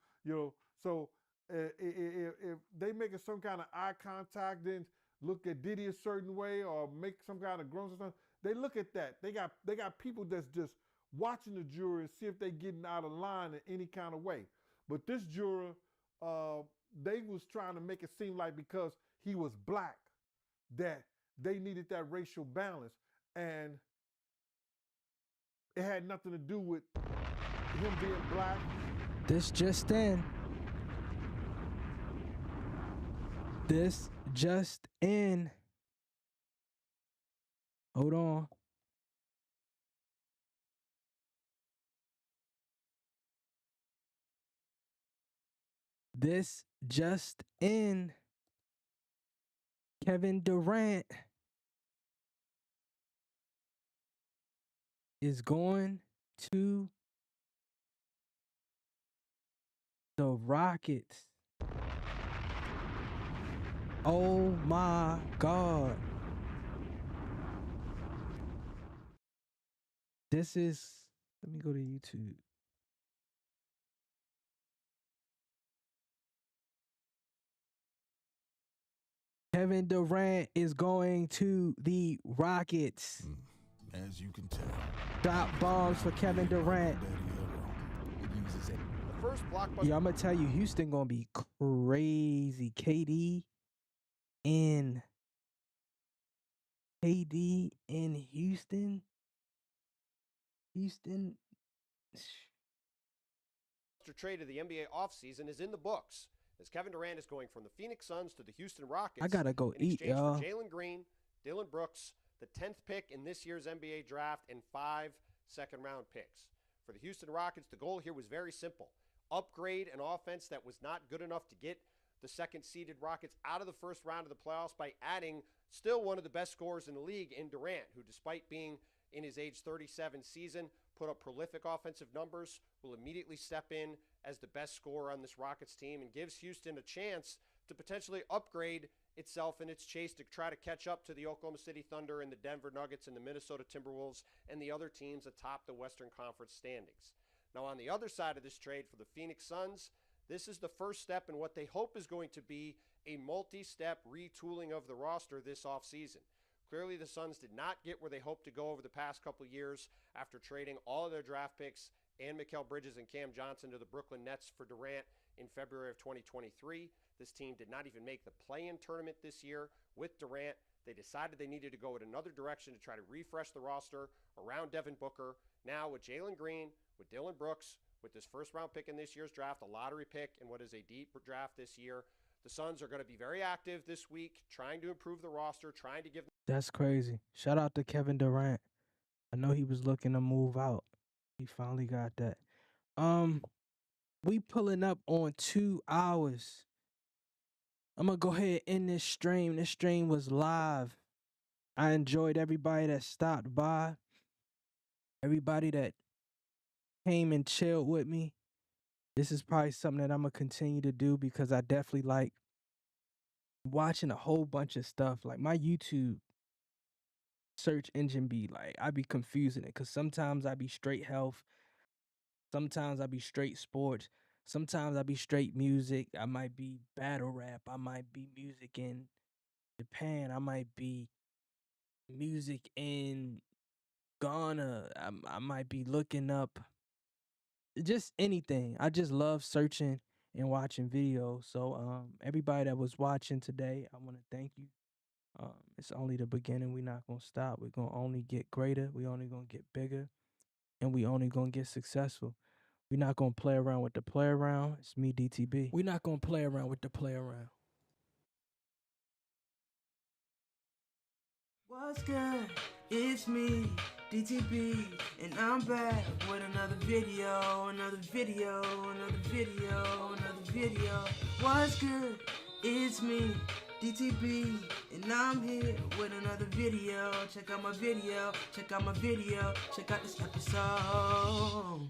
So if they making some kind of eye contact, then look at Diddy a certain way, or make some kind of grunts or something, they look at that. They got people that's just watching the jury and see if they getting out of line in any kind of way. But this juror, they was trying to make it seem like because he was black, that they needed that racial balance, and it had nothing to do with him being black. This just in. This just in. Hold on. This just in. Kevin Durant is going to the Rockets. Oh my God. This is, let me go to YouTube. Kevin Durant is going to the Rockets. As you can tell. Drop bombs for Kevin Durant. The first blockbuster. Yeah, I'm gonna tell you, Houston gonna be crazy. KD in Houston. Houston. Trade of the NBA offseason is in the books, as Kevin Durant is going from the Phoenix Suns to the Houston Rockets. I gotta go in eat, exchange y'all. for Jalen Green, Dillon Brooks, the 10th pick in this year's NBA draft, and 5 second-round picks. For the Houston Rockets, the goal here was very simple. Upgrade an offense that was not good enough to get the second-seeded Rockets out of the first round of the playoffs by adding still one of the best scorers in the league in Durant, who, despite being in his age 37 season, put up prolific offensive numbers, will immediately step in as the best scorer on this Rockets team and gives Houston a chance to potentially upgrade itself in its chase to try to catch up to the Oklahoma City Thunder and the Denver Nuggets and the Minnesota Timberwolves and the other teams atop the Western Conference standings. Now, on the other side of this trade for the Phoenix Suns, this is the first step in what they hope is going to be a multi-step retooling of the roster this offseason. Clearly, the Suns did not get where they hoped to go over the past couple years after trading all of their draft picks and Mikal Bridges and Cam Johnson to the Brooklyn Nets for Durant in February of 2023. This team did not even make the play-in tournament this year with Durant. They decided they needed to go in another direction to try to refresh the roster around Devin Booker. Now with Jalen Green, with Dillon Brooks, with this first-round pick in this year's draft, a lottery pick in what is a deep draft this year, the Suns are going to be very active this week, trying to improve the roster, trying to give. That's crazy. Shout out to Kevin Durant. I know he was looking to move out. He finally got that. We pulling up on 2 hours. I'm gonna go ahead and end this stream. This stream was live. I enjoyed everybody that stopped by. Everybody that came and chilled with me. This is probably something that I'm gonna continue to do because I definitely like watching a whole bunch of stuff. Like my YouTube search engine be like, I be confusing it because sometimes I be straight health. Sometimes I be straight sports. Sometimes I be straight music. I might be battle rap. I might be music in Japan. I might be music in Ghana. I might be looking up just anything. I just love searching and watching videos. So everybody that was watching today, I want to thank you. It's only the beginning. We're not gonna stop. We're gonna only get greater. We only gonna get bigger, and we only gonna get successful. We're not gonna play around with the play around. It's me, DTB. We're not gonna play around with the play around. What's good? It's me, DTB, and I'm back with another video, another video, another video, another video. What's good? It's me, DTB, and I'm here with another video. Check out my video, check out my video, check out this episode.